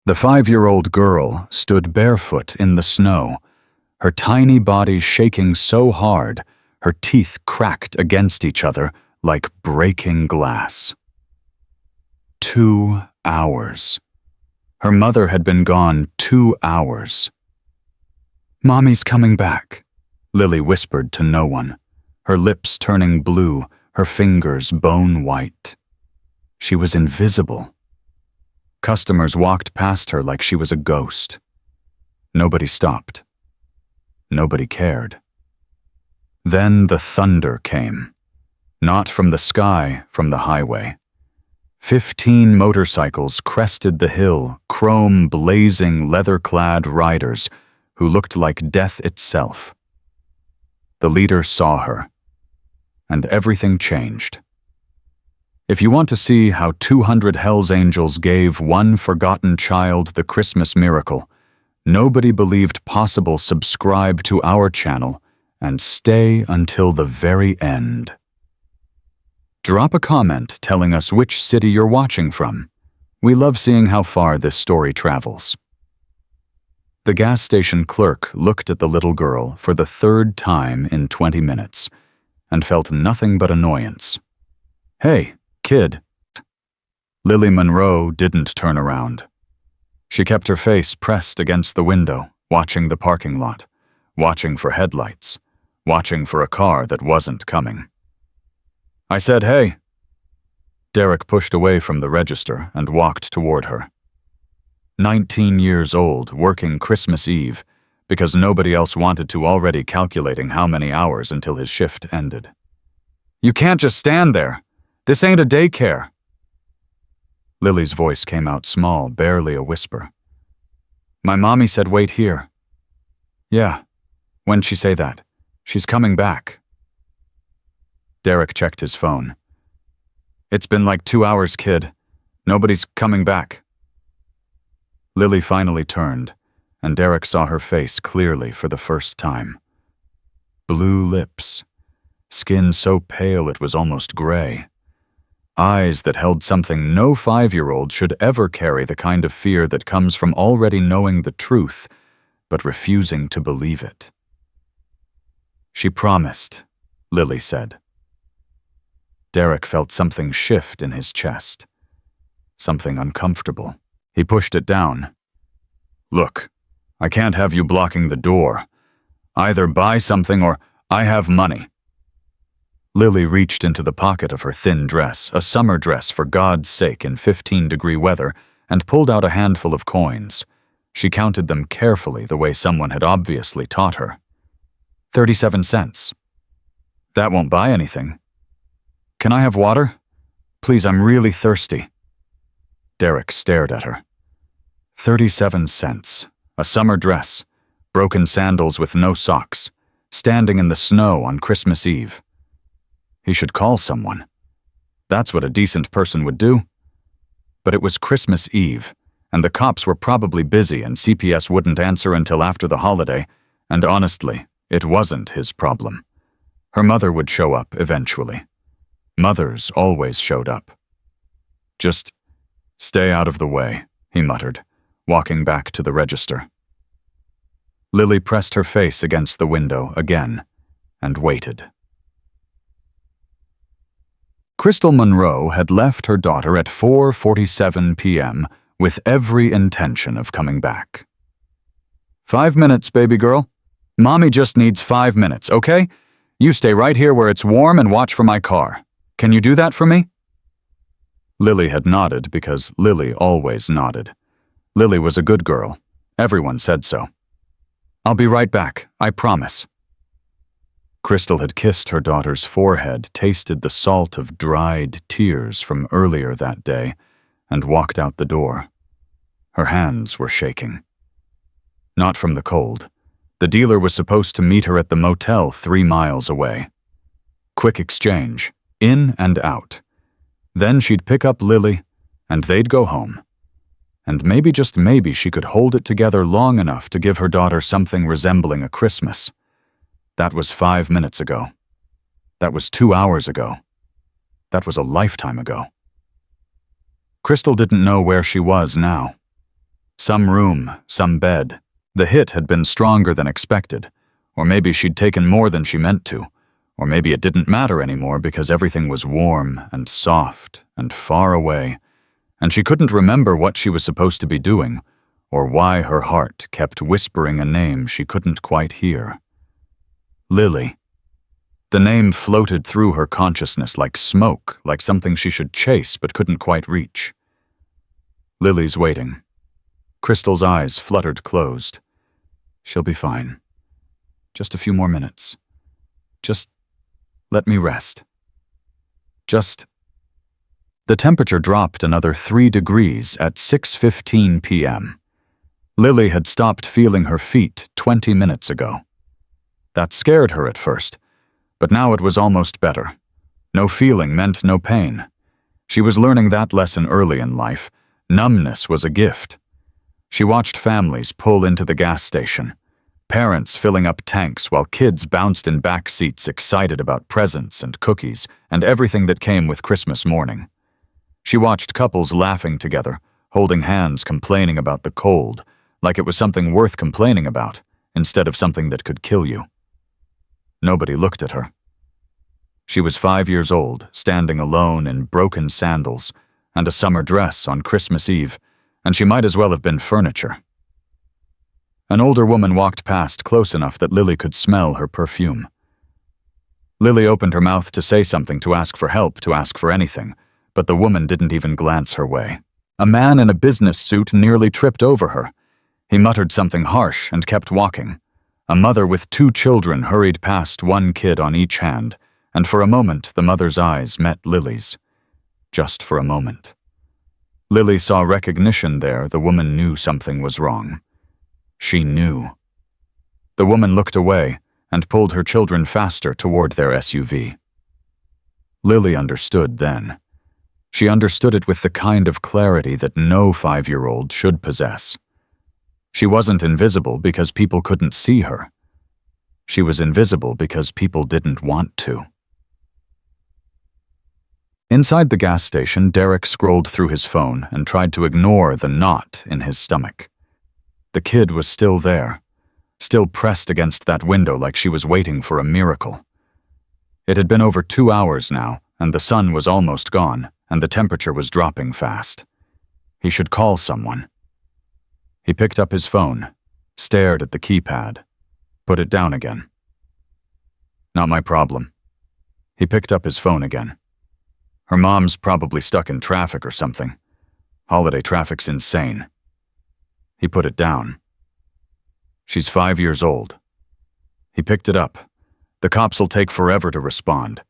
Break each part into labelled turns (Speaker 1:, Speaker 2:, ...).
Speaker 1: The 5-year-old girl stood barefoot in the snow, her tiny body shaking so hard her teeth cracked against each other like breaking glass. 2 hours. Her mother had been gone 2 hours. "Mommy's coming back," Lily whispered to no one, her lips turning blue, her fingers bone white. She was invisible. Customers walked past her like she was a ghost. Nobody stopped. Nobody cared. Then the thunder came. Not from the sky, from the highway. 15 motorcycles crested the hill, chrome blazing leather-clad riders who looked like death itself. The leader saw her, and everything changed. If you want to see how 200 Hell's Angels gave one forgotten child the Christmas miracle, nobody believed possible, subscribe to our channel and stay until the very end. Drop a comment telling us which city you're watching from. We love seeing how far this story travels. The gas station clerk looked at the little girl for the 3rd time in 20 minutes and felt nothing but annoyance. "Hey, kid." Lily Monroe didn't turn around. She kept her face pressed against the window, watching the parking lot, watching for headlights, watching for a car that wasn't coming. "I said, hey." Derek pushed away from the register and walked toward her. 19 years old, working Christmas Eve, because nobody else wanted to, already calculating how many hours until his shift ended. "You can't just stand there. This ain't a daycare." Lily's voice came out small, barely a whisper. "My mommy said wait here." "Yeah, when'd she say that? She's coming back." Derek checked his phone. "It's been like 2 hours, kid. Nobody's coming back." Lily finally turned, and Derek saw her face clearly for the first time. Blue lips, skin so pale it was almost gray. Eyes that held something no 5-year-old should ever carry, the kind of fear that comes from already knowing the truth, but refusing to believe it. "She promised," Lily said. Derek felt something shift in his chest. Something uncomfortable. He pushed it down. "Look, I can't have you blocking the door. Either buy something or I have money." Lily reached into the pocket of her thin dress, a summer dress for God's sake in 15-degree weather, and pulled out a handful of coins. She counted them carefully, the way someone had obviously taught her. 37 cents. "That won't buy anything." "Can I have water? Please, I'm really thirsty." Derek stared at her. 37 cents. A summer dress, broken sandals with no socks, standing in the snow on Christmas Eve. He should call someone. That's what a decent person would do. But it was Christmas Eve, and the cops were probably busy and CPS wouldn't answer until after the holiday, and honestly, it wasn't his problem. Her mother would show up eventually. Mothers always showed up. "Just stay out of the way," he muttered, walking back to the register. Lily pressed her face against the window again and waited. Crystal Monroe had left her daughter at 4:47 p.m. with every intention of coming back. "5 minutes, baby girl. Mommy just needs 5 minutes, okay? You stay right here where it's warm and watch for my car. Can you do that for me?" Lily had nodded because Lily always nodded. Lily was a good girl. Everyone said so. "I'll be right back, I promise." Crystal had kissed her daughter's forehead, tasted the salt of dried tears from earlier that day, and walked out the door. Her hands were shaking. Not from the cold. The dealer was supposed to meet her at the motel 3 miles away. Quick exchange, in and out. Then she'd pick up Lily, and they'd go home. And maybe, just maybe, she could hold it together long enough to give her daughter something resembling a Christmas. That was 5 minutes ago. That was 2 hours ago. That was a lifetime ago. Crystal didn't know where she was now. Some room, some bed. The hit had been stronger than expected, or maybe she'd taken more than she meant to, or maybe it didn't matter anymore because everything was warm and soft and far away, and she couldn't remember what she was supposed to be doing, or why her heart kept whispering a name she couldn't quite hear. Lily. The name floated through her consciousness like smoke, like something she should chase but couldn't quite reach. Lily's waiting. Crystal's eyes fluttered closed. She'll be fine. Just a few more minutes. Just let me rest. The temperature dropped another 3 degrees at 6:15 p.m. Lily had stopped feeling her feet 20 minutes ago. That scared her at first, but now it was almost better. No feeling meant no pain. She was learning that lesson early in life. Numbness was a gift. She watched families pull into the gas station, parents filling up tanks while kids bounced in back seats excited about presents and cookies and everything that came with Christmas morning. She watched couples laughing together, holding hands complaining about the cold, like it was something worth complaining about, instead of something that could kill you. Nobody looked at her. She was 5 years old, standing alone in broken sandals and a summer dress on Christmas Eve, and she might as well have been furniture. An older woman walked past close enough that Lily could smell her perfume. Lily opened her mouth to say something, to ask for help, to ask for anything, but the woman didn't even glance her way. A man in a business suit nearly tripped over her. He muttered something harsh and kept walking. A mother with 2 children hurried past, one kid on each hand, and for a moment the mother's eyes met Lily's. Just for a moment. Lily saw recognition there. The woman knew something was wrong. She knew. The woman looked away and pulled her children faster toward their SUV. Lily understood then. She understood it with the kind of clarity that no 5-year-old should possess. She wasn't invisible because people couldn't see her. She was invisible because people didn't want to. Inside the gas station, Derek scrolled through his phone and tried to ignore the knot in his stomach. The kid was still there, still pressed against that window like she was waiting for a miracle. It had been over 2 hours now, and the sun was almost gone, and the temperature was dropping fast. He should call someone. He picked up his phone, stared at the keypad, put it down again. Not my problem. He picked up his phone again. Her mom's probably stuck in traffic or something. Holiday traffic's insane. He put it down. She's 5 years old. He picked it up. The cops'll take forever to respond.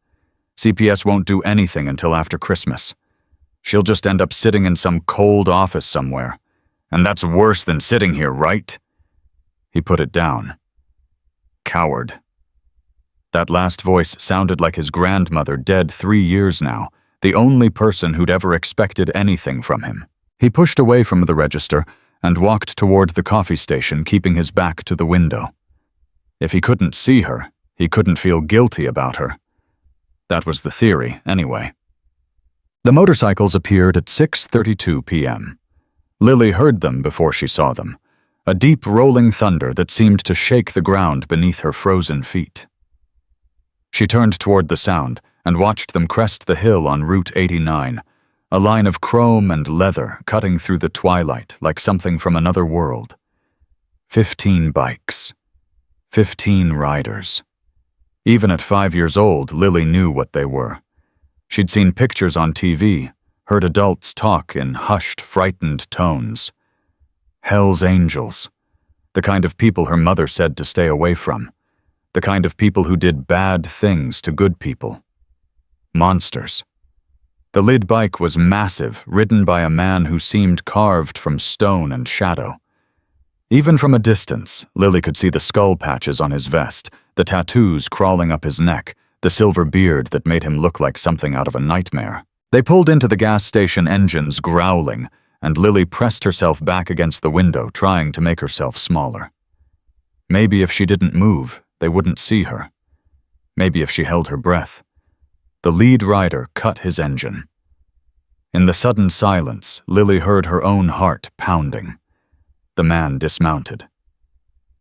Speaker 1: CPS won't do anything until after Christmas. She'll just end up sitting in some cold office somewhere. And that's worse than sitting here, right? He put it down. Coward. That last voice sounded like his grandmother, dead 3 years now, the only person who'd ever expected anything from him. He pushed away from the register and walked toward the coffee station, keeping his back to the window. If he couldn't see her, he couldn't feel guilty about her. That was the theory, anyway. The motorcycles appeared at 6:32 p.m. Lily heard them before she saw them, a deep rolling thunder that seemed to shake the ground beneath her frozen feet. She turned toward the sound and watched them crest the hill on Route 89, a line of chrome and leather cutting through the twilight like something from another world. 15 bikes. 15 riders. Even at 5 years old, Lily knew what they were. She'd seen pictures on TV, heard adults talk in hushed, frightened tones. Hell's Angels. The kind of people her mother said to stay away from. The kind of people who did bad things to good people. Monsters. The lead bike was massive, ridden by a man who seemed carved from stone and shadow. Even from a distance, Lily could see the skull patches on his vest, the tattoos crawling up his neck, the silver beard that made him look like something out of a nightmare. They pulled into the gas station, engines growling, and Lily pressed herself back against the window, trying to make herself smaller. Maybe if she didn't move, they wouldn't see her. Maybe if she held her breath. The lead rider cut his engine. In the sudden silence, Lily heard her own heart pounding. The man dismounted.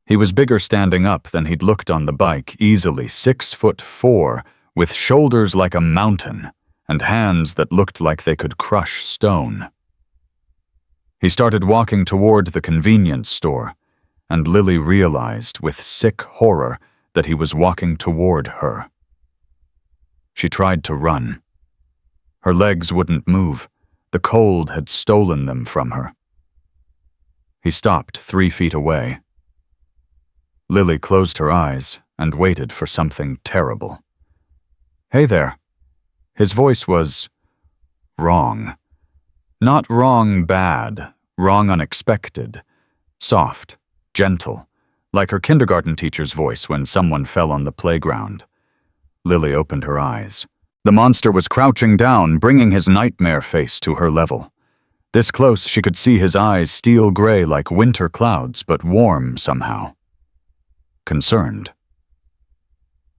Speaker 1: He was bigger standing up than he'd looked on the bike, easily 6'4", with shoulders like a mountain and hands that looked like they could crush stone. He started walking toward the convenience store, and Lily realized with sick horror that he was walking toward her. She tried to run. Her legs wouldn't move. The cold had stolen them from her. He stopped 3 feet away. Lily closed her eyes and waited for something terrible. "Hey there." His voice was wrong. Not wrong bad, wrong unexpected. Soft, gentle, like her kindergarten teacher's voice when someone fell on the playground. Lily opened her eyes. The monster was crouching down, bringing his nightmare face to her level. This close, she could see his eyes steel gray like winter clouds, but warm somehow. Concerned.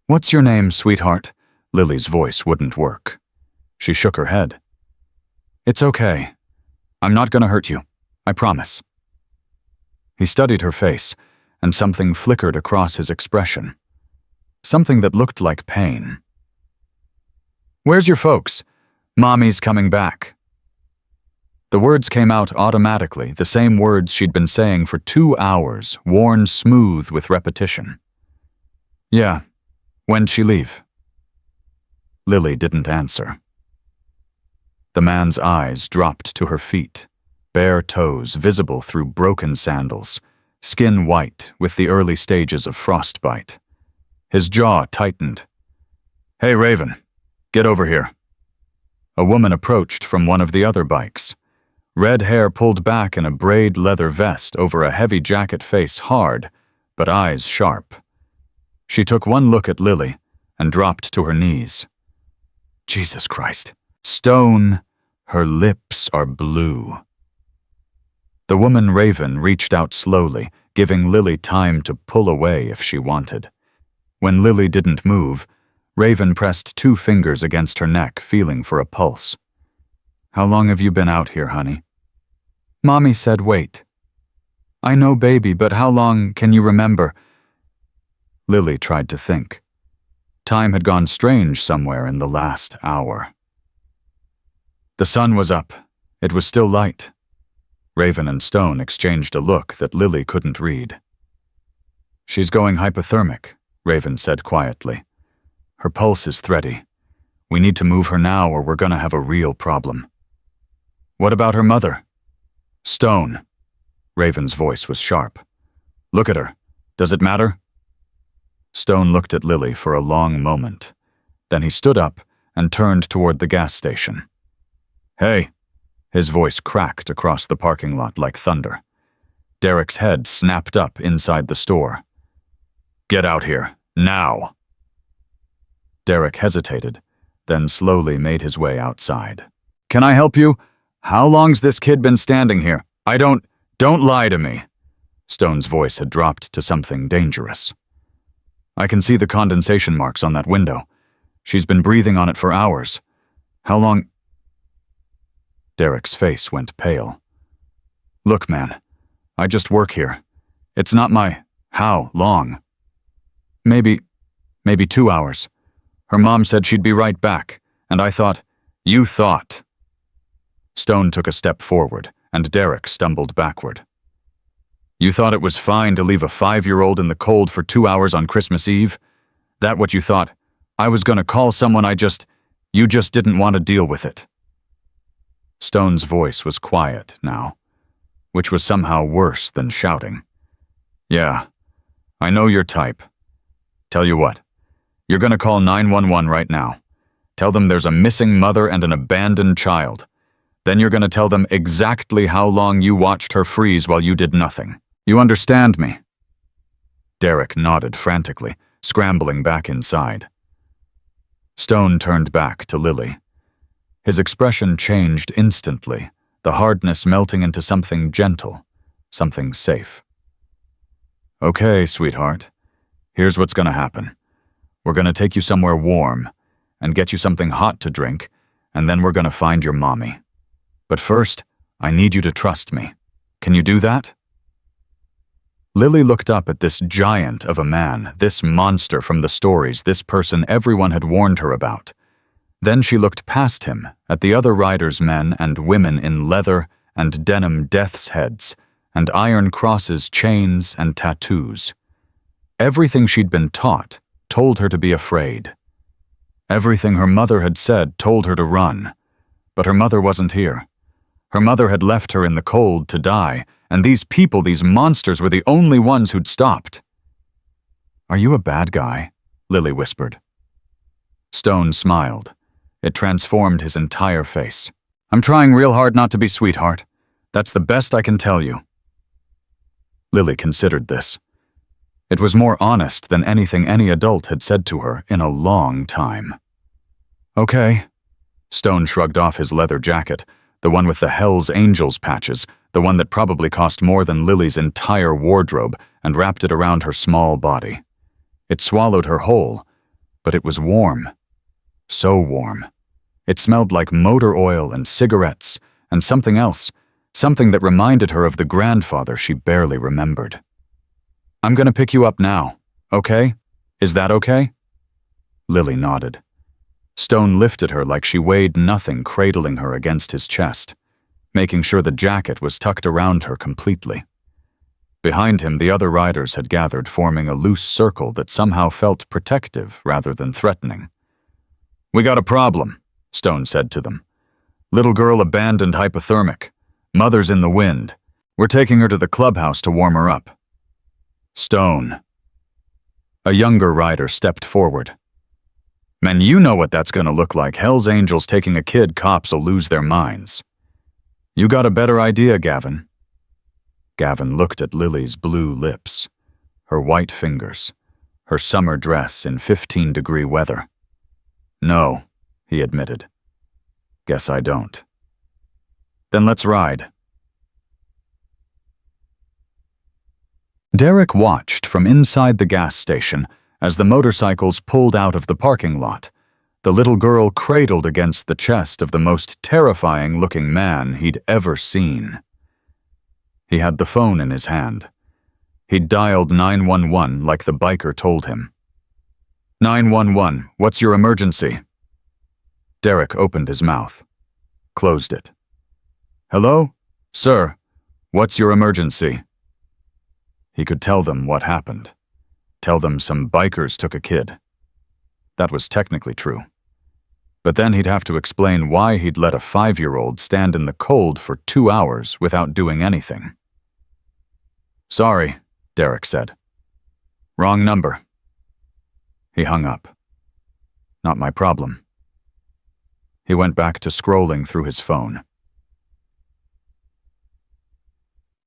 Speaker 1: "What's your name, sweetheart?" Lily's voice wouldn't work. She shook her head. "It's okay. I'm not gonna hurt you. I promise." He studied her face, and something flickered across his expression. Something that looked like pain. "Where's your folks? Mommy's coming back." The words came out automatically, the same words she'd been saying for 2 hours, worn smooth with repetition. "Yeah. When'd she leave?" Lily didn't answer. The man's eyes dropped to her feet, bare toes visible through broken sandals, skin white with the early stages of frostbite. His jaw tightened. "Hey, Raven, get over here." A woman approached from one of the other bikes. Red hair pulled back in a braid leather vest over a heavy jacket, face hard, but eyes sharp. She took one look at Lily and dropped to her knees. Jesus Christ. Stone, her lips are blue. The woman Raven reached out slowly, giving Lily time to pull away if she wanted. When Lily didn't move, Raven pressed 2 fingers against her neck, feeling for a pulse. "How long have you been out here, honey?" "Mommy said wait." "I know, baby, but how long can you remember?" Lily tried to think. Time had gone strange somewhere in the last hour. The sun was up. It was still light. Raven and Stone exchanged a look that Lily couldn't read. "She's going hypothermic," Raven said quietly. "Her pulse is thready. We need to move her now or we're gonna have a real problem." "What about her mother?" "Stone." Raven's voice was sharp. "Look at her. Does it matter?" Stone looked at Lily for a long moment. Then he stood up and turned toward the gas station. "Hey." His voice cracked across the parking lot like thunder. Derek's head snapped up inside the store. "Get out here, now." Derek hesitated, then slowly made his way outside. "Can I help you? How long's this kid been standing here? Don't lie to me." Stone's voice had dropped to something dangerous. "I can see the condensation marks on that window. She's been breathing on it for hours. How long?" Derek's face went pale. "Look, man, I just work here. It's not my how long. Maybe 2 hours. Her mom said she'd be right back, and I thought, you thought." Stone took a step forward, and Derek stumbled backward. "You thought it was fine to leave a 5-year-old in the cold for 2 hours on Christmas Eve? That what you thought? I was gonna call someone you just didn't want to deal with it." Stone's voice was quiet now, which was somehow worse than shouting. "Yeah, I know your type. Tell you what, you're gonna call 911 right now. Tell them there's a missing mother and an abandoned child. Then you're gonna tell them exactly how long you watched her freeze while you did nothing. You understand me?" Derek nodded frantically, scrambling back inside. Stone turned back to Lily. His expression changed instantly, the hardness melting into something gentle, something safe. "Okay, sweetheart. Here's what's gonna happen. We're gonna take you somewhere warm and get you something hot to drink, and then we're gonna find your mommy. But first, I need you to trust me. Can you do that?" Lily looked up at this giant of a man, this monster from the stories, this person everyone had warned her about. Then she looked past him, at the other riders, men and women in leather and denim death's heads, and iron crosses, chains, and tattoos. Everything she'd been taught told her to be afraid. Everything her mother had said told her to run. But her mother wasn't here. Her mother had left her in the cold to die, and these people, these monsters, were the only ones who'd stopped. "Are you a bad guy?" Lily whispered. Stone smiled. It transformed his entire face. "I'm trying real hard not to be, sweetheart. That's the best I can tell you." Lily considered this. It was more honest than anything any adult had said to her in a long time. "Okay." Stone shrugged off his leather jacket, the one with the Hell's Angels patches, the one that probably cost more than Lily's entire wardrobe, and wrapped it around her small body. It swallowed her whole, but it was warm. So warm. It smelled like motor oil and cigarettes, and something else, something that reminded her of the grandfather she barely remembered. "I'm gonna pick you up now, okay? Is that okay?" Lily nodded. Stone lifted her like she weighed nothing, cradling her against his chest, making sure the jacket was tucked around her completely. Behind him, the other riders had gathered, forming a loose circle that somehow felt protective rather than threatening. "We got a problem," Stone said to them. "Little girl abandoned, hypothermic. Mother's in the wind. We're taking her to the clubhouse to warm her up." "Stone." A younger rider stepped forward. "Man, you know what that's gonna look like. Hell's Angels taking a kid, cops'll lose their minds." "You got a better idea, Gavin." Gavin looked at Lily's blue lips, her white fingers, her summer dress in 15-degree weather. "No," he admitted. "Guess I don't." "Then let's ride." Derek watched from inside the gas station as the motorcycles pulled out of the parking lot, the little girl cradled against the chest of the most terrifying-looking man he'd ever seen. He had the phone in his hand. He'd dialed 911 like the biker told him. 911, what's your emergency?" Derek opened his mouth, closed it. "Hello? Sir, what's your emergency?" He could tell them what happened. Tell them some bikers took a kid. That was technically true. But then he'd have to explain why he'd let a 5-year-old stand in the cold for 2 hours without doing anything. "Sorry," Derek said. "Wrong number." He hung up. "Not my problem." He went back to scrolling through his phone.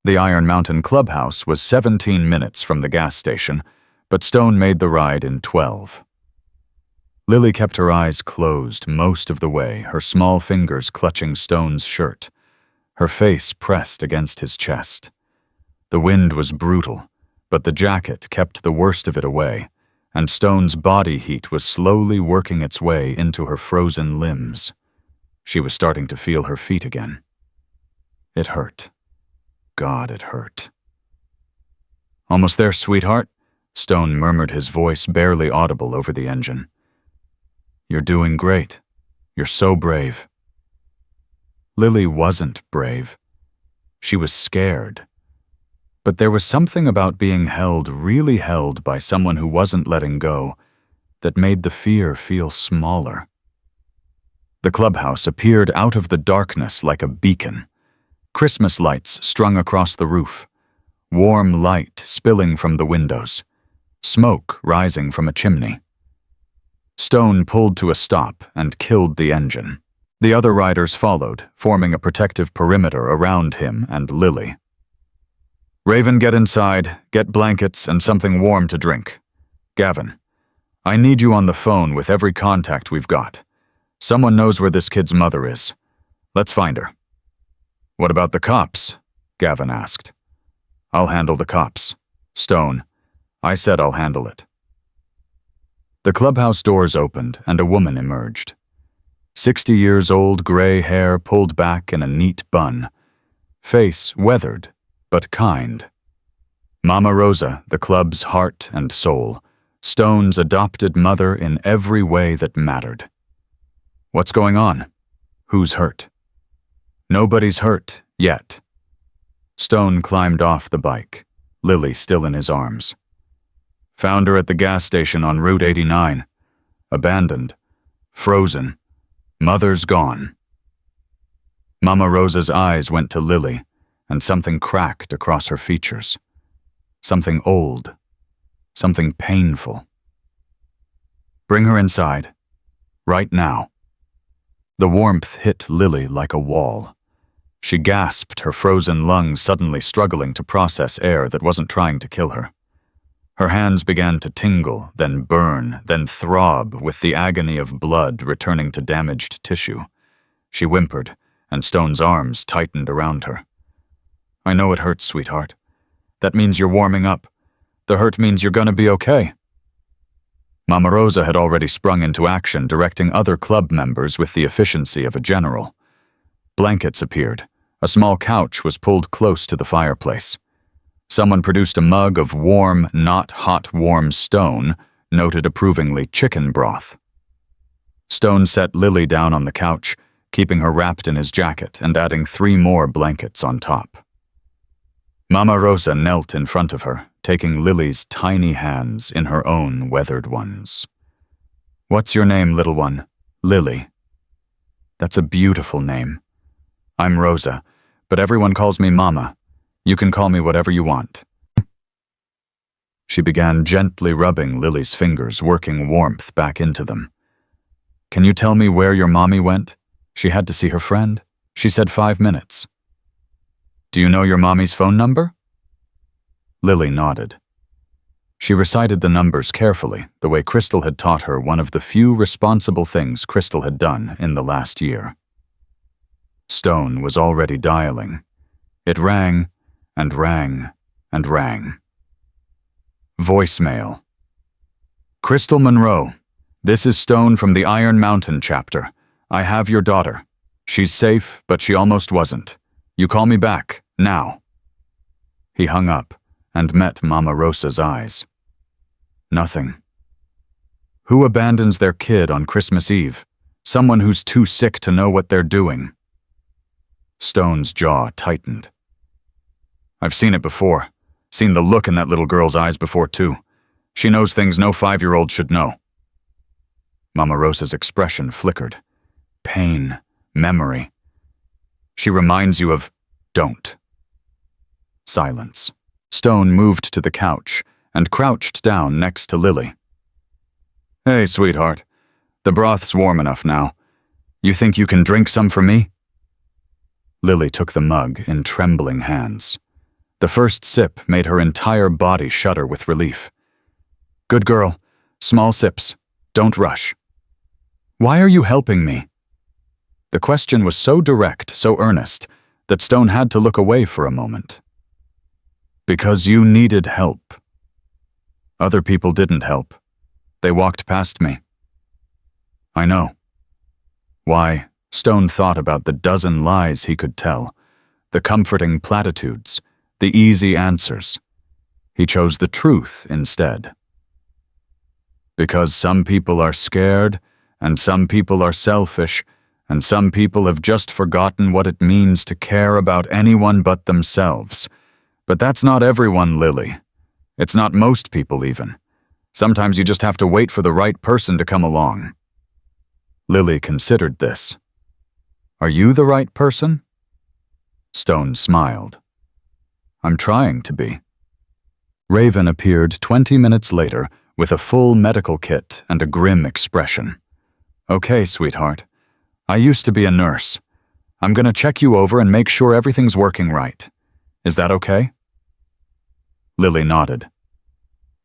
Speaker 1: The Iron Mountain Clubhouse was 17 minutes from the gas station, but Stone made the ride in 12. Lily kept her eyes closed most of the way, her small fingers clutching Stone's shirt, her face pressed against his chest. The wind was brutal, but the jacket kept the worst of it away, and Stone's body heat was slowly working its way into her frozen limbs. She was starting to feel her feet again. It hurt. God, it hurt. "Almost there, sweetheart," Stone murmured, his voice barely audible over the engine. "You're doing great. You're so brave." Lily wasn't brave. She was scared. But there was something about being held, really held by someone who wasn't letting go, that made the fear feel smaller. The clubhouse appeared out of the darkness like a beacon. Christmas lights strung across the roof, warm light spilling from the windows, smoke rising from a chimney. Stone pulled to a stop and killed the engine. The other riders followed, forming a protective perimeter around him and Lily. "Raven, get inside, get blankets and something warm to drink. Gavin, I need you on the phone with every contact we've got. Someone knows where this kid's mother is. Let's find her." "What about the cops?" Gavin asked. "I'll handle the cops." "Stone, I said I'll handle it." The clubhouse doors opened and a woman emerged. 60 years old, gray hair pulled back in a neat bun. Face weathered, but kind. Mama Rosa, the club's heart and soul, Stone's adopted mother in every way that mattered. What's going on? Who's hurt? Nobody's hurt, yet. Stone climbed off the bike, Lily still in his arms. Found her at the gas station on Route 89. Abandoned. Frozen. Mother's gone. Mama Rosa's eyes went to Lily, and something cracked across her features. Something old. Something painful. Bring her inside. Right now. The warmth hit Lily like a wall. She gasped, her frozen lungs suddenly struggling to process air that wasn't trying to kill her. Her hands began to tingle, then burn, then throb with the agony of blood returning to damaged tissue. She whimpered, and Stone's arms tightened around her. I know it hurts, sweetheart. That means you're warming up. The hurt means you're gonna be okay. Mama Rosa had already sprung into action, directing other club members with the efficiency of a general. Blankets appeared. A small couch was pulled close to the fireplace. Someone produced a mug of warm, not hot, warm Stone, noted approvingly chicken broth. Stone set Lily down on the couch, keeping her wrapped in his jacket and adding 3 more blankets on top. Mama Rosa knelt in front of her, taking Lily's tiny hands in her own weathered ones. What's your name, little one? Lily. That's a beautiful name. I'm Rosa, but everyone calls me Mama. You can call me whatever you want. She began gently rubbing Lily's fingers, working warmth back into them. Can you tell me where your mommy went? She had to see her friend. She said 5 minutes. Do you know your mommy's phone number? Lily nodded. She recited the numbers carefully, the way Crystal had taught her one of the few responsible things Crystal had done in the last year. Stone was already dialing. It rang, and rang, and rang. Voicemail. Crystal Monroe, this is Stone from the Iron Mountain chapter. I have your daughter. She's safe, but she almost wasn't. You call me back, now. He hung up and met Mama Rosa's eyes. Nothing. Who abandons their kid on Christmas Eve? Someone who's too sick to know what they're doing. Stone's jaw tightened. I've seen it before. Seen the look in that little girl's eyes before, too. She knows things no 5-year-old should know. Mama Rosa's expression flickered. Pain. Memory. She reminds you of, don't. Silence. Stone moved to the couch and crouched down next to Lily. Hey, sweetheart. The broth's warm enough now. You think you can drink some for me? Lily took the mug in trembling hands. The first sip made her entire body shudder with relief. Good girl. Small sips. Don't rush. Why are you helping me? The question was so direct, so earnest, that Stone had to look away for a moment. Because you needed help. Other people didn't help. They walked past me. I know. Why, Stone thought about the dozen lies he could tell, the comforting platitudes, the easy answers. He chose the truth instead. Because some people are scared, and some people are selfish, and some people have just forgotten what it means to care about anyone but themselves. But that's not everyone, Lily. It's not most people, even. Sometimes you just have to wait for the right person to come along. Lily considered this. Are you the right person? Stone smiled. I'm trying to be. Raven appeared 20 minutes later with a full medical kit and a grim expression. Okay, sweetheart. I used to be a nurse. I'm gonna check you over and make sure everything's working right. Is that okay? Lily nodded.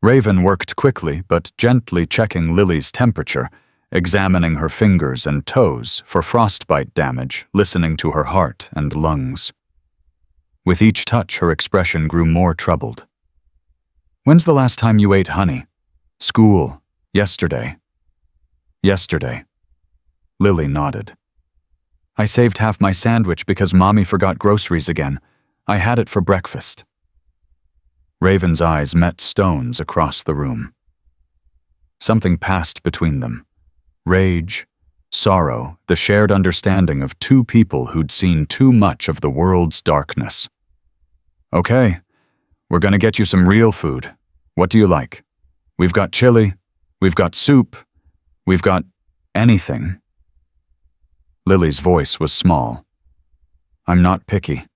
Speaker 1: Raven worked quickly but gently checking Lily's temperature, examining her fingers and toes for frostbite damage, listening to her heart and lungs. With each touch, her expression grew more troubled. When's the last time you ate honey? School. Yesterday. Yesterday. Lily nodded. I saved half my sandwich because Mommy forgot groceries again. I had it for breakfast. Raven's eyes met Stone's across the room. Something passed between them. Rage, sorrow, the shared understanding of two people who'd seen too much of the world's darkness. "Okay, we're gonna get you some real food. What do you like? We've got chili, we've got soup, we've got anything." Lily's voice was small. "I'm not picky."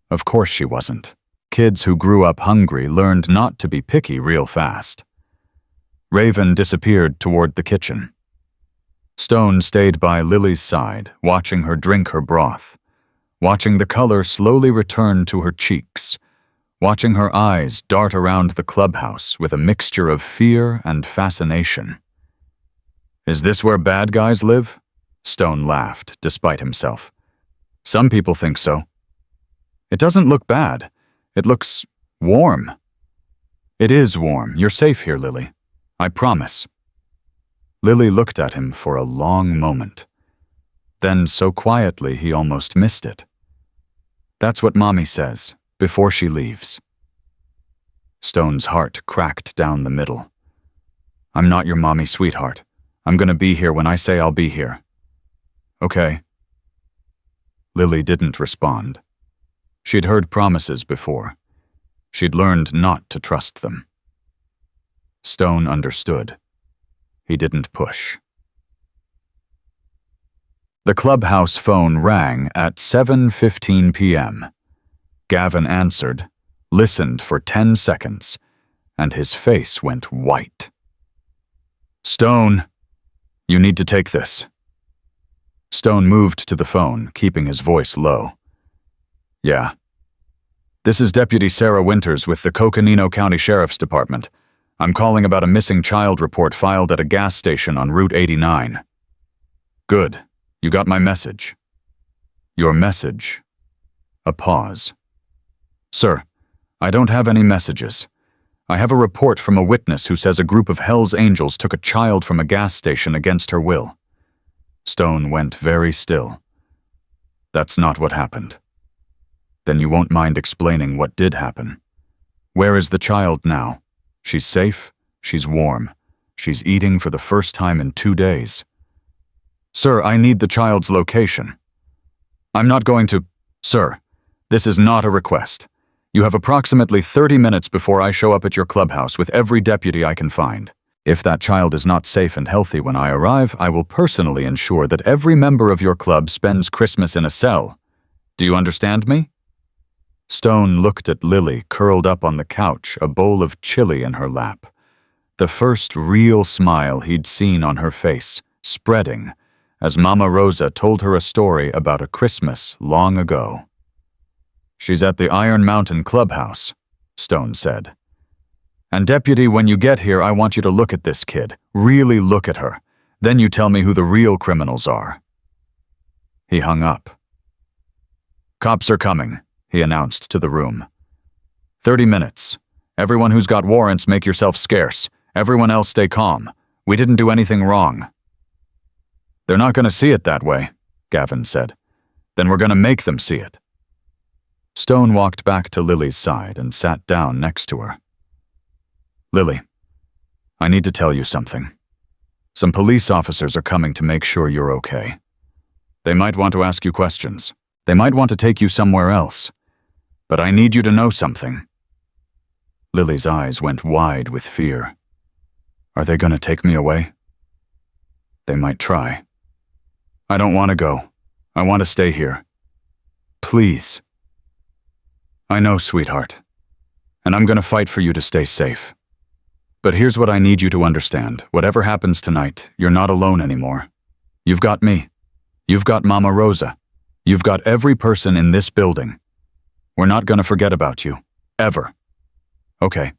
Speaker 1: Of course she wasn't. Kids who grew up hungry learned not to be picky real fast. Raven disappeared toward the kitchen. Stone stayed by Lily's side, watching her drink her broth, watching the color slowly return to her cheeks, watching her eyes dart around the clubhouse with a mixture of fear and fascination. "Is this where bad guys live?" Stone laughed, despite himself. "Some people think so." "It doesn't look bad. It looks warm." "It is warm. You're safe here, Lily. I promise." Lily looked at him for a long moment. Then so quietly he almost missed it. "That's what Mommy says, before she leaves." Stone's heart cracked down the middle. "I'm not your mommy, sweetheart. I'm gonna be here when I say I'll be here." "Okay." Lily didn't respond. She'd heard promises before. She'd learned not to trust them. Stone understood. He didn't push. The clubhouse phone rang at 7:15 p.m. Gavin answered, listened for 10 seconds, and his face went white. "Stone, you need to take this." Stone moved to the phone, keeping his voice low. "Yeah. This is Deputy Sarah Winters with the Coconino County Sheriff's Department. I'm calling about a missing child report filed at a gas station on Route 89. "Good. You got my message." "Your message?" A pause. "Sir, I don't have any messages. I have a report from a witness who says a group of Hell's Angels took a child from a gas station against her will." Stone went very still. "That's not what happened." "Then you won't mind explaining what did happen. Where is the child now? She's safe, she's warm, she's eating for the first time in 2 days." "Sir, I need the child's location." "I'm not going to—" "Sir, this is not a request. You have approximately 30 minutes before I show up at your clubhouse with every deputy I can find. If that child is not safe and healthy when I arrive, I will personally ensure that every member of your club spends Christmas in a cell. Do you understand me?" Stone looked at Lily curled up on the couch, a bowl of chili in her lap. The first real smile he'd seen on her face, spreading, as Mama Rosa told her a story about a Christmas long ago. "She's at the Iron Mountain Clubhouse," Stone said. "And Deputy, when you get here, I want you to look at this kid. Really look at her. Then you tell me who the real criminals are." He hung up. "Cops are coming," he announced to the room. 30 minutes. Everyone who's got warrants, make yourself scarce. Everyone else stay calm. We didn't do anything wrong." "They're not going to see it that way," Gavin said. "Then we're going to make them see it." Stone walked back to Lily's side and sat down next to her. "Lily, I need to tell you something. Some police officers are coming to make sure you're okay. They might want to ask you questions. They might want to take you somewhere else. But I need you to know something." Lily's eyes went wide with fear. "Are they going to take me away?" "They might try. I don't want to go. I want to stay here. Please." "I know, sweetheart. And I'm going to fight for you to stay safe. But here's what I need you to understand. Whatever happens tonight, you're not alone anymore. You've got me. You've got Mama Rosa. You've got every person in this building. We're not going to forget about you. Ever. Okay."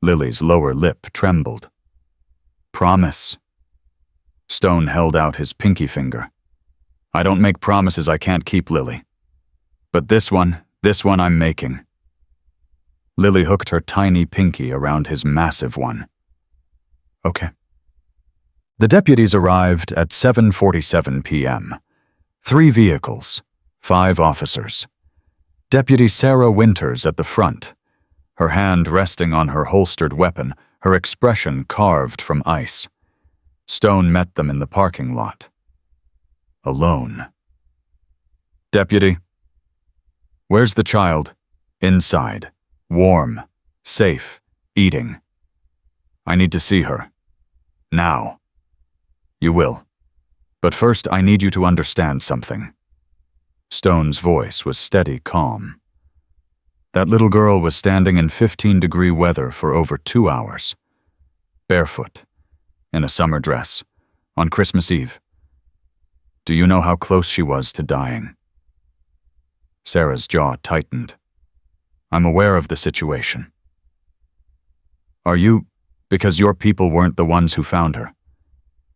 Speaker 1: Lily's lower lip trembled. "Promise." Stone held out his pinky finger. "I don't make promises I can't keep, Lily. But this one I'm making." Lily hooked her tiny pinky around his massive one. "Okay." The deputies arrived at 7:47 p.m. 3 vehicles, 5 officers. Deputy Sarah Winters at the front, her hand resting on her holstered weapon, her expression carved from ice. Stone met them in the parking lot. Alone. "Deputy." "Where's the child?" "Inside. Warm. Safe. Eating." "I need to see her. Now." "You will. But first I need you to understand something." Stone's voice was steady calm. "That little girl was standing in 15-degree weather for over 2 hours. Barefoot. In a summer dress. On Christmas Eve. Do you know how close she was to dying?" Sarah's jaw tightened. "I'm aware of the situation." "Are you? Because your people weren't the ones who found her.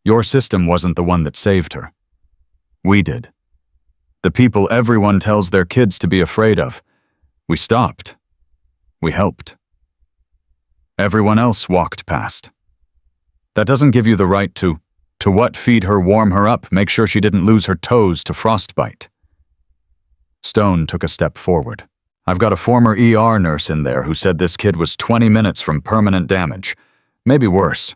Speaker 1: Your system wasn't the one that saved her. We did. The people everyone tells their kids to be afraid of. We stopped. We helped. Everyone else walked past. That doesn't give you the right to what? Feed her, warm her up, make sure she didn't lose her toes to frostbite." Stone took a step forward. "I've got a former ER nurse in there who said this kid was 20 minutes from permanent damage, maybe worse.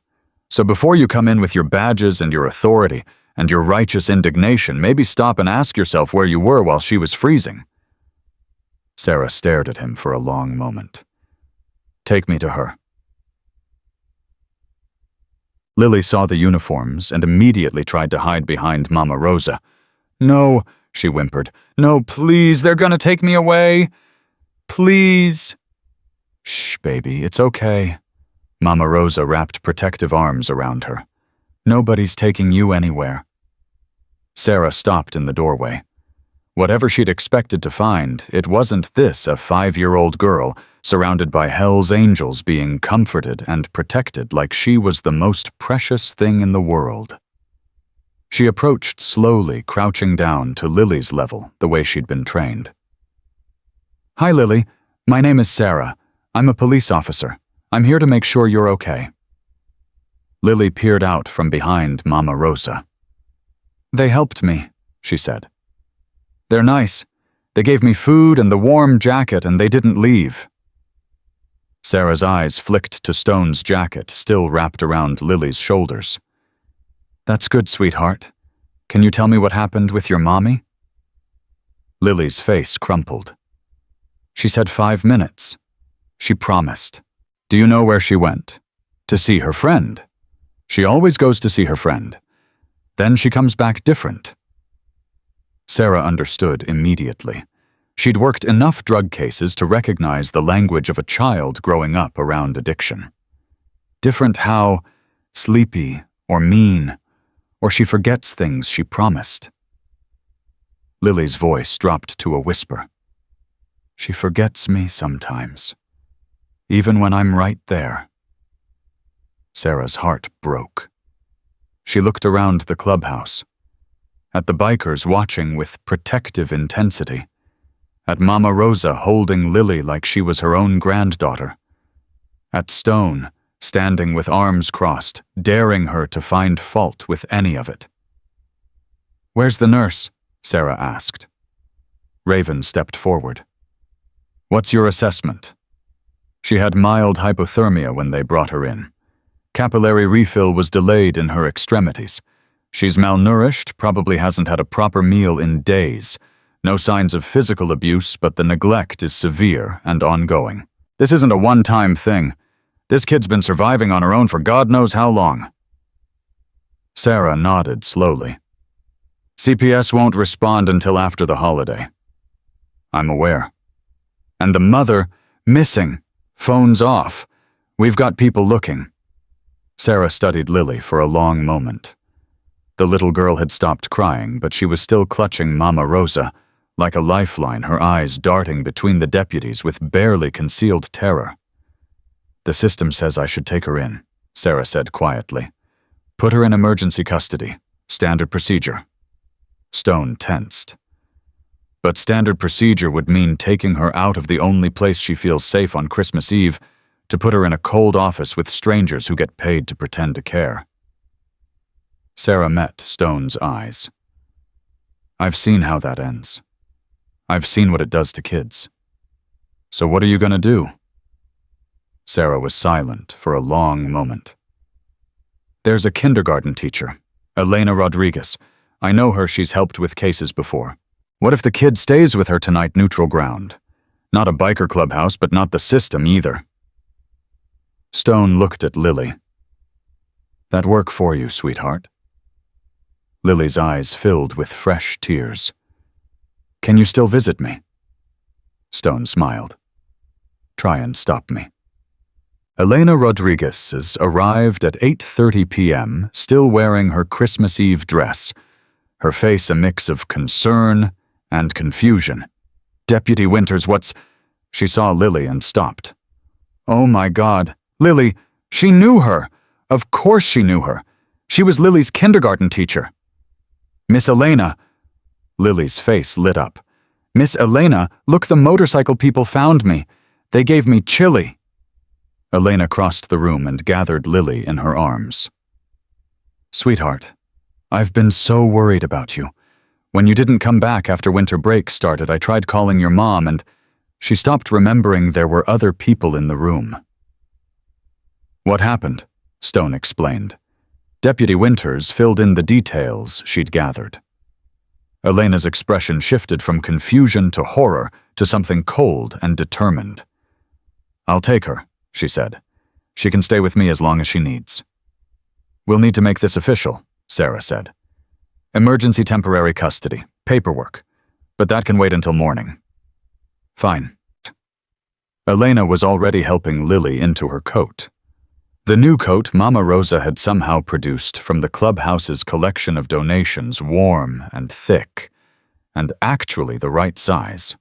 Speaker 1: So before you come in with your badges and your authority and your righteous indignation, maybe stop and ask yourself where you were while she was freezing." Sarah stared at him for a long moment. "Take me to her." Lily saw the uniforms and immediately tried to hide behind Mama Rosa. "No," she whimpered. "No, please, they're gonna take me away. Please." "Shh, baby, it's okay." Mama Rosa wrapped protective arms around her. "Nobody's taking you anywhere." Sarah stopped in the doorway. Whatever she'd expected to find, it wasn't this, a 5-year-old girl surrounded by Hell's Angels being comforted and protected like she was the most precious thing in the world. She approached slowly, crouching down to Lily's level, the way she'd been trained. "Hi, Lily. My name is Sarah. I'm a police officer. I'm here to make sure you're okay." Lily peered out from behind Mama Rosa. "They helped me," she said. "They're nice. They gave me food and the warm jacket and they didn't leave." Sarah's eyes flicked to Stone's jacket, still wrapped around Lily's shoulders. "That's good, sweetheart. Can you tell me what happened with your mommy?" Lily's face crumpled. "She said 5 minutes. She promised. Do you know where she went? To see her friend. She always goes to see her friend. Then she comes back different." Sarah understood immediately. She'd worked enough drug cases to recognize the language of a child growing up around addiction. Different how? Sleepy or mean, or she forgets things she promised. Lily's voice dropped to a whisper. "She forgets me sometimes, even when I'm right there." Sarah's heart broke. She looked around the clubhouse, at the bikers watching with protective intensity, at Mama Rosa holding Lily like she was her own granddaughter, at Stone standing with arms crossed, daring her to find fault with any of it. "Where's the nurse?" Sarah asked. Raven stepped forward. "What's your assessment?" She had mild hypothermia when they brought her in. Capillary refill was delayed in her extremities. She's malnourished, probably hasn't had a proper meal in days. No signs of physical abuse, but the neglect is severe and ongoing. This isn't a one-time thing. This kid's been surviving on her own for God knows how long. Sarah nodded slowly. "CPS won't respond until after the holiday." "I'm aware." "And the mother, missing. Phone's off. We've got people looking." Sarah studied Lily for a long moment. The little girl had stopped crying, but she was still clutching Mama Rosa, like a lifeline, her eyes darting between the deputies with barely concealed terror. "The system says I should take her in," Sarah said quietly. "Put her in emergency custody. Standard procedure." Stone tensed. But standard procedure would mean taking her out of the only place she feels safe on Christmas Eve to put her in a cold office with strangers who get paid to pretend to care. Sarah met Stone's eyes. "I've seen how that ends. I've seen what it does to kids. So what are you going to do?" Sarah was silent for a long moment. There's a kindergarten teacher, Elena Rodriguez. I know her, she's helped with cases before. What if the kid stays with her tonight, neutral ground? Not a biker clubhouse, but not the system either. Stone looked at Lily. That work for you, sweetheart? Lily's eyes filled with fresh tears. Can you still visit me? Stone smiled. Try and stop me. Elena Rodriguez arrived at 8:30 p.m., still wearing her Christmas Eve dress, her face a mix of concern and confusion. Deputy Winters, what's... She saw Lily and stopped. Oh my God, Lily, she knew her. Of course she knew her. She was Lily's kindergarten teacher. Miss Elena. Lily's face lit up. Miss Elena, look, the motorcycle people found me. They gave me chili. Elena crossed the room and gathered Lily in her arms. Sweetheart, I've been so worried about you. When you didn't come back after winter break started, I tried calling your mom and she stopped remembering there were other people in the room. What happened? Stone explained. Deputy Winters filled in the details she'd gathered. Elena's expression shifted from confusion to horror to something cold and determined. I'll take her, she said. She can stay with me as long as she needs. We'll need to make this official, Sarah said. Emergency temporary custody, paperwork, but that can wait until morning. Fine. Elena was already helping Lily into her coat. The new coat Mama Rosa had somehow produced from the clubhouse's collection of donations, warm and thick, and actually the right size.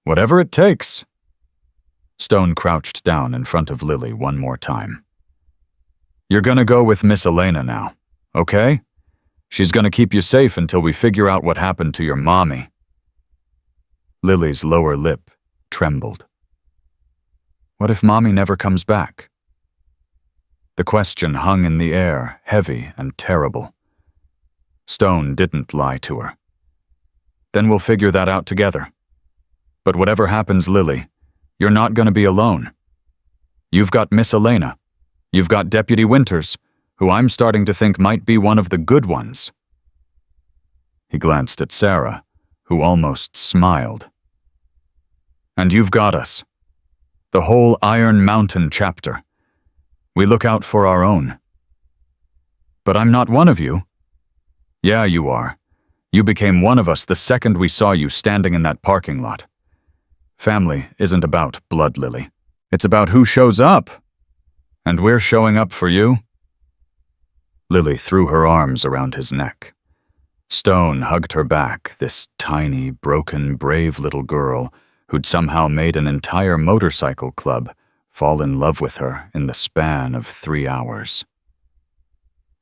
Speaker 1: Whatever it takes. Stone crouched down in front of Lily one more time. You're gonna go with Miss Elena now, okay? She's gonna keep you safe until we figure out what happened to your mommy. Lily's lower lip trembled. What if Mommy never comes back? The question hung in the air, heavy and terrible. Stone didn't lie to her. Then we'll figure that out together. But whatever happens, Lily, you're not going to be alone. You've got Miss Elena. You've got Deputy Winters, who I'm starting to think might be one of the good ones. He glanced at Sarah, who almost smiled. And you've got us. The whole Iron Mountain chapter. We look out for our own. But I'm not one of you. Yeah, you are. You became one of us the second we saw you standing in that parking lot. Family isn't about blood, Lily. It's about who shows up. And we're showing up for you. Lily threw her arms around his neck. Stone hugged her back, this tiny, broken, brave little girl who'd somehow made an entire motorcycle club fall in love with her in the span of 3 hours.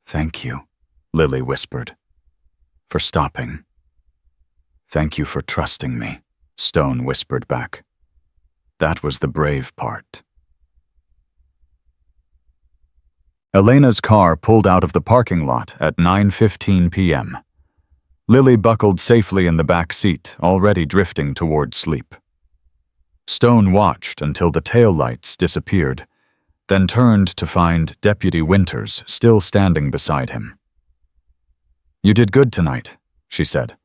Speaker 1: Thank you, Lily whispered, for stopping. Thank you for trusting me, Stone whispered back. That was the brave part. Elena's car pulled out of the parking lot at 9:15 p.m. Lily buckled safely in the back seat, already drifting toward sleep. Stone watched until the taillights disappeared, then turned to find Deputy Winters still standing beside him. You did good tonight, she said.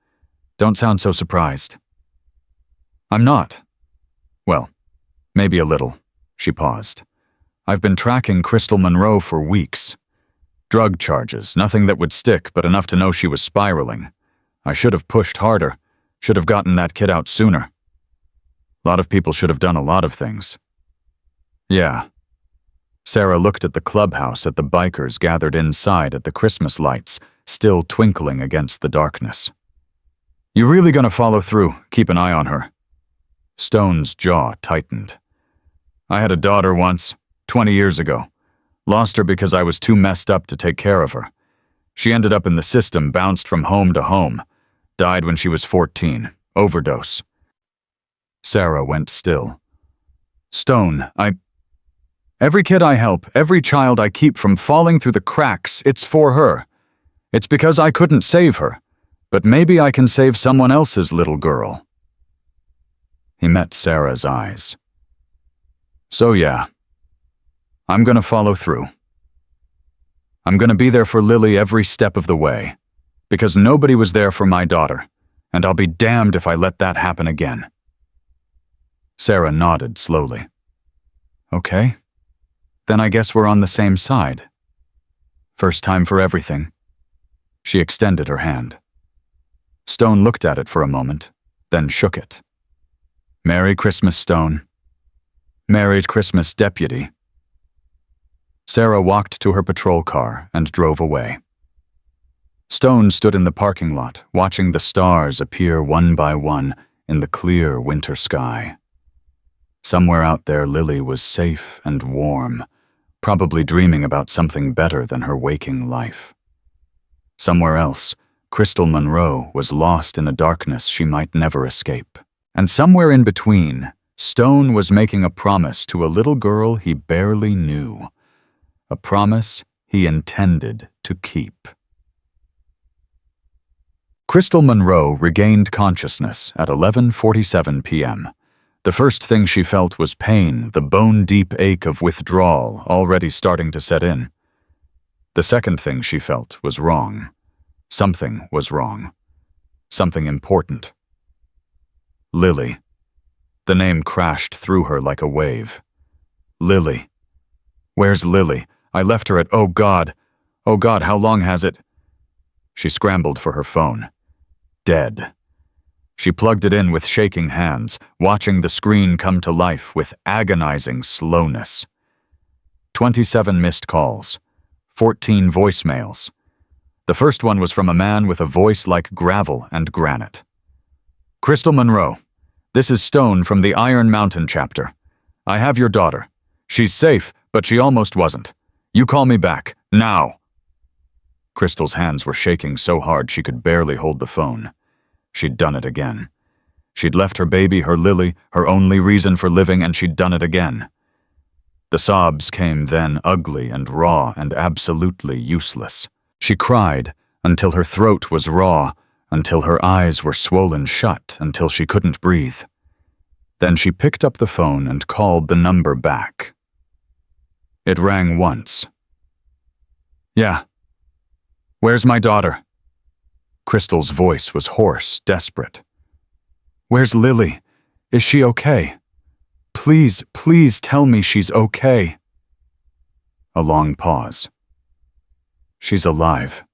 Speaker 1: Don't sound so surprised. I'm not. Well, maybe a little, she paused. I've been tracking Crystal Monroe for weeks. Drug charges, nothing that would stick, but enough to know she was spiraling. I should have pushed harder, should have gotten that kid out sooner. A lot of people should have done a lot of things. Yeah. Sarah looked at the clubhouse at the bikers gathered inside at the Christmas lights, still twinkling against the darkness. You really gonna follow through, keep an eye on her? Stone's jaw tightened. I had a daughter once, 20 years ago. Lost her because I was too messed up to take care of her. She ended up in the system, bounced from home to home. Died when she was 14. Overdose. Sarah went still. Stone, Every kid I help, every child I keep from falling through the cracks, it's for her. It's because I couldn't save her, but maybe I can save someone else's little girl. He met Sarah's eyes. So yeah, I'm gonna follow through. I'm gonna be there for Lily every step of the way, because nobody was there for my daughter, and I'll be damned if I let that happen again. Sarah nodded slowly. Okay. Then I guess we're on the same side. First time for everything. She extended her hand. Stone looked at it for a moment, then shook it. Merry Christmas, Stone. Merry Christmas, Deputy. Sarah walked to her patrol car and drove away. Stone stood in the parking lot, watching the stars appear one by one in the clear winter sky. Somewhere out there, Lily was safe and warm, probably dreaming about something better than her waking life. Somewhere else, Crystal Monroe was lost in a darkness she might never escape. And somewhere in between, Stone was making a promise to a little girl he barely knew. A promise he intended to keep. Crystal Monroe regained consciousness at 11:47 p.m. The first thing she felt was pain, the bone-deep ache of withdrawal already starting to set in. The second thing she felt was wrong. Something was wrong. Something important. Lily. The name crashed through her like a wave. Lily. Where's Lily? I left her at, oh God, how long has it? She scrambled for her phone. Dead. She plugged it in with shaking hands, watching the screen come to life with agonizing slowness. 27 missed calls. 14 voicemails. The first one was from a man with a voice like gravel and granite. Crystal Monroe, this is Stone from the Iron Mountain chapter. I have your daughter. She's safe, but she almost wasn't. You call me back, now. Crystal's hands were shaking so hard she could barely hold the phone. She'd done it again. She'd left her baby, her Lily, her only reason for living, and she'd done it again. The sobs came then, ugly and raw and absolutely useless. She cried until her throat was raw, until her eyes were swollen shut, until she couldn't breathe. Then she picked up the phone and called the number back. It rang once. Yeah. Where's my daughter? Crystal's voice was hoarse, desperate. Where's Lily? Is she okay? Please, please tell me she's okay. A long pause. She's alive.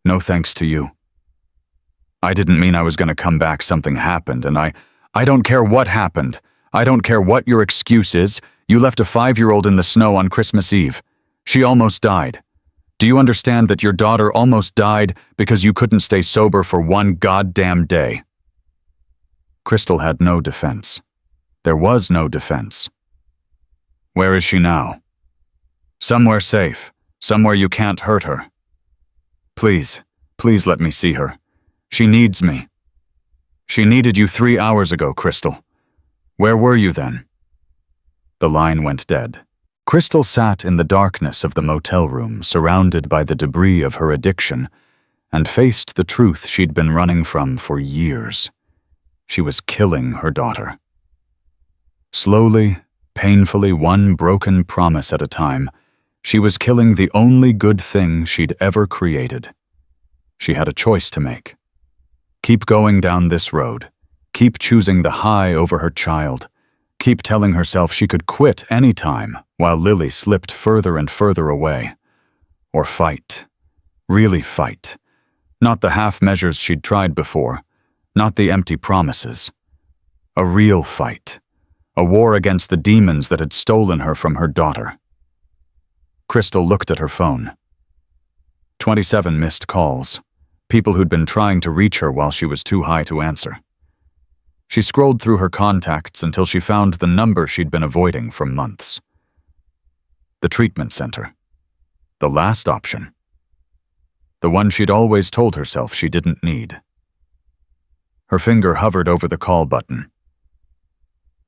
Speaker 1: No thanks to you. I didn't mean I was going to come back. Something happened, and I don't care what happened. I don't care what your excuse is. You left a 5-year-old in the snow on Christmas Eve. She almost died. Do you understand that your daughter almost died because you couldn't stay sober for one goddamn day? Crystal had no defense. There was no defense. Where is she now? Somewhere safe. Somewhere you can't hurt her. Please, please let me see her. She needs me. She needed you 3 hours ago, Crystal. Where were you then? The line went dead. Crystal sat in the darkness of the motel room, surrounded by the debris of her addiction, and faced the truth she'd been running from for years. She was killing her daughter. Slowly, painfully, one broken promise at a time, she was killing the only good thing she'd ever created. She had a choice to make. Keep going down this road. Keep choosing the high over her child. Keep telling herself she could quit any time while Lily slipped further and further away. Or fight. Really fight. Not the half measures she'd tried before. Not the empty promises. A real fight. A war against the demons that had stolen her from her daughter. Crystal looked at her phone. 27 missed calls. People who'd been trying to reach her while she was too high to answer. She scrolled through her contacts until she found the number she'd been avoiding for months. The treatment center. The last option. The one she'd always told herself she didn't need. Her finger hovered over the call button.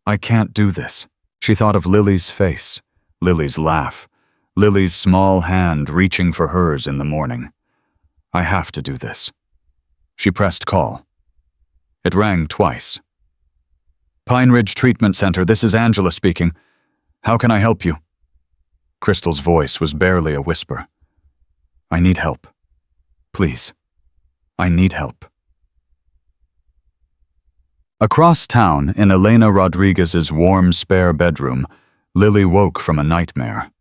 Speaker 1: I can't do this. She thought of Lily's face, Lily's laugh, Lily's small hand reaching for hers in the morning. I have to do this. She pressed call. It rang twice. Pine Ridge Treatment Center, this is Angela speaking. How can I help you? Crystal's voice was barely a whisper. I need help. Please. I need help. Across town, in Elena Rodriguez's warm, spare bedroom, Lily woke from a nightmare.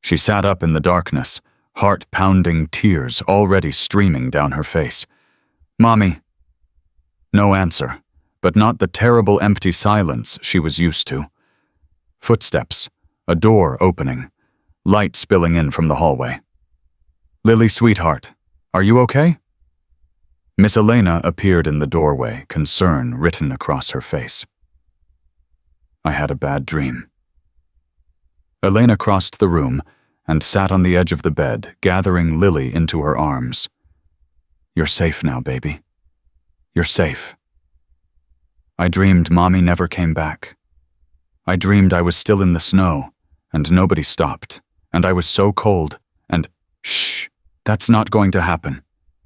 Speaker 1: She sat up in the darkness, heart-pounding tears already streaming down her face. Mommy. No answer, but not the terrible empty silence she was used to. Footsteps, a door opening, light spilling in from the hallway. Lily, sweetheart, are you okay? Miss Elena appeared in the doorway, concern written across her face. I had a bad dream. Elena crossed the room and sat on the edge of the bed, gathering Lily into her arms. You're safe now, baby. You're safe. I dreamed Mommy never came back. I dreamed I was still in the snow, and nobody stopped, and I was so cold, and shh, that's not going to happen.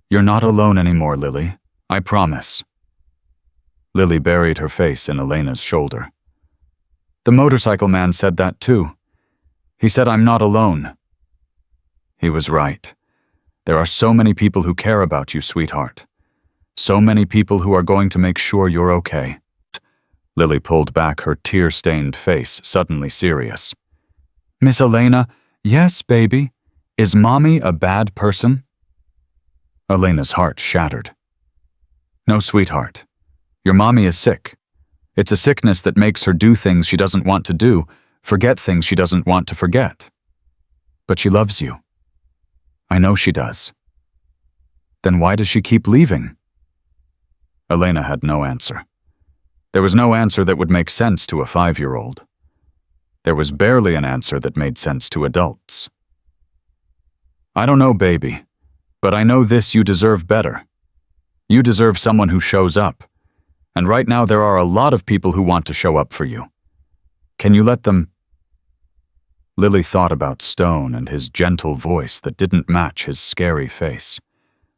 Speaker 1: You're not alone anymore, Lily. I promise. Lily buried her face in Elena's shoulder. The motorcycle man said that too. He said I'm not alone. He was right. There are so many people who care about you, sweetheart. So many people who are going to make sure you're okay. Lily pulled back her tear-stained face, suddenly serious. Miss Elena, yes, baby. Is Mommy a bad person? Elena's heart shattered. No, sweetheart. Your mommy is sick. It's a sickness that makes her do things she doesn't want to do, forget things she doesn't want to forget. But she loves you. I know she does. Then why does she keep leaving? Elena had no answer. There was no answer that would make sense to a 5-year-old. There was barely an answer that made sense to adults. I don't know, baby. But I know this, you deserve better. You deserve someone who shows up. And right now there are a lot of people who want to show up for you. Can you let them? Lily thought about Stone and his gentle voice that didn't match his scary face.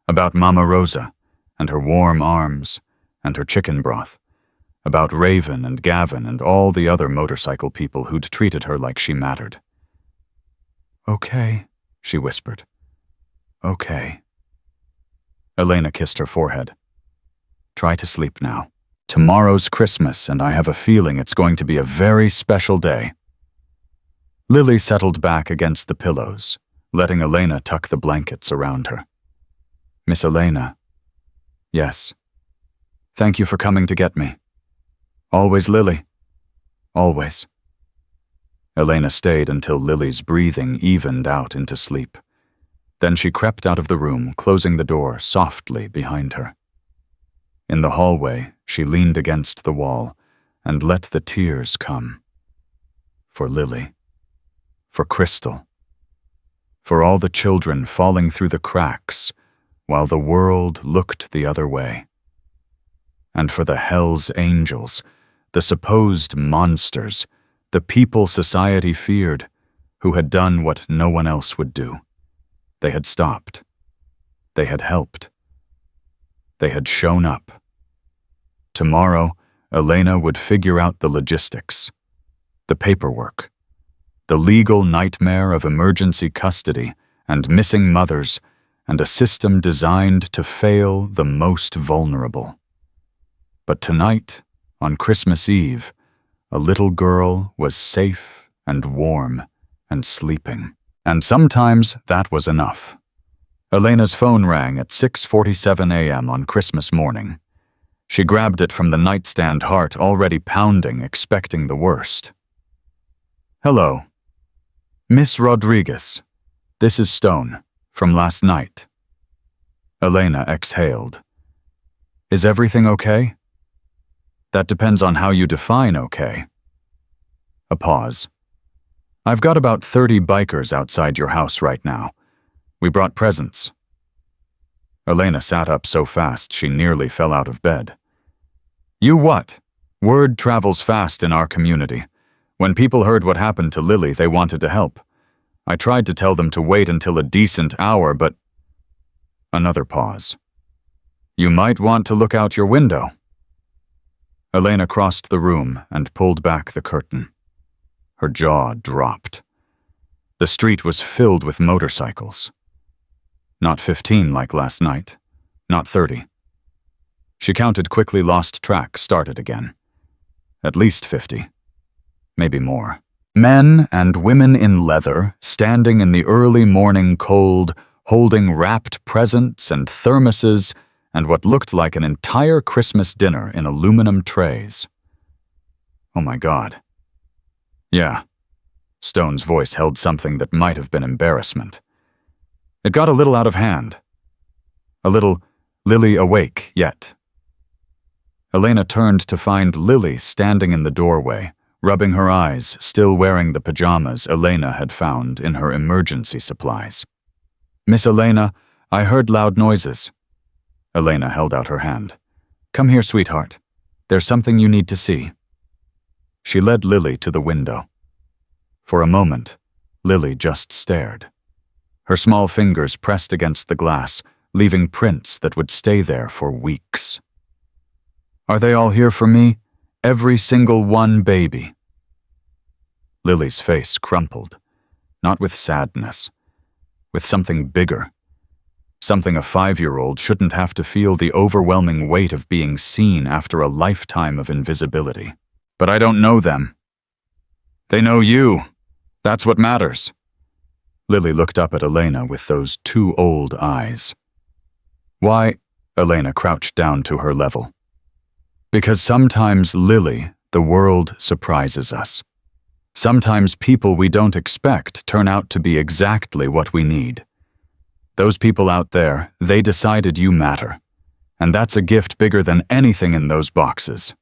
Speaker 1: About Mama Rosa and her warm arms and her chicken broth. About Raven and Gavin and all the other motorcycle people who'd treated her like she mattered. Okay, she whispered. Okay. Elena kissed her forehead. Try to sleep now. Tomorrow's Christmas, and I have a feeling it's going to be a very special day. Lily settled back against the pillows, letting Elena tuck the blankets around her. Miss Elena. Yes. Thank you for coming to get me. Always, Lily. Always. Elena stayed until Lily's breathing evened out into sleep. Then she crept out of the room, closing the door softly behind her. In the hallway, she leaned against the wall and let the tears come. For Lily. For Crystal. For all the children falling through the cracks while the world looked the other way. And for the Hell's Angels, the supposed monsters, the people society feared, who had done what no one else would do. They had stopped. They had helped. They had shown up. Tomorrow, Elena would figure out the logistics, the paperwork, the legal nightmare of emergency custody and missing mothers, and a system designed to fail the most vulnerable. But tonight, on Christmas Eve, a little girl was safe and warm and sleeping. And sometimes that was enough. Elena's phone rang at 6:47 a.m. on Christmas morning. She grabbed it from the nightstand, heart already pounding, expecting the worst. Hello. Miss Rodriguez. This is Stone, from last night. Elena exhaled. Is everything okay? That depends on how you define okay. A pause. I've got about 30 bikers outside your house right now. We brought presents. Elena sat up so fast she nearly fell out of bed. You what? Word travels fast in our community. When people heard what happened to Lily, they wanted to help. I tried to tell them to wait until a decent hour, but... Another pause. You might want to look out your window. Elena crossed the room and pulled back the curtain. Her jaw dropped. The street was filled with motorcycles. Not 15 like last night, not 30. She counted, quickly lost track, started again. At least 50. Maybe more. Men and women in leather, standing in the early morning cold, holding wrapped presents and thermoses and what looked like an entire Christmas dinner in aluminum trays. Oh my God. Yeah. Stone's voice held something that might have been embarrassment. It got a little out of hand. A little Lily awake yet. Elena turned to find Lily standing in the doorway, rubbing her eyes, still wearing the pajamas Elena had found in her emergency supplies. "Miss Elena, I heard loud noises." Elena held out her hand. "Come here, sweetheart. There's something you need to see." She led Lily to the window. For a moment, Lily just stared. Her small fingers pressed against the glass, leaving prints that would stay there for weeks. "Are they all here for me? Every single one, baby?" Lily's face crumpled, not with sadness, with something bigger. Something a 5-year-old shouldn't have to feel the overwhelming weight of being seen after a lifetime of invisibility. "But I don't know them." "They know you. That's what matters." Lily looked up at Elena with those two old eyes. "Why?" Elena crouched down to her level. "Because sometimes, Lily, the world surprises us. Sometimes people we don't expect turn out to be exactly what we need. Those people out there, they decided you matter. And that's a gift bigger than anything in those boxes."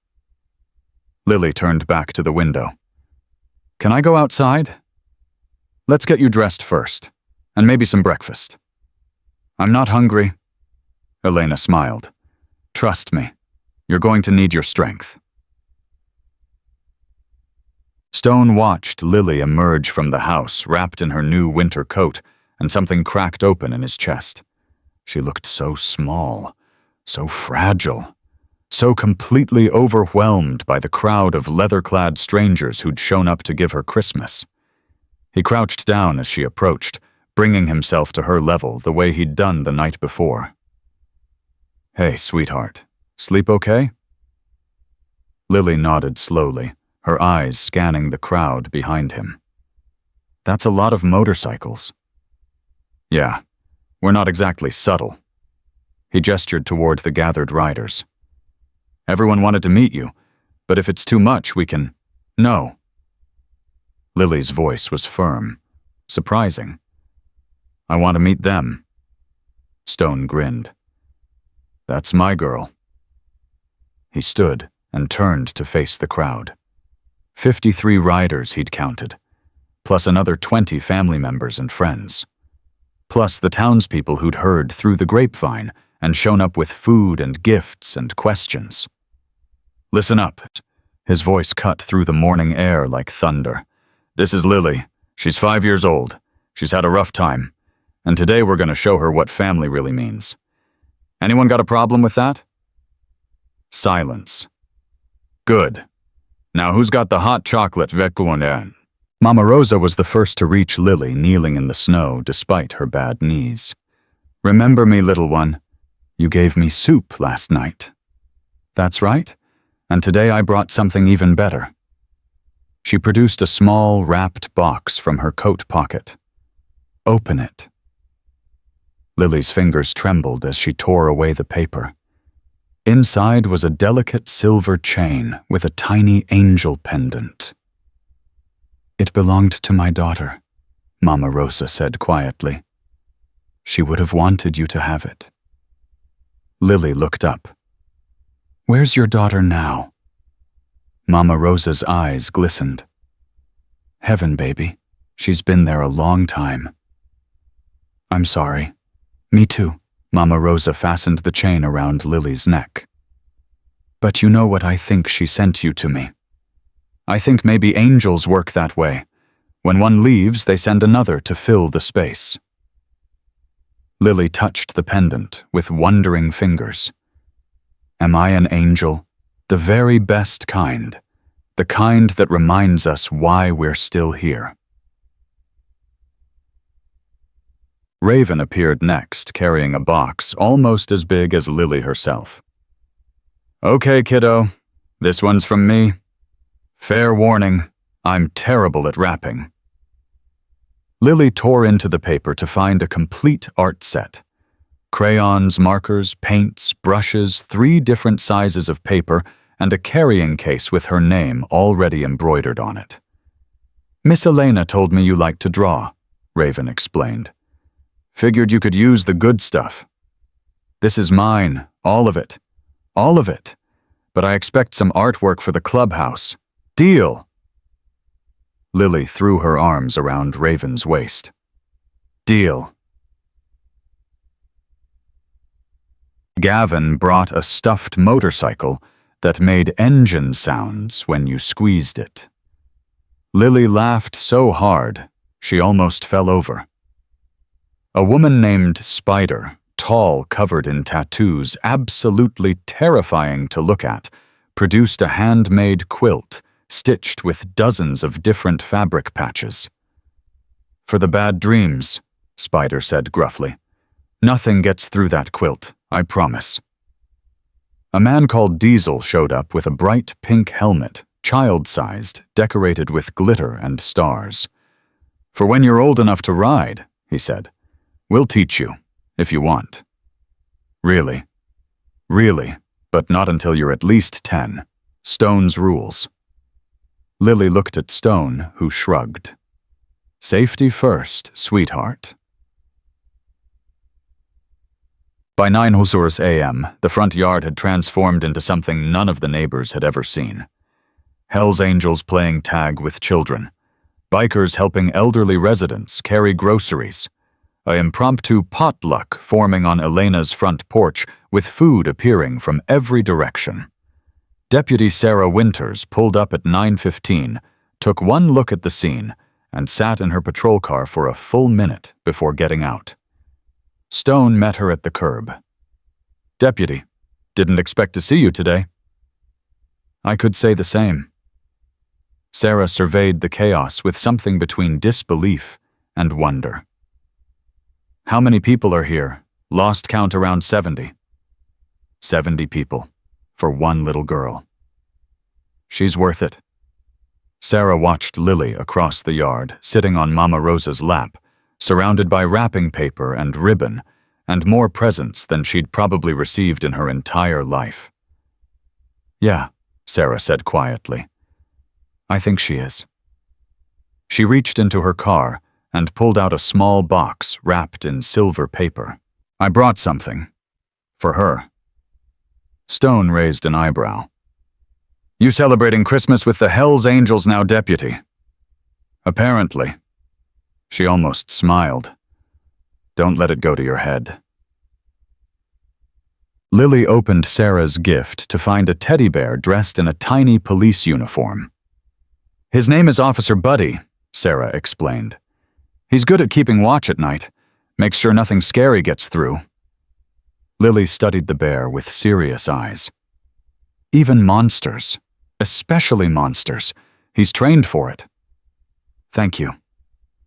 Speaker 1: Lily turned back to the window. "Can I go outside?" "Let's get you dressed first, and maybe some breakfast." "I'm not hungry." Elena smiled. "Trust me, you're going to need your strength." Stone watched Lily emerge from the house, wrapped in her new winter coat, and something cracked open in his chest. She looked so small, so fragile, so completely overwhelmed by the crowd of leather-clad strangers who'd shown up to give her Christmas. He crouched down as she approached, bringing himself to her level the way he'd done the night before. "Hey, sweetheart, sleep okay?" Lily nodded slowly, her eyes scanning the crowd behind him. "That's a lot of motorcycles." "Yeah, we're not exactly subtle." He gestured toward the gathered riders. "Everyone wanted to meet you, but if it's too much, we can—" "No." Lily's voice was firm, surprising. "I want to meet them." Stone grinned. "That's my girl." He stood and turned to face the crowd. 53 riders he'd counted, plus another 20 family members and friends, plus the townspeople who'd heard through the grapevine and shown up with food and gifts and questions. "Listen up." His voice cut through the morning air like thunder. "This is Lily. She's 5 years old. She's had a rough time. And today we're going to show her what family really means. Anyone got a problem with that?" Silence. "Good. Now who's got the hot chocolate vekuonen?" Mama Rosa was the first to reach Lily kneeling in the snow despite her bad knees. "Remember me, little one. You gave me soup last night." "That's right. And today I brought something even better." She produced a small, wrapped box from her coat pocket. "Open it." Lily's fingers trembled as she tore away the paper. Inside was a delicate silver chain with a tiny angel pendant. "It belonged to my daughter," Mama Rosa said quietly. "She would have wanted you to have it." Lily looked up. "Where's your daughter now?" Mama Rosa's eyes glistened. "Heaven, baby. She's been there a long time." "I'm sorry." "Me too." Mama Rosa fastened the chain around Lily's neck. "But you know what I think she sent you to me. I think maybe angels work that way. When one leaves, they send another to fill the space." Lily touched the pendant with wondering fingers. "Am I an angel? The very best kind. The kind that reminds us why we're still here." Raven appeared next, carrying a box almost as big as Lily herself. "Okay, kiddo. This one's from me. Fair warning, I'm terrible at wrapping." Lily tore into the paper to find a complete art set. Crayons, markers, paints, brushes, 3 different sizes of paper, and a carrying case with her name already embroidered on it. "Miss Elena told me you liked to draw," Raven explained. "Figured you could use the good stuff. This is mine, all of it. All of it. But I expect some artwork for the clubhouse. Deal!" Lily threw her arms around Raven's waist. "Deal." Gavin brought a stuffed motorcycle that made engine sounds when you squeezed it. Lily laughed so hard, she almost fell over. A woman named Spider, tall, covered in tattoos, absolutely terrifying to look at, produced a handmade quilt stitched with dozens of different fabric patches. "For the bad dreams," Spider said gruffly. "Nothing gets through that quilt, I promise." A man called Diesel showed up with a bright pink helmet, child-sized, decorated with glitter and stars. "For when you're old enough to ride," he said. "We'll teach you, if you want." "Really? Really, but not until you're at least 10. Stone's rules." Lily looked at Stone, who shrugged. "Safety first, sweetheart." By 9 a.m., the front yard had transformed into something none of the neighbors had ever seen. Hell's Angels playing tag with children, bikers helping elderly residents carry groceries, an impromptu potluck forming on Elena's front porch with food appearing from every direction. Deputy Sarah Winters pulled up at 9:15, took one look at the scene, and sat in her patrol car for a full minute before getting out. Stone met her at the curb. "Deputy, didn't expect to see you today." "I could say the same." Sarah surveyed the chaos with something between disbelief and wonder. "How many people are here? Lost count around 70. 70 people, for one little girl. She's worth it." Sarah watched Lily across the yard, sitting on Mama Rosa's lap, surrounded by wrapping paper and ribbon, and more presents than she'd probably received in her entire life. "Yeah," Sarah said quietly. "I think she is." She reached into her car and pulled out a small box wrapped in silver paper. "I brought something. For her." Stone raised an eyebrow. "You celebrating Christmas with the Hell's Angels now, Deputy?" "Apparently." She almost smiled. "Don't let it go to your head." Lily opened Sarah's gift to find a teddy bear dressed in a tiny police uniform. "His name is Officer Buddy," Sarah explained. "He's good at keeping watch at night. Makes sure nothing scary gets through." Lily studied the bear with serious eyes. "Even monsters, especially monsters. He's trained for it." "Thank you."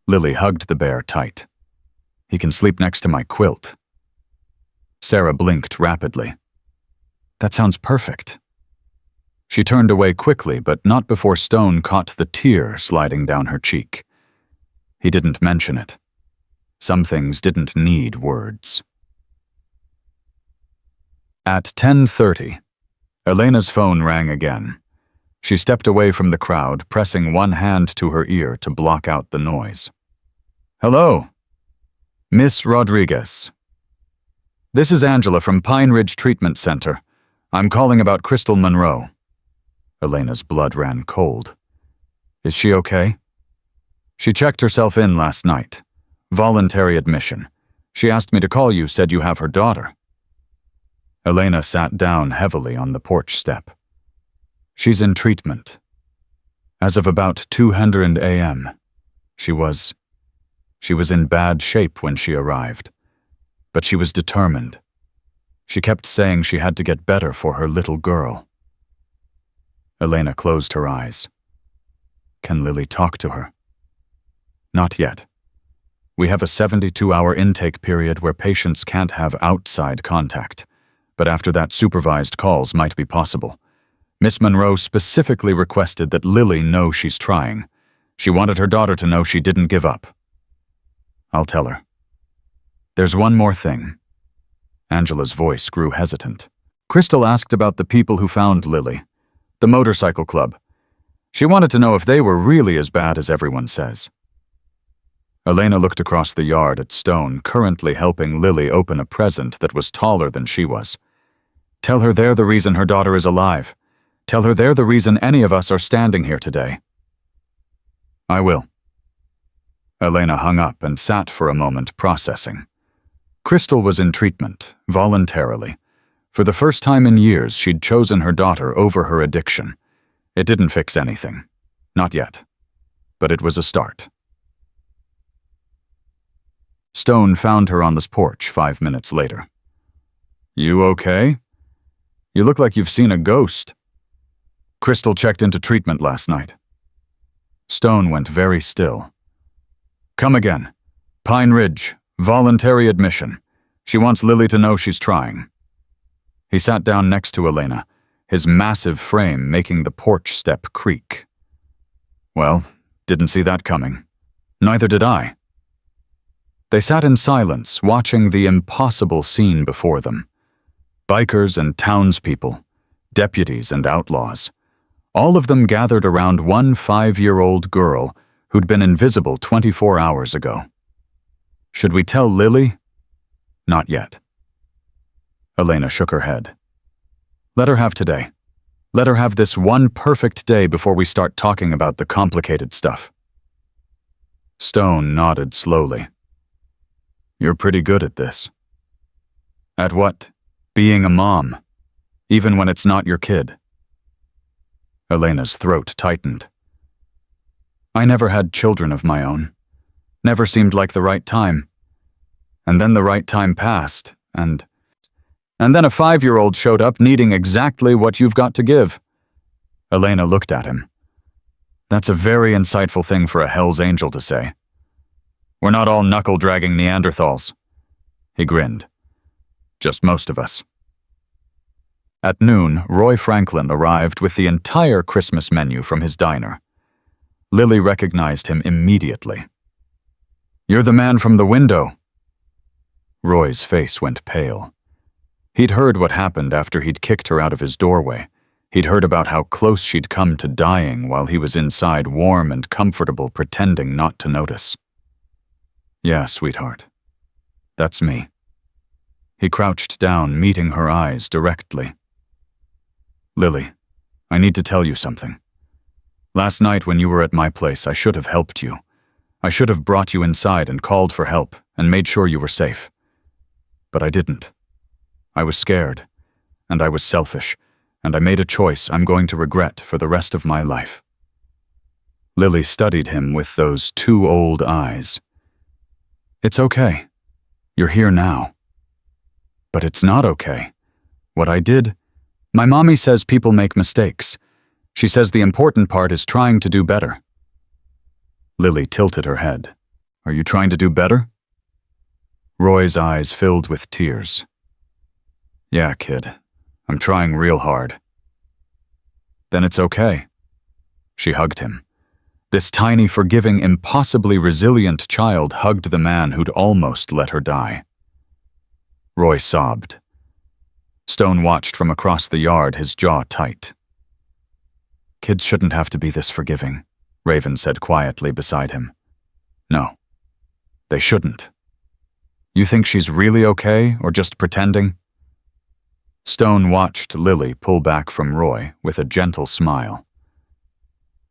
Speaker 1: Lily hugged the bear tight. "He can sleep next to my quilt." Sarah blinked rapidly. "That sounds perfect." She turned away quickly, but not before Stone caught the tear sliding down her cheek. He didn't mention it. Some things didn't need words. At 10:30, Elena's phone rang again. She stepped away from the crowd, pressing one hand to her ear to block out the noise. "Hello, Miss Rodriguez. This is Angela from Pine Ridge Treatment Center. I'm calling about Crystal Monroe." Elena's blood ran cold. "Is she okay?" "She checked herself in last night. Voluntary admission. She asked me to call you, said you have her daughter." Elena sat down heavily on the porch step. "She's in treatment. As of about 200 a.m., she was in bad shape when she arrived, but she was determined. She kept saying she had to get better for her little girl." Elena closed her eyes. "Can Lily talk to her?" "Not yet. We have a 72-hour intake period where patients can't have outside contact, but after that supervised calls might be possible. Miss Monroe specifically requested that Lily know she's trying. She wanted her daughter to know she didn't give up. I'll tell her. There's one more thing. Angela's voice grew hesitant. Crystal asked about the people who found Lily, the motorcycle club. She wanted to know if they were really as bad as everyone says. Elena looked across the yard at Stone, currently helping Lily open a present that was taller than she was. Tell her they're the reason her daughter is alive. Tell her they're the reason any of us are standing here today. I will. Elena hung up and sat for a moment processing. Crystal was in treatment, voluntarily. For the first time in years, she'd chosen her daughter over her addiction. It didn't fix anything. Not yet. But it was a start. Stone found her on the porch 5 minutes later. You okay? You look like you've seen a ghost. Crystal checked into treatment last night. Stone went very still. Come again. Pine Ridge, voluntary admission. She wants Lily to know she's trying. He sat down next to Elena, his massive frame making the porch step creak. Well, didn't see that coming. Neither did I. They sat in silence, watching the impossible scene before them. Bikers and townspeople, deputies and outlaws, all of them gathered around one 5-year-old girl who'd been invisible 24 hours ago. Should we tell Lily? Not yet. Elena shook her head. Let her have today. Let her have this one perfect day before we start talking about the complicated stuff. Stone nodded slowly. You're pretty good at this. At what? Being a mom, even when it's not your kid. Elena's throat tightened. I never had children of my own. Never seemed like the right time. And then the right time passed, and then a 5-year-old showed up needing exactly what you've got to give. Elena looked at him. That's a very insightful thing for a Hell's Angel to say. We're not all knuckle-dragging Neanderthals. He grinned. Just most of us. At noon, Roy Franklin arrived with the entire Christmas menu from his diner. Lily recognized him immediately. You're the man from the window. Roy's face went pale. He'd heard what happened after he'd kicked her out of his doorway. He'd heard about how close she'd come to dying while he was inside, warm and comfortable, pretending not to notice. Yeah, sweetheart. That's me. He crouched down, meeting her eyes directly. Lily, I need to tell you something. Last night when you were at my place, I should have helped you. I should have brought you inside and called for help and made sure you were safe. But I didn't. I was scared, and I was selfish, and I made a choice I'm going to regret for the rest of my life. Lily studied him with those two old eyes. It's okay. You're here now. But it's not okay. What I did, my mommy says people make mistakes. She says the important part is trying to do better. Lily tilted her head. Are you trying to do better? Roy's eyes filled with tears. Yeah, kid. I'm trying real hard. Then it's okay. She hugged him. This tiny, forgiving, impossibly resilient child hugged the man who'd almost let her die. Roy sobbed. Stone watched from across the yard, his jaw tight. Kids shouldn't have to be this forgiving, Raven said quietly beside him. No, they shouldn't. You think she's really okay, or just pretending? Stone watched Lily pull back from Roy with a gentle smile.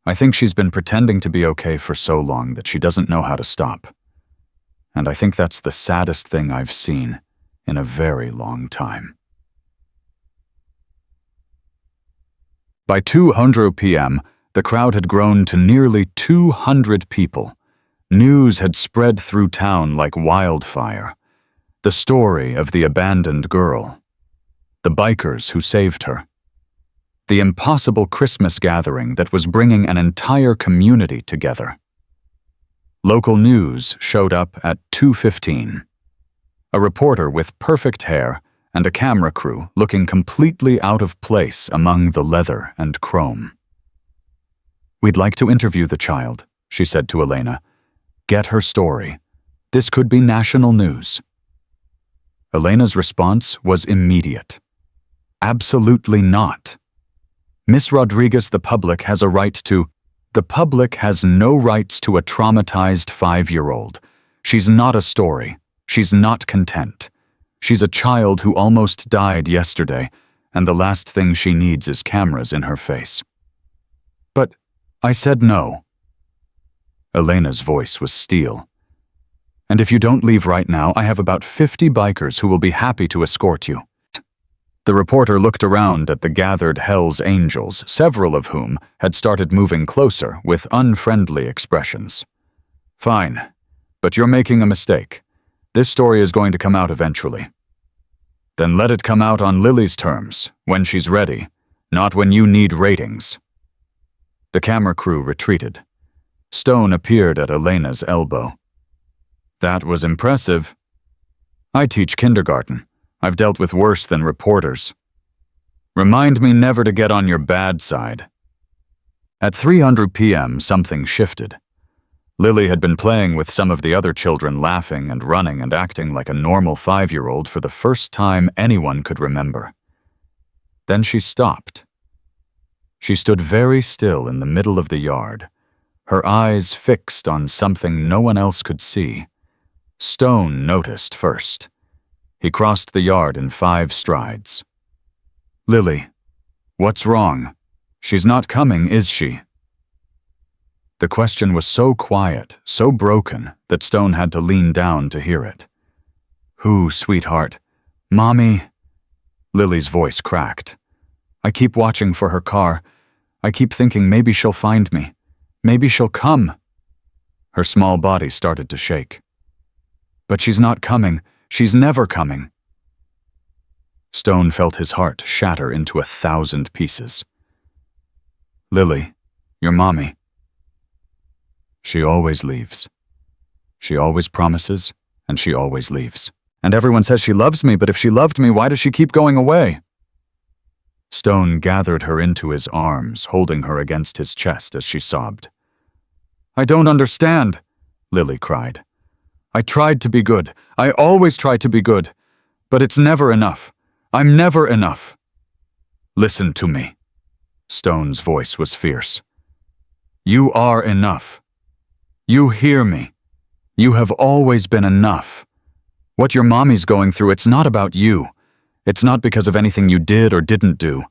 Speaker 1: I think she's been pretending to be okay for so long that she doesn't know how to stop. And I think that's the saddest thing I've seen in a very long time. By 2:00 p.m., the crowd had grown to nearly 200 people. News had spread through town like wildfire. The story of the abandoned girl. The bikers who saved her. The impossible Christmas gathering that was bringing an entire community together. Local news showed up at 2:15. A reporter with perfect hair and a camera crew looking completely out of place among the leather and chrome. "We'd like to interview the child," she said to Elena. "Get her story. This could be national news." Elena's response was immediate. "Absolutely not. Miss Rodriguez, the public has a right to— The public has no rights to a traumatized 5-year-old. She's not a story. She's not content. She's a child who almost died yesterday, and the last thing she needs is cameras in her face." "But I said no." Elena's voice was steel. "And if you don't leave right now, I have about 50 bikers who will be happy to escort you." The reporter looked around at the gathered Hell's Angels, several of whom had started moving closer with unfriendly expressions. "Fine, but you're making a mistake. This story is going to come out eventually." "Then let it come out on Lily's terms, when she's ready, not when you need ratings." The camera crew retreated. Stone appeared at Elena's elbow. "That was impressive. I teach kindergarten. I've dealt with worse than reporters. Remind me never to get on your bad side." At 3:00 p.m., something shifted. Lily had been playing with some of the other children, laughing and running and acting like a normal 5-year-old for the first time anyone could remember. Then she stopped. She stood very still in the middle of the yard, her eyes fixed on something no one else could see. Stone noticed first. He crossed the yard in 5 strides. "Lily, what's wrong? She's not coming, is she?" The question was so quiet, so broken, that Stone had to lean down to hear it. "Who, sweetheart? Mommy?" Lily's voice cracked. "I keep watching for her car. I keep thinking maybe she'll find me. Maybe she'll come." Her small body started to shake. "But she's not coming. She's never coming." Stone felt his heart shatter into 1,000 pieces. "Lily, your mommy. She always leaves. She always promises, and she always leaves. And everyone says she loves me, but if she loved me, why does she keep going away?" Stone gathered her into his arms, holding her against his chest as she sobbed. "I don't understand," Lily cried. "I tried to be good. I always try to be good. But it's never enough. I'm never enough." "Listen to me." Stone's voice was fierce. "You are enough. You hear me. You have always been enough. What your mommy's going through, it's not about you. It's not because of anything you did or didn't do.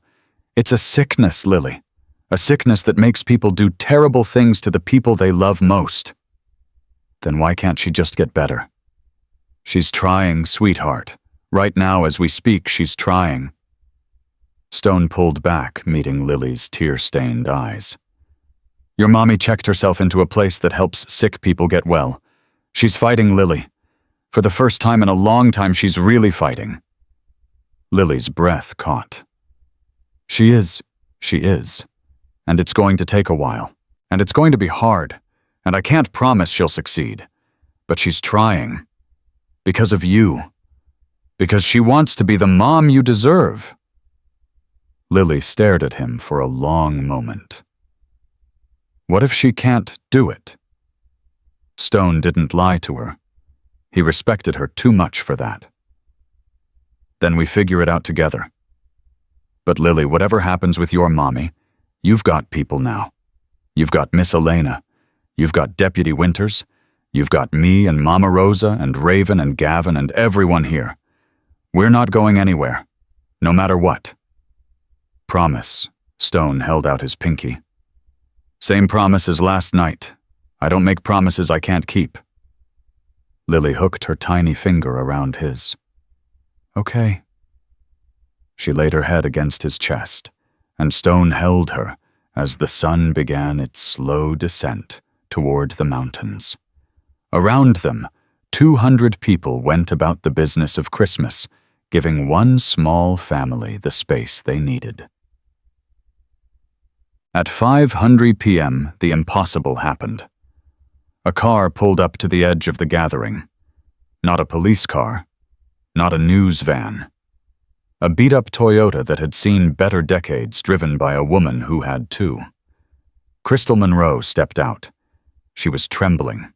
Speaker 1: It's a sickness, Lily. A sickness that makes people do terrible things to the people they love most. Then why can't she just get better? She's trying, sweetheart. Right now, as we speak, she's trying." Stone pulled back, meeting Lily's tear-stained eyes. "Your mommy checked herself into a place that helps sick people get well. She's fighting, Lily. For the first time in a long time, she's really fighting." Lily's breath caught. She is. And it's going to take a while. And it's going to be hard. And I can't promise she'll succeed. But she's trying. Because of you. Because she wants to be the mom you deserve." Lily stared at him for a long moment. What if she can't do it? Stone didn't lie to her. He respected her too much for that. "Then we figure it out together. But Lily, whatever happens with your mommy, you've got people now. You've got Miss Elena. You've got Deputy Winters. You've got me and Mama Rosa and Raven and Gavin and everyone here. We're not going anywhere, no matter what." "Promise." Stone held out his pinky. "Same promise as last night. I don't make promises I can't keep." Lily hooked her tiny finger around his. "Okay." She laid her head against his chest, and Stone held her as the sun began its slow descent toward the mountains. Around them, 200 people went about the business of Christmas, giving one small family the space they needed. At 5:00 p.m., the impossible happened. A car pulled up to the edge of the gathering. Not a police car, not a news van. A beat-up Toyota that had seen better decades, driven by a woman who had too. Crystal Monroe stepped out. She was trembling.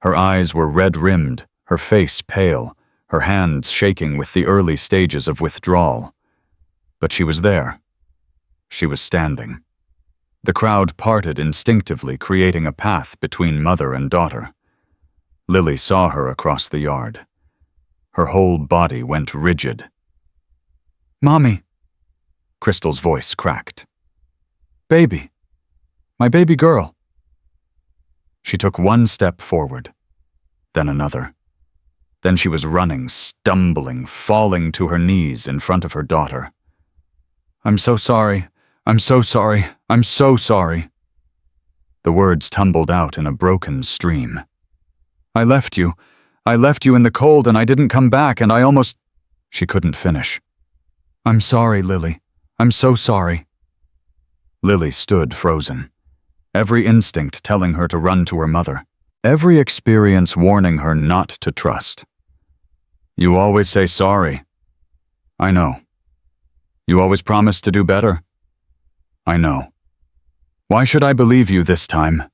Speaker 1: Her eyes were red-rimmed, her face pale, her hands shaking with the early stages of withdrawal. But she was there. She was standing. The crowd parted instinctively, creating a path between mother and daughter. Lily saw her across the yard. Her whole body went rigid. "Mommy," Crystal's voice cracked. "Baby. My baby girl." She took one step forward, then another. Then she was running, stumbling, falling to her knees in front of her daughter. "I'm so sorry. I'm so sorry. I'm so sorry." The words tumbled out in a broken stream. I left you in the cold and I didn't come back and I almost—" She couldn't finish. "I'm sorry, Lily. I'm so sorry." Lily stood frozen, every instinct telling her to run to her mother, every experience warning her not to trust. "You always say sorry." "I know." "You always promise to do better." "I know." "Why should I believe you this time?"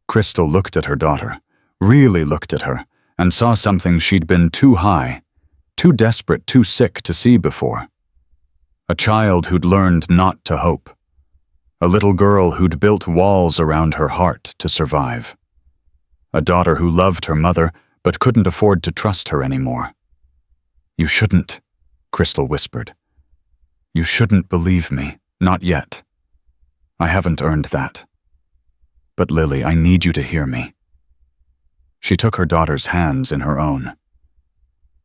Speaker 1: Crystal looked at her daughter, really looked at her, and saw something she'd been too high, too desperate, too sick to see before. A child who'd learned not to hope. A little girl who'd built walls around her heart to survive. A daughter who loved her mother but couldn't afford to trust her anymore. "You shouldn't," Crystal whispered. "You shouldn't believe me, not yet. I haven't earned that. But Lily, I need you to hear me." She took her daughter's hands in her own.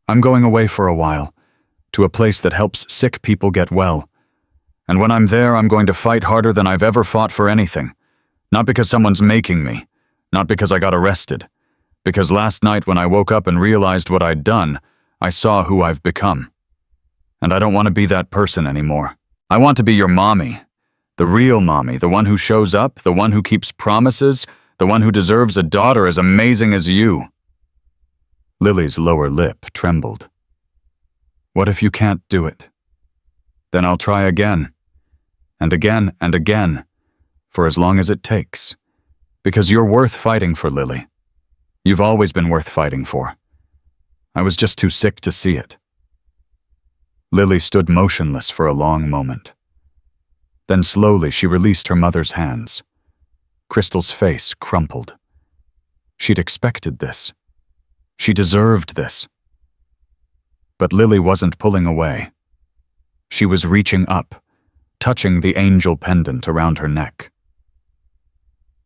Speaker 1: "I'm going away for a while, to a place that helps sick people get well. And when I'm there, I'm going to fight harder than I've ever fought for anything. Not because someone's making me, not because I got arrested. Because last night when I woke up and realized what I'd done, I saw who I've become. And I don't want to be that person anymore. I want to be your mommy. The real mommy, the one who shows up, the one who keeps promises, the one who deserves a daughter as amazing as you." Lily's lower lip trembled. "What if you can't do it? Then I'll try again, and again and again, for as long as it takes. Because you're worth fighting for, Lily. You've always been worth fighting for. I was just too sick to see it." Lily stood motionless for a long moment. Then slowly she released her mother's hands. Crystal's face crumpled. She'd expected this. She deserved this. But Lily wasn't pulling away. She was reaching up, touching the angel pendant around her neck.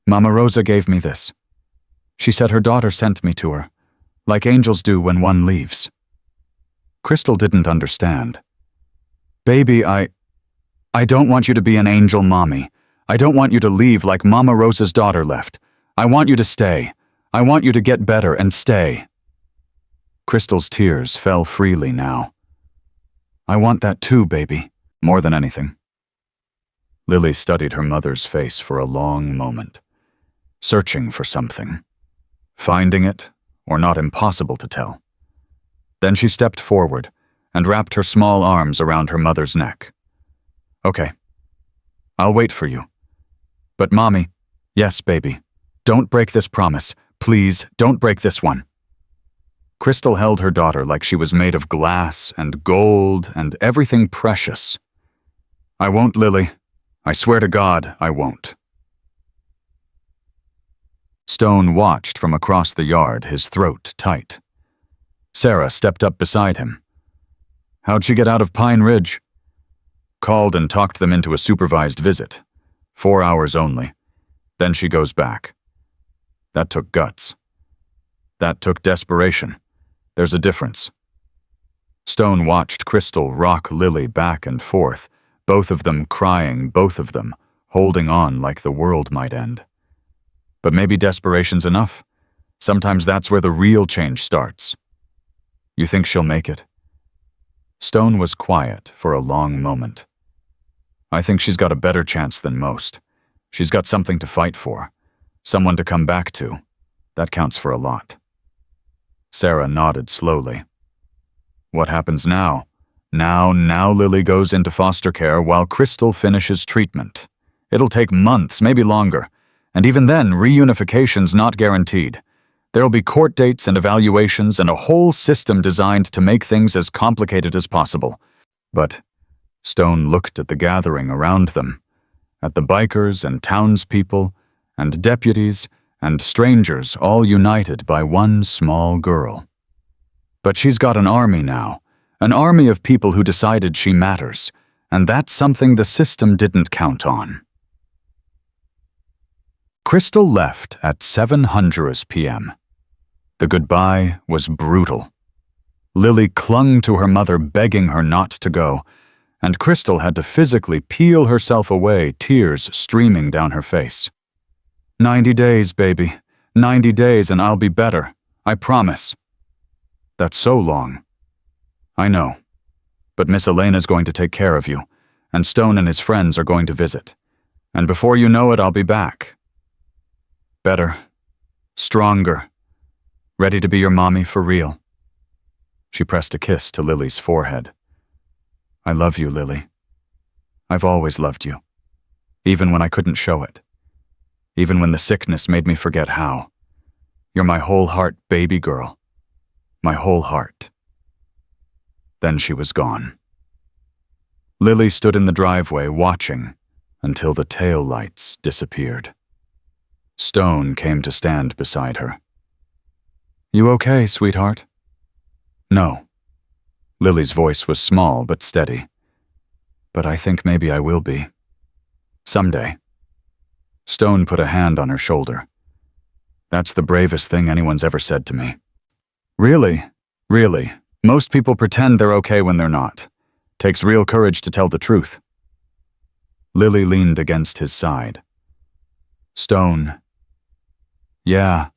Speaker 1: "Mama Rosa gave me this. She said her daughter sent me to her, like angels do when one leaves." Crystal didn't understand. "Baby, I don't want you to be an angel mommy. I don't want you to leave like Mama Rosa's daughter left. I want you to stay. I want you to get better and stay." Crystal's tears fell freely now. "I want that too, baby, more than anything." Lily studied her mother's face for a long moment, searching for something, finding it, or not impossible to tell. Then she stepped forward and wrapped her small arms around her mother's neck. "Okay, I'll wait for you. But Mommy, yes, baby, don't break this promise. Please, don't break this one." Crystal held her daughter like she was made of glass and gold and everything precious. "I won't, Lily. I swear to God, I won't." Stone watched from across the yard, his throat tight. Sarah stepped up beside him. "How'd she get out of Pine Ridge?" "Called and talked them into a supervised visit. 4 hours only. Then she goes back. That took guts. That took desperation. There's a difference." Stone watched Crystal rock Lily back and forth, both of them crying, both of them holding on like the world might end. But maybe desperation's enough. Sometimes that's where the real change starts. "You think she'll make it?" Stone was quiet for a long moment. "I think she's got a better chance than most. She's got something to fight for, someone to come back to. That counts for a lot. Sarah nodded slowly. What happens now? Now Lily goes into foster care while Crystal finishes treatment. It'll take months, maybe longer. And even then, reunification's not guaranteed. There'll be court dates and evaluations and a whole system designed to make things as complicated as possible. But Stone looked at the gathering around them, at the bikers and townspeople and deputies and strangers all united by one small girl. But she's got an army now, an army of people who decided she matters, and that's something the system didn't count on. Crystal left at 7:00 p.m. The goodbye was brutal. Lily clung to her mother, begging her not to go, and Crystal had to physically peel herself away, tears streaming down her face. 90 days, baby. 90 days and I'll be better. I promise. That's so long. I know. But Miss Elena's going to take care of you, and Stone and his friends are going to visit. And before you know it, I'll be back. Better. Stronger. Ready to be your mommy for real. She pressed a kiss to Lily's forehead. I love you, Lily. I've always loved you. Even when I couldn't show it. Even when the sickness made me forget how. You're my whole heart, baby girl. My whole heart. Then she was gone. Lily stood in the driveway watching until the tail lights disappeared. Stone came to stand beside her. You okay, sweetheart? No. Lily's voice was small but steady. But I think maybe I will be. Someday. Stone put a hand on her shoulder. That's the bravest thing anyone's ever said to me. Really? Really. Most people pretend they're okay when they're not. Takes real courage to tell the truth. Lily leaned against his side. Stone. Yeah.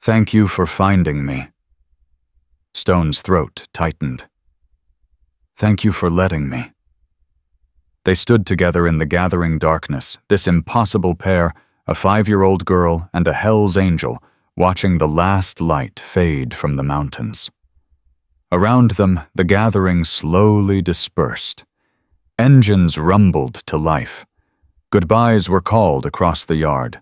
Speaker 1: Thank you for finding me. Stone's throat tightened. Thank you for letting me. They stood together in the gathering darkness, this impossible pair, a 5-year-old girl and a Hell's Angel, watching the last light fade from the mountains. Around them, the gathering slowly dispersed. Engines rumbled to life. Goodbyes were called across the yard.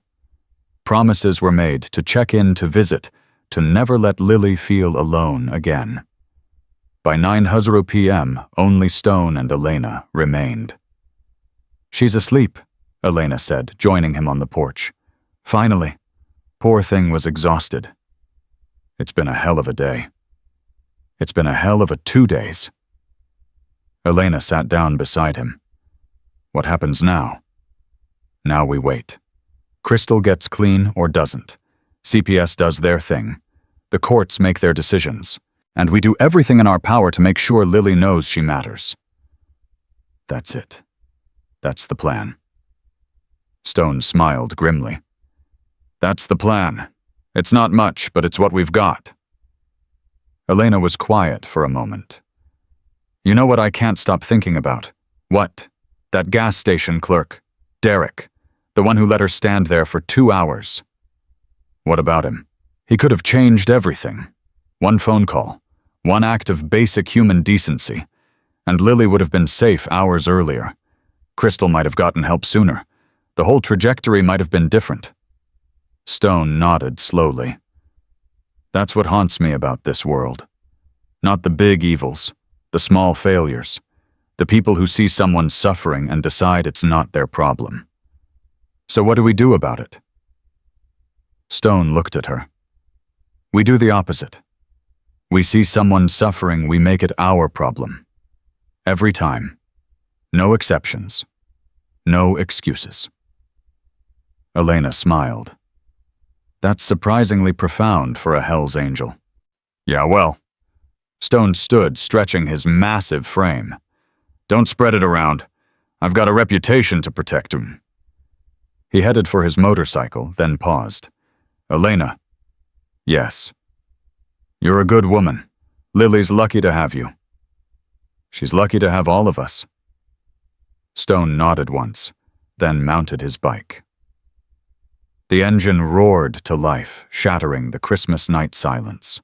Speaker 1: Promises were made to check in, to visit, to never let Lily feel alone again. By 9:00 p.m., only Stone and Elena remained. She's asleep, Elena said, joining him on the porch. Finally. Poor thing was exhausted. It's been a hell of a day. It's been a hell of a 2 days. Elena sat down beside him. What happens now? Now we wait. Crystal gets clean or doesn't. CPS does their thing. The courts make their decisions. And we do everything in our power to make sure Lily knows she matters. That's it. That's the plan. Stone smiled grimly. That's the plan. It's not much, but it's what we've got. Elena was quiet for a moment. You know what I can't stop thinking about? What? That gas station clerk. Derek. The one who let her stand there for 2 hours. What about him? He could have changed everything. One phone call. One act of basic human decency. And Lily would have been safe hours earlier. Crystal might have gotten help sooner. The whole trajectory might have been different. Stone nodded slowly. That's what haunts me about this world. Not the big evils, the small failures, the people who see someone suffering and decide it's not their problem. So what do we do about it? Stone looked at her. We do the opposite. We see someone suffering, we make it our problem. Every time. No exceptions. No excuses. Elena smiled. That's surprisingly profound for a Hell's Angel. Yeah, well. Stone stood, stretching his massive frame. Don't spread it around. I've got a reputation to protect him. He headed for his motorcycle, then paused. Elena. Yes. You're a good woman. Lily's lucky to have you. She's lucky to have all of us. Stone nodded once, then mounted his bike. The engine roared to life, shattering the Christmas night silence.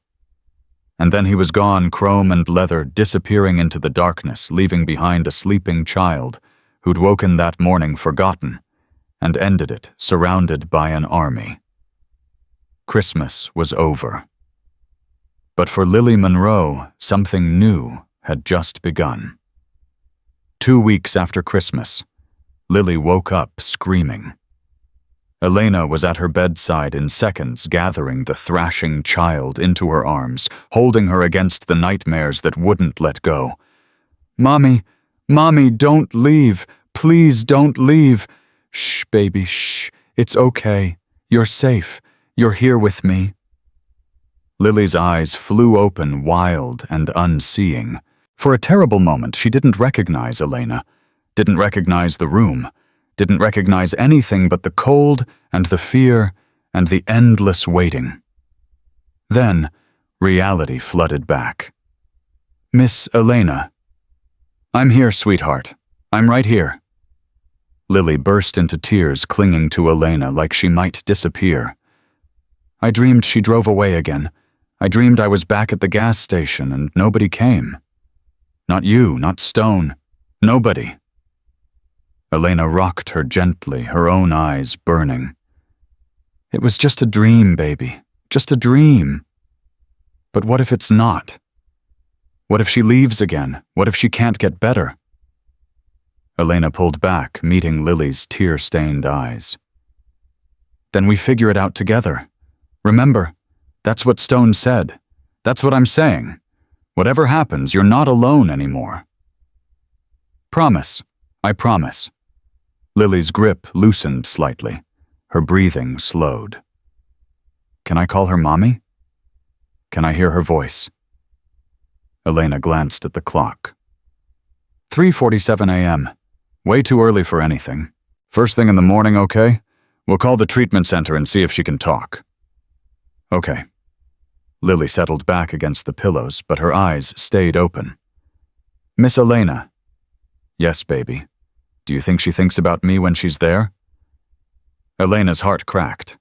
Speaker 1: And then he was gone, chrome and leather, disappearing into the darkness, leaving behind a sleeping child who'd woken that morning forgotten and ended it surrounded by an army. Christmas was over. But for Lily Monroe, something new had just begun. 2 weeks after Christmas, Lily woke up screaming. Elena was at her bedside in seconds, gathering the thrashing child into her arms, holding her against the nightmares that wouldn't let go. "Mommy, Mommy, don't leave. Please don't leave. Shh, baby, shh. It's okay. You're safe. You're here with me." Lily's eyes flew open, wild and unseeing. For a terrible moment, she didn't recognize Elena, didn't recognize the room, didn't recognize anything but the cold and the fear and the endless waiting. Then, reality flooded back. "Miss Elena." "I'm here, sweetheart. I'm right here." Lily burst into tears, clinging to Elena like she might disappear. "I dreamed she drove away again. I dreamed I was back at the gas station and nobody came. Not you, not Stone. Nobody." Elena rocked her gently, her own eyes burning. "It was just a dream, baby. Just a dream. But what if it's not? What if she leaves again? What if she can't get better?" Elena pulled back, meeting Lily's tear-stained eyes. "Then we figure it out together. Remember, that's what Stone said. That's what I'm saying. Whatever happens, you're not alone anymore." "Promise. I promise." Lily's grip loosened slightly. Her breathing slowed. "Can I call her Mommy? Can I hear her voice?" Elena glanced at the clock. 3:47 a.m. Way too early for anything. First thing in the morning, okay? We'll call the treatment center and see if she can talk. Okay. Lily settled back against the pillows, but her eyes stayed open. "Miss Elena." "Yes, baby. Do you think she thinks about me when she's there?" Elena's heart cracked.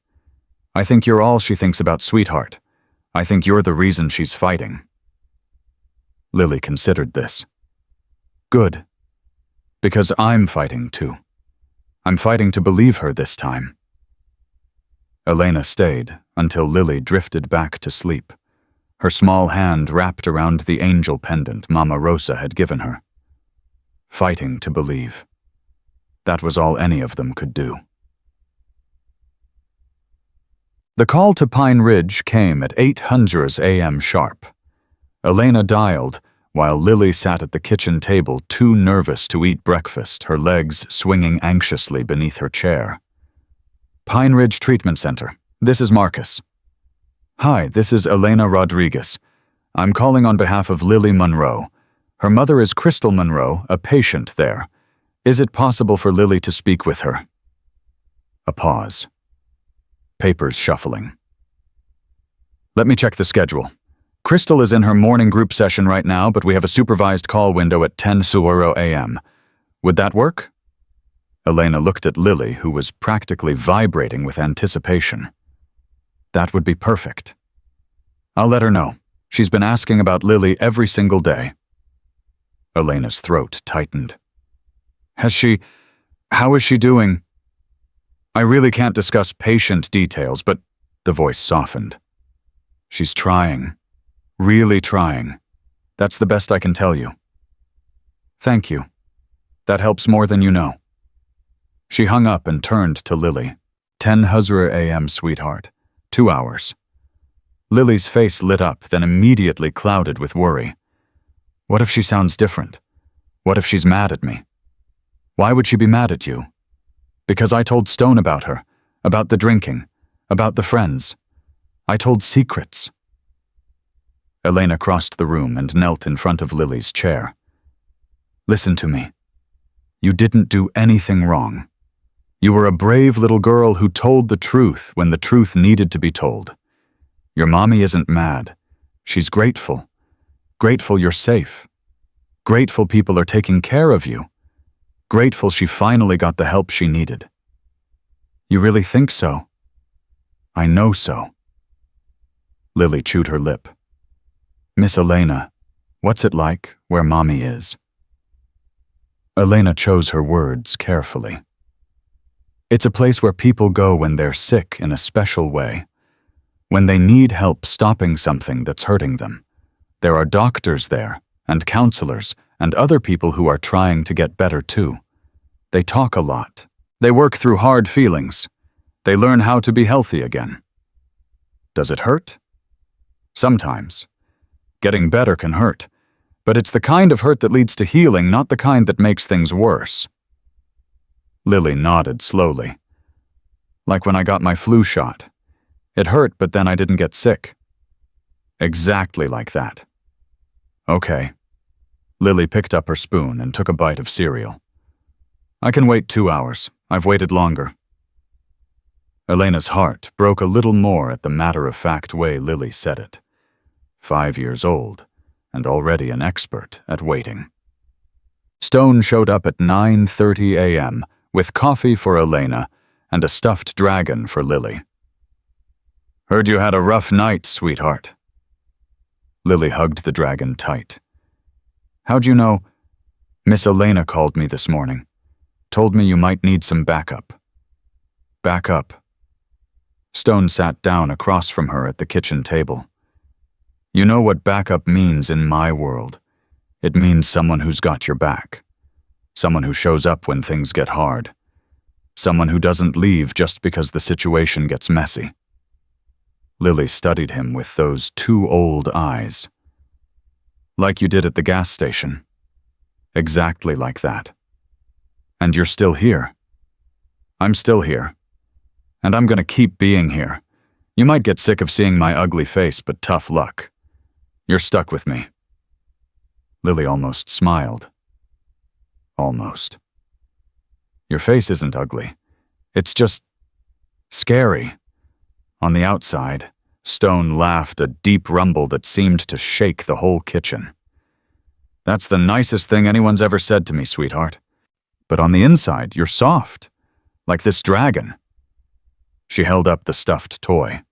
Speaker 1: "I think you're all she thinks about, sweetheart. I think you're the reason she's fighting." Lily considered this. "Good. Because I'm fighting too. I'm fighting to believe her this time." Elena stayed until Lily drifted back to sleep, her small hand wrapped around the angel pendant Mama Rosa had given her. Fighting to believe. That was all any of them could do. The call to Pine Ridge came at 8:00 a.m. sharp. Elena dialed, while Lily sat at the kitchen table too nervous to eat breakfast, her legs swinging anxiously beneath her chair. "Pine Ridge Treatment Center. This is Marcus." "Hi, this is Elena Rodriguez. I'm calling on behalf of Lily Monroe. Her mother is Crystal Monroe, a patient there. Is it possible for Lily to speak with her?" A pause. Papers shuffling. "Let me check the schedule. Crystal is in her morning group session right now, but we have a supervised call window at 10:00 a.m. Would that work?" Elena looked at Lily, who was practically vibrating with anticipation. "That would be perfect. I'll let her know. She's been asking about Lily every single day." Elena's throat tightened. How is she doing?" "I really can't discuss patient details, but..." The voice softened. "She's trying. Really trying. That's the best I can tell you." "Thank you. That helps more than you know." She hung up and turned to Lily. 10:00 a.m., sweetheart. 2 hours. Lily's face lit up, then immediately clouded with worry. What if she sounds different? What if she's mad at me? Why would she be mad at you? Because I told Stone about her, about the drinking, about the friends. I told secrets. Elena crossed the room and knelt in front of Lily's chair. "Listen to me. You didn't do anything wrong. You were a brave little girl who told the truth when the truth needed to be told. Your mommy isn't mad. She's grateful. Grateful you're safe. Grateful people are taking care of you. Grateful she finally got the help she needed." "You really think so?" I know so. Lily chewed her lip. Miss Elena, what's it like where Mommy is? Elena chose her words carefully. It's a place where people go when they're sick in a special way. When they need help stopping something that's hurting them. There are doctors there, and counselors, and other people who are trying to get better too. They talk a lot. They work through hard feelings. They learn how to be healthy again. Does it hurt? Sometimes. Getting better can hurt, but it's the kind of hurt that leads to healing, not the kind that makes things worse. Lily nodded slowly. Like when I got my flu shot. It hurt, but then I didn't get sick. Exactly like that. Okay. Lily picked up her spoon and took a bite of cereal. I can wait 2 hours. I've waited longer. Elena's heart broke a little more at the matter-of-fact way Lily said it. 5 years old, and already an expert at waiting. Stone showed up at 9:30 a.m. with coffee for Elena and a stuffed dragon for Lily. Heard you had a rough night, sweetheart. Lily hugged the dragon tight. How'd you know? Miss Elena called me this morning. Told me you might need some backup. Backup. Stone sat down across from her at the kitchen table. You know what backup means in my world. It means someone who's got your back. Someone who shows up when things get hard. Someone who doesn't leave just because the situation gets messy. Lily studied him with those 2 old eyes. Like you did at the gas station. Exactly like that. And you're still here. I'm still here. And I'm gonna keep being here. You might get sick of seeing my ugly face, but tough luck. You're stuck with me. Lily almost smiled. Almost. Your face isn't ugly. It's just scary. On the outside, Stone laughed a deep rumble that seemed to shake the whole kitchen. That's the nicest thing anyone's ever said to me, sweetheart. But on the inside, you're soft. Like this dragon. She held up the stuffed toy.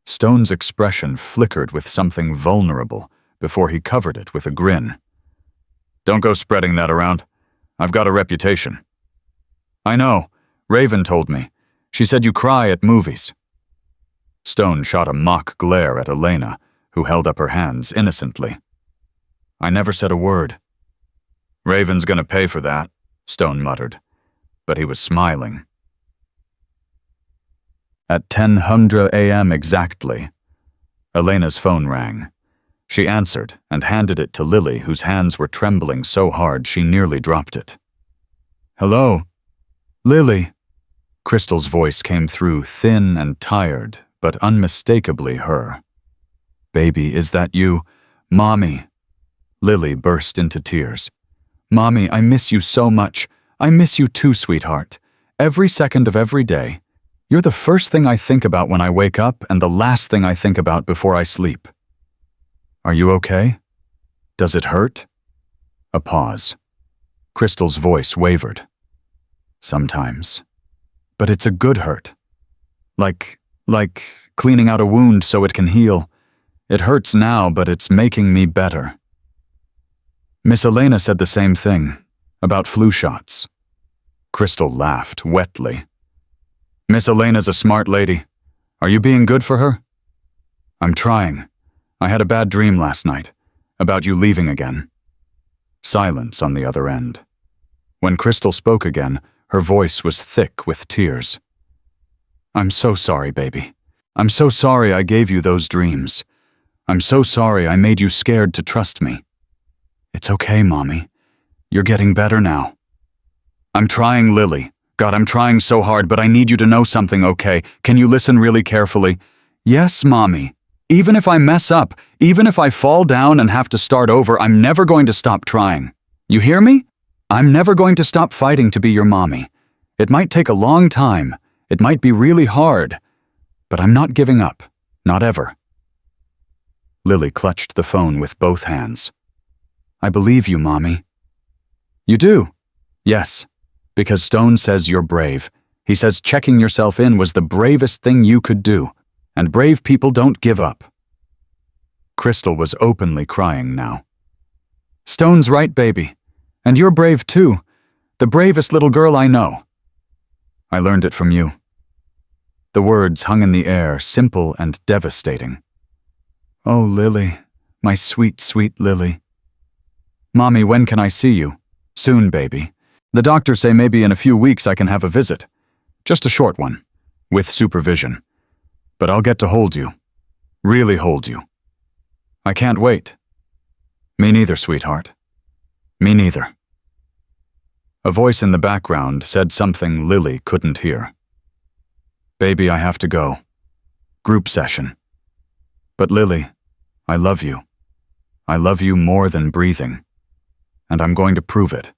Speaker 1: Stone's expression flickered with something vulnerable before he covered it with a grin. Don't go spreading that around. I've got a reputation. I know. Raven told me. She said you cry at movies. Stone shot a mock glare at Elena, who held up her hands innocently. I never said a word. Raven's gonna pay for that, Stone muttered, but he was smiling. At 10:00 a.m. exactly, Elena's phone rang. She answered and handed it to Lily, whose hands were trembling so hard she nearly dropped it. Hello? Lily? Crystal's voice came through thin and tired, but unmistakably her. Baby, is that you? Mommy. Lily burst into tears. Mommy, I miss you so much. I miss you too, sweetheart. Every second of every day. You're the first thing I think about when I wake up and the last thing I think about before I sleep. Are you okay? Does it hurt? A pause. Crystal's voice wavered. Sometimes. But it's a good hurt. Like cleaning out a wound so it can heal. It hurts now, but it's making me better. Miss Elena said the same thing, about flu shots. Crystal laughed wetly. Miss Elena's a smart lady. Are you being good for her? I'm trying. I had a bad dream last night, about you leaving again. Silence on the other end. When Crystal spoke again, her voice was thick with tears. I'm so sorry, baby. I'm so sorry I gave you those dreams. I'm so sorry I made you scared to trust me. It's okay, Mommy. You're getting better now. I'm trying, Lily. God, I'm trying so hard, but I need you to know something, okay? Can you listen really carefully? Yes, Mommy. Even if I mess up, even if I fall down and have to start over, I'm never going to stop trying. You hear me? I'm never going to stop fighting to be your mommy. It might take a long time. It might be really hard. But I'm not giving up. Not ever. Lily clutched the phone with both hands. I believe you, Mommy. You do? Yes. Because Stone says you're brave. He says checking yourself in was the bravest thing you could do, and brave people don't give up. Crystal was openly crying now. Stone's right, baby. And you're brave too. The bravest little girl I know. I learned it from you. The words hung in the air, simple and devastating. Oh, Lily, my sweet, sweet Lily. Mommy, when can I see you? Soon, baby. The doctors say maybe in a few weeks I can have a visit. Just a short one, with supervision. But I'll get to hold you. Really hold you. I can't wait. Me neither, sweetheart. Me neither. A voice in the background said something Lily couldn't hear. Baby, I have to go. Group session. But Lily, I love you. I love you more than breathing. And I'm going to prove it,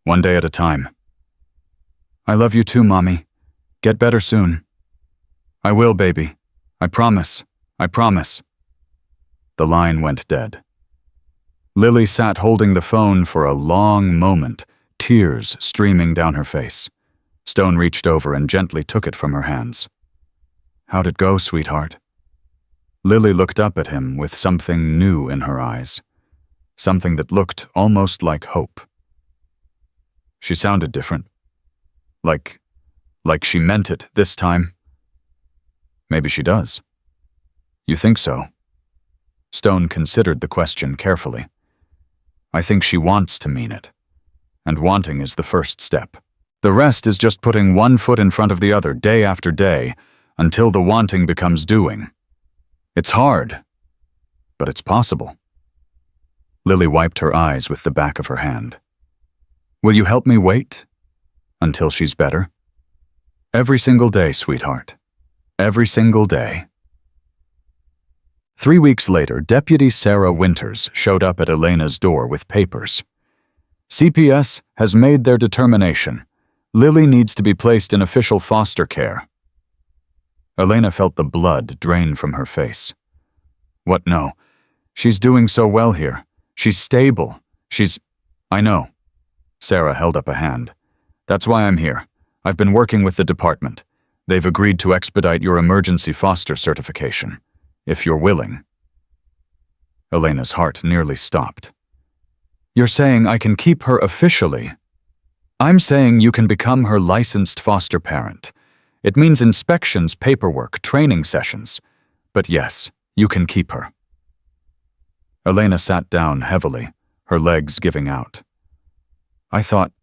Speaker 1: one day at a time. I love you too, Mommy. Get better soon. I will, baby. I promise. I promise. The line went dead. Lily sat holding the phone for a long moment, tears streaming down her face. Stone reached over and gently took it from her hands. How'd it go, sweetheart? Lily looked up at him with something new in her eyes, something that looked almost like hope. She sounded different. Like she meant it this time. Maybe she does. You think so? Stone considered the question carefully. I think she wants to mean it, and wanting is the first step. The rest is just putting one foot in front of the other day after day until the wanting becomes doing. It's hard, but it's possible. Lily wiped her eyes with the back of her hand. Will you help me wait until she's better? Every single day, sweetheart. Every single day. 3 weeks later, Deputy Sarah Winters showed up at Elena's door with papers. CPS has made their determination. Lily needs to be placed in official foster care. Elena felt the blood drain from her face. What no? She's doing so well here. She's stable. I know. Sarah held up a hand. That's why I'm here. I've been working with the department. They've agreed to expedite your emergency foster certification, if you're willing. Elena's heart nearly stopped. You're saying I can keep her officially? I'm saying you can become her licensed foster parent. It means inspections, paperwork, training sessions. But yes, you can keep her. Elena sat down heavily, her legs giving out. I thought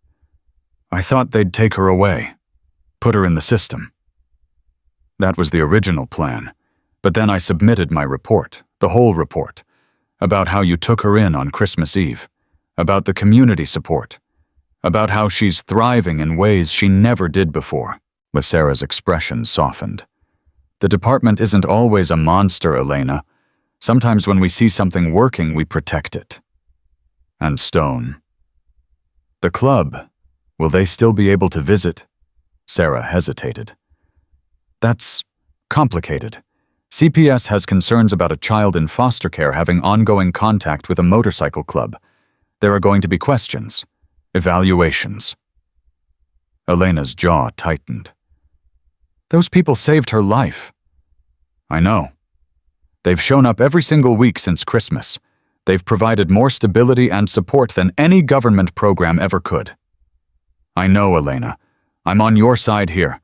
Speaker 1: they'd take her away, put her in the system. That was the original plan, but then I submitted my report, the whole report, about how you took her in on Christmas Eve, about the community support, about how she's thriving in ways she never did before. But Sarah's expression softened. The department isn't always a monster, Elena. Sometimes when we see something working, we protect it. And Stone. The club, will they still be able to visit? Sarah hesitated. That's complicated. CPS has concerns about a child in foster care having ongoing contact with a motorcycle club. There are going to be questions, evaluations. Elena's jaw tightened. Those people saved her life. I know. They've shown up every single week since Christmas. They've provided more stability and support than any government program ever could. I know, Elena. I'm on your side here.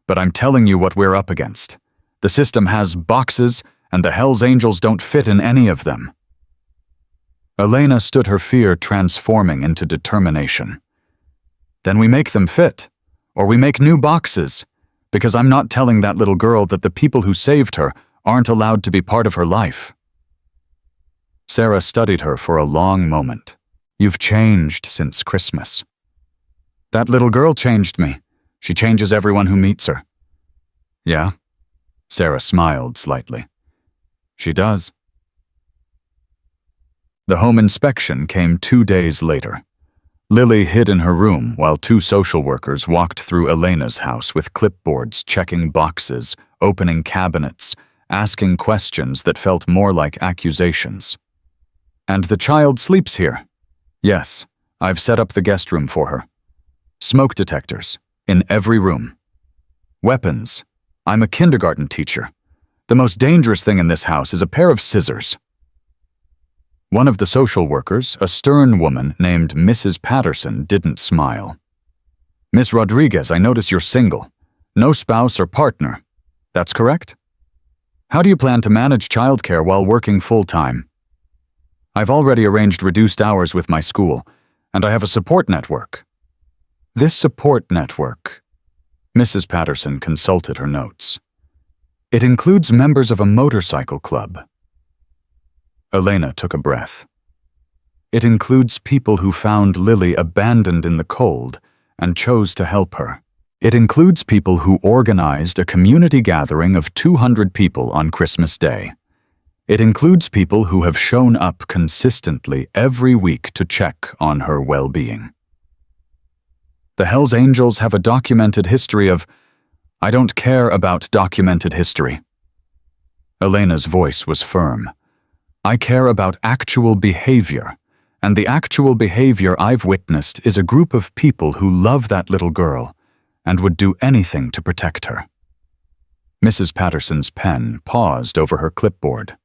Speaker 1: But I'm telling you what we're up against. The system has boxes, and the Hells Angels don't fit in any of them. Elena stood her fear transforming into determination. Then we make them fit, or we make new boxes, because I'm not telling that little girl that the people who saved her aren't allowed to be part of her life. Sarah studied her for a long moment. You've changed since Christmas. That little girl changed me. She changes everyone who meets her. Yeah? Sarah smiled slightly. She does. The home inspection came 2 days later. Lily hid in her room while 2 social workers walked through Elena's house with clipboards, checking boxes, opening cabinets, asking questions that felt more like accusations. And the child sleeps here. Yes, I've set up the guest room for her. Smoke detectors in every room. Weapons. I'm a kindergarten teacher. The most dangerous thing in this house is a pair of scissors. One of the social workers, a stern woman named Mrs. Patterson, didn't smile. Miss Rodriguez, I notice you're single. No spouse or partner. That's correct? How do you plan to manage childcare while working full-time? I've already arranged reduced hours with my school, and I have a support network. This support network, Mrs. Patterson consulted her notes. It includes members of a motorcycle club. Elena took a breath. It includes people who found Lily abandoned in the cold and chose to help her. It includes people who organized a community gathering of 200 people on Christmas Day. It includes people who have shown up consistently every week to check on her well-being. The Hells Angels have a documented history of, I don't care about documented history. Elena's voice was firm. I care about actual behavior, and the actual behavior I've witnessed is a group of people who love that little girl and would do anything to protect her. Mrs. Patterson's pen paused over her clipboard.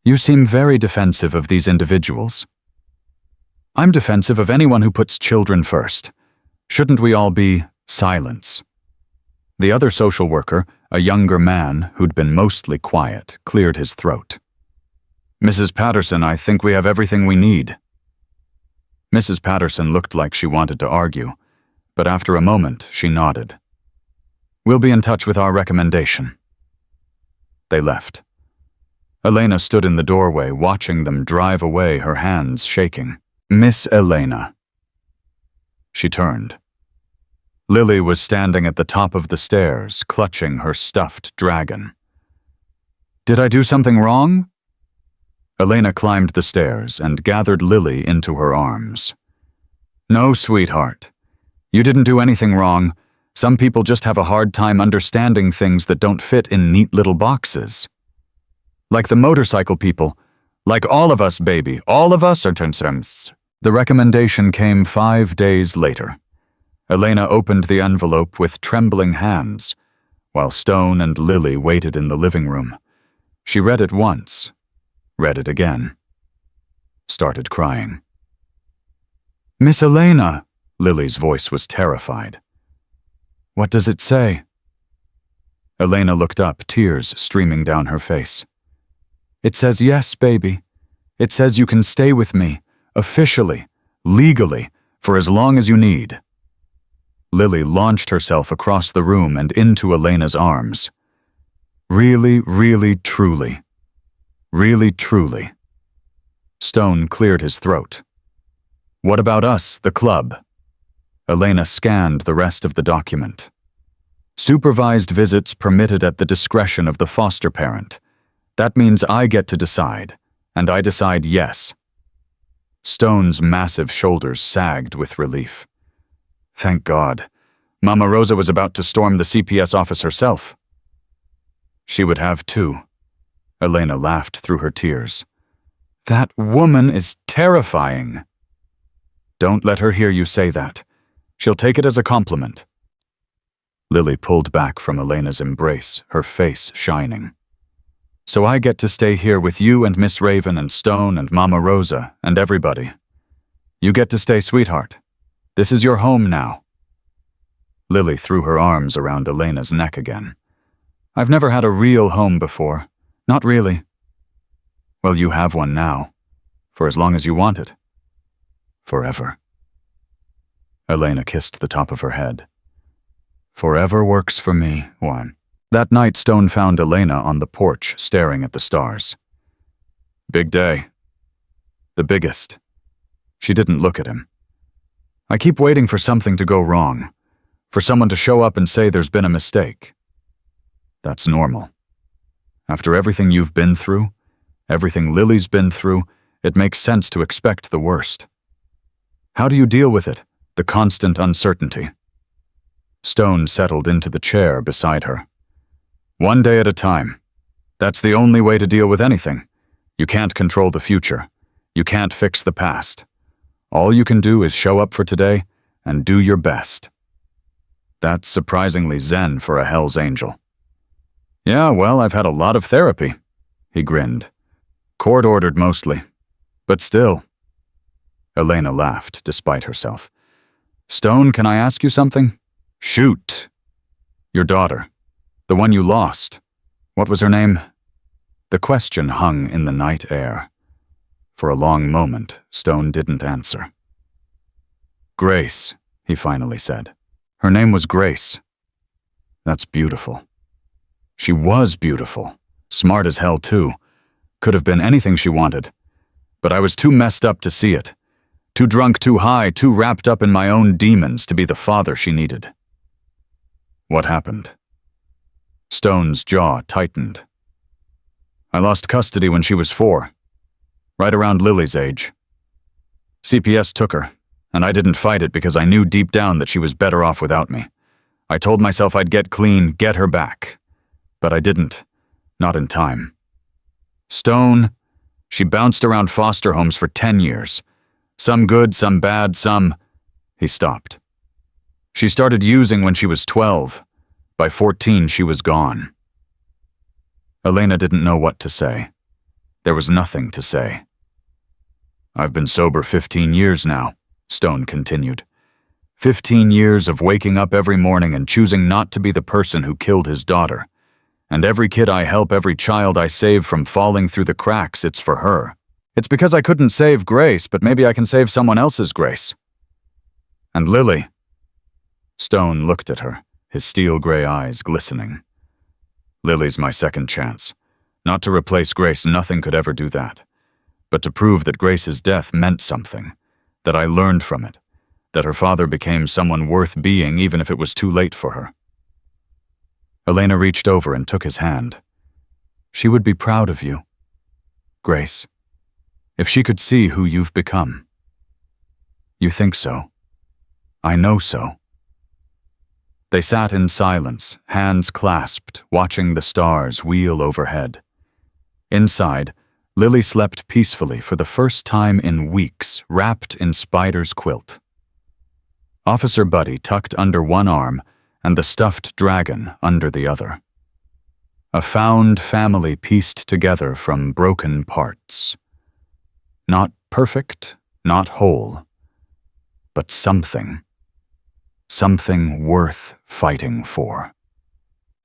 Speaker 1: You seem very defensive of these individuals. I'm defensive of anyone who puts children first. Shouldn't we all be silence? The other social worker, a younger man who'd been mostly quiet, cleared his throat. Mrs. Patterson, I think we have everything we need. Mrs. Patterson looked like she wanted to argue, but after a moment she nodded. We'll be in touch with our recommendation. They left. Elena stood in the doorway, watching them drive away, her hands shaking. Miss Elena. She turned. Lily was standing at the top of the stairs, clutching her stuffed dragon. Did I do something wrong? Elena climbed the stairs and gathered Lily into her arms. No, sweetheart. You didn't do anything wrong. Some people just have a hard time understanding things that don't fit in neat little boxes. Like the motorcycle people. Like all of us, baby. All of us are turns. The recommendation came 5 days later. Elena opened the envelope with trembling hands, while Stone and Lily waited in the living room. She read it once, read it again, started crying. Miss Elena, Lily's voice was terrified. What does it say? Elena looked up, tears streaming down her face. It says yes, baby. It says you can stay with me, officially, legally, for as long as you need. Lily launched herself across the room and into Elena's arms. Really, really, truly. Really, truly. Stone cleared his throat. What about us, the club? Elena scanned the rest of the document. Supervised visits permitted at the discretion of the foster parent. That means I get to decide, and I decide yes. Stone's massive shoulders sagged with relief. Thank God. Mama Rosa was about to storm the CPS office herself. She would have too. Elena laughed through her tears. That woman is terrifying. Don't let her hear you say that. She'll take it as a compliment. Lily pulled back from Elena's embrace, her face shining. So I get to stay here with you and Miss Raven and Stone and Mama Rosa and everybody. You get to stay, sweetheart. This is your home now. Lily threw her arms around Elena's neck again. I've never had a real home before. Not really. Well, you have one now. For as long as you want it. Forever. Elena kissed the top of her head. Forever works for me, Juan. That night, Stone found Elena on the porch, staring at the stars. Big day. The biggest. She didn't look at him. I keep waiting for something to go wrong. For someone to show up and say there's been a mistake. That's normal. After everything you've been through, everything Lily's been through, it makes sense to expect the worst. How do you deal with it, the constant uncertainty? Stone settled into the chair beside her. One day at a time. That's the only way to deal with anything. You can't control the future. You can't fix the past. All you can do is show up for today and do your best. That's surprisingly zen for a Hell's Angel. Yeah, well, I've had a lot of therapy, he grinned. Court-ordered mostly. But still. Elena laughed, despite herself. Stone, can I ask you something? Shoot. Your daughter. The one you lost. What was her name? The question hung in the night air. For a long moment, Stone didn't answer. Grace, he finally said. Her name was Grace. That's beautiful. She was beautiful. Smart as hell, too. Could have been anything she wanted. But I was too messed up to see it. Too drunk, too high, too wrapped up in my own demons to be the father she needed. What happened? Stone's jaw tightened. I lost custody when she was 4. Right around Lily's age. CPS took her, and I didn't fight it because I knew deep down that she was better off without me. I told myself I'd get clean, get her back. But I didn't. Not in time. Stone, she bounced around foster homes for 10 years. Some good, some bad, some... He stopped. She started using when she was 12. By 14, she was gone. Elena didn't know what to say. There was nothing to say. I've been sober 15 years now, Stone continued. 15 years of waking up every morning and choosing not to be the person who killed his daughter. And every kid I help, every child I save from falling through the cracks, it's for her. It's because I couldn't save Grace, but maybe I can save someone else's Grace. And Lily. Stone looked at her, his steel-gray eyes glistening. Lily's my second chance. Not to replace Grace, nothing could ever do that. But to prove that Grace's death meant something, that I learned from it, that her father became someone worth being even if it was too late for her. Elena reached over and took his hand. She would be proud of you, Grace, if she could see who you've become. You think so? I know so. They sat in silence, hands clasped, watching the stars wheel overhead. Inside, Lily slept peacefully for the first time in weeks, wrapped in Spider's quilt. Officer Buddy tucked under one arm and the stuffed dragon under the other. A found family pieced together from broken parts. Not perfect, not whole, but something. Something worth fighting for.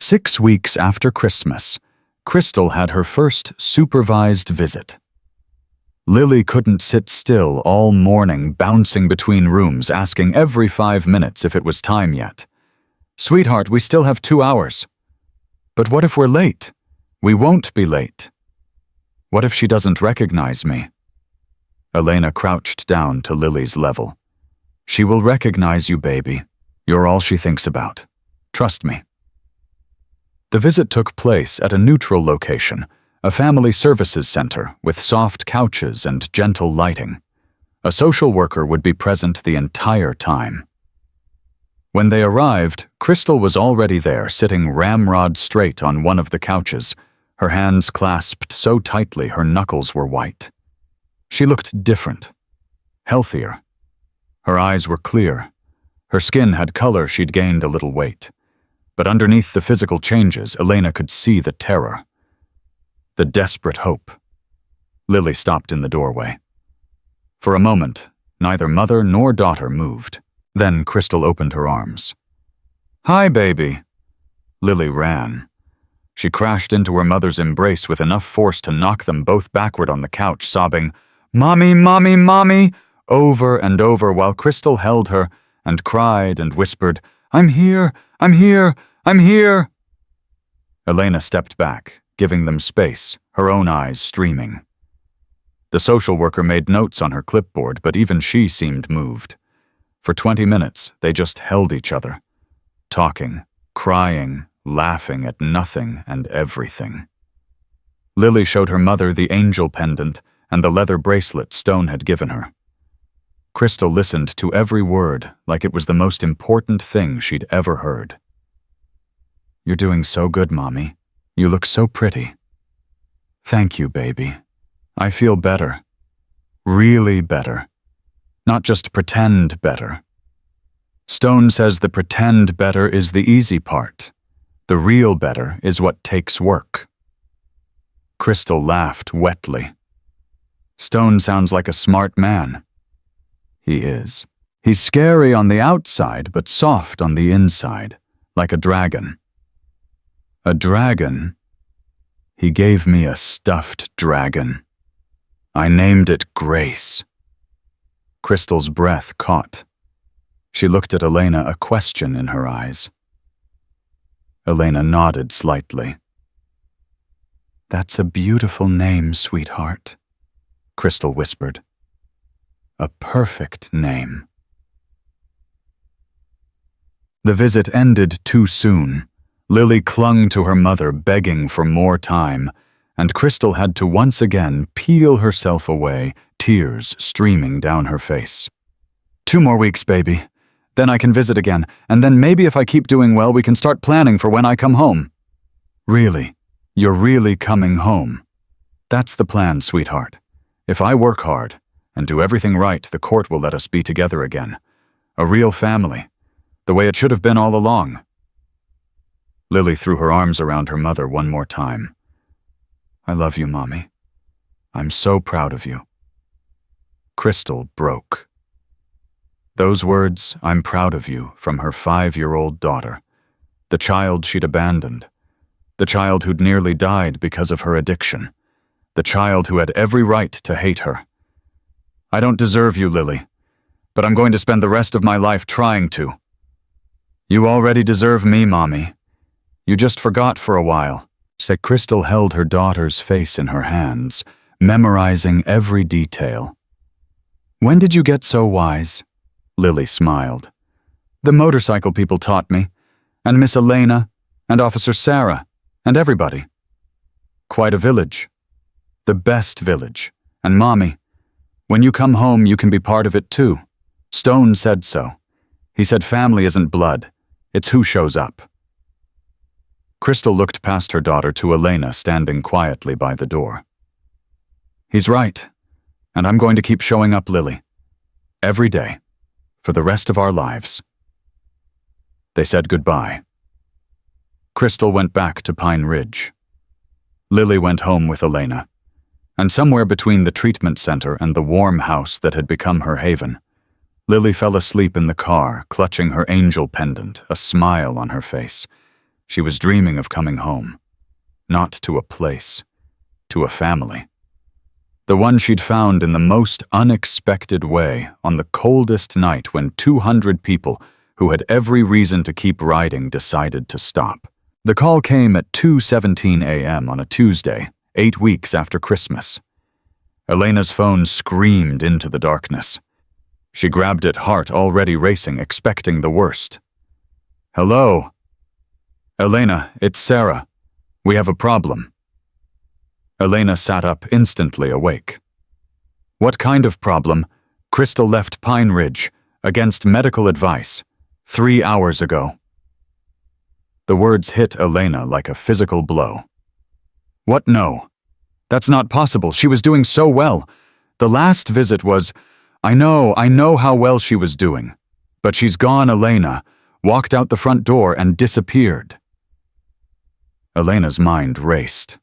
Speaker 1: 6 weeks after Christmas, Crystal had her first supervised visit. Lily couldn't sit still all morning, bouncing between rooms, asking every 5 minutes if it was time yet. Sweetheart, we still have 2 hours. But what if we're late? We won't be late. What if she doesn't recognize me? Elena crouched down to Lily's level. She will recognize you, baby. You're all she thinks about. Trust me. The visit took place at a neutral location, a family services center with soft couches and gentle lighting. A social worker would be present the entire time. When they arrived, Crystal was already there, sitting ramrod straight on one of the couches, her hands clasped so tightly her knuckles were white. She looked different, healthier. Her eyes were clear. Her skin had color, she'd gained a little weight. But underneath the physical changes, Elena could see the terror. The desperate hope. Lily stopped in the doorway. For a moment, neither mother nor daughter moved. Then Crystal opened her arms. Hi, baby. Lily ran. She crashed into her mother's embrace with enough force to knock them both backward on the couch, sobbing, Mommy, Mommy, Mommy, over and over while Crystal held her and cried and whispered, I'm here, I'm here, I'm here. Elena stepped back, giving them space, her own eyes streaming. The social worker made notes on her clipboard, but even she seemed moved. For 20 minutes, they just held each other, talking, crying, laughing at nothing and everything. Lily showed her mother the angel pendant and the leather bracelet Stone had given her. Crystal listened to every word like it was the most important thing she'd ever heard. You're doing so good, Mommy. You look so pretty. Thank you, baby. I feel better. Really better. Not just pretend better. Stone says the pretend better is the easy part. The real better is what takes work. Crystal laughed wetly. Stone sounds like a smart man. He is. He's scary on the outside, but soft on the inside, like a dragon. A dragon? He gave me a stuffed dragon. I named it Grace. Crystal's breath caught. She looked at Elena, a question in her eyes. Elena nodded slightly. That's a beautiful name, sweetheart, Crystal whispered. A perfect name. The visit ended too soon. Lily clung to her mother, begging for more time, and Crystal had to once again peel herself away, tears streaming down her face. 2 more weeks, baby. Then I can visit again, and then maybe if I keep doing well, we can start planning for when I come home. Really? You're really coming home? That's the plan, sweetheart. If I work hard and do everything right, the court will let us be together again. A real family, the way it should have been all along. Lily threw her arms around her mother one more time. I love you, Mommy. I'm so proud of you. Crystal broke. Those words, I'm proud of you, from her 5-year-old daughter, the child she'd abandoned, the child who'd nearly died because of her addiction, the child who had every right to hate her. I don't deserve you, Lily, but I'm going to spend the rest of my life trying to. You already deserve me, Mommy. You just forgot for a while. Crystal held her daughter's face in her hands, memorizing every detail. When did you get so wise? Lily smiled. The motorcycle people taught me, and Miss Elena, and Officer Sarah, and everybody. Quite a village. The best village. And Mommy, when you come home, you can be part of it too. Stone said so. He said family isn't blood, it's who shows up. Crystal looked past her daughter to Elena standing quietly by the door. He's right, and I'm going to keep showing up, Lily. Every day. For the rest of our lives. They said goodbye. Crystal went back to Pine Ridge. Lily went home with Elena, and somewhere between the treatment center and the warm house that had become her haven, Lily fell asleep in the car, clutching her angel pendant, a smile on her face. She was dreaming of coming home. Not to a place, to a family. The one she'd found in the most unexpected way on the coldest night when 200 people who had every reason to keep riding decided to stop. The call came at 2:17 a.m. on a Tuesday, 8 weeks after Christmas. Elena's phone screamed into the darkness. She grabbed it, heart already racing, expecting the worst. Hello? Elena, it's Sarah. We have a problem. Elena sat up, instantly awake. What kind of problem? Crystal left Pine Ridge, against medical advice, 3 hours ago. The words hit Elena like a physical blow. What no? That's not possible. She was doing so well. The last visit was, I know how well she was doing. But she's gone, Elena, walked out the front door and disappeared. Elena's mind raced.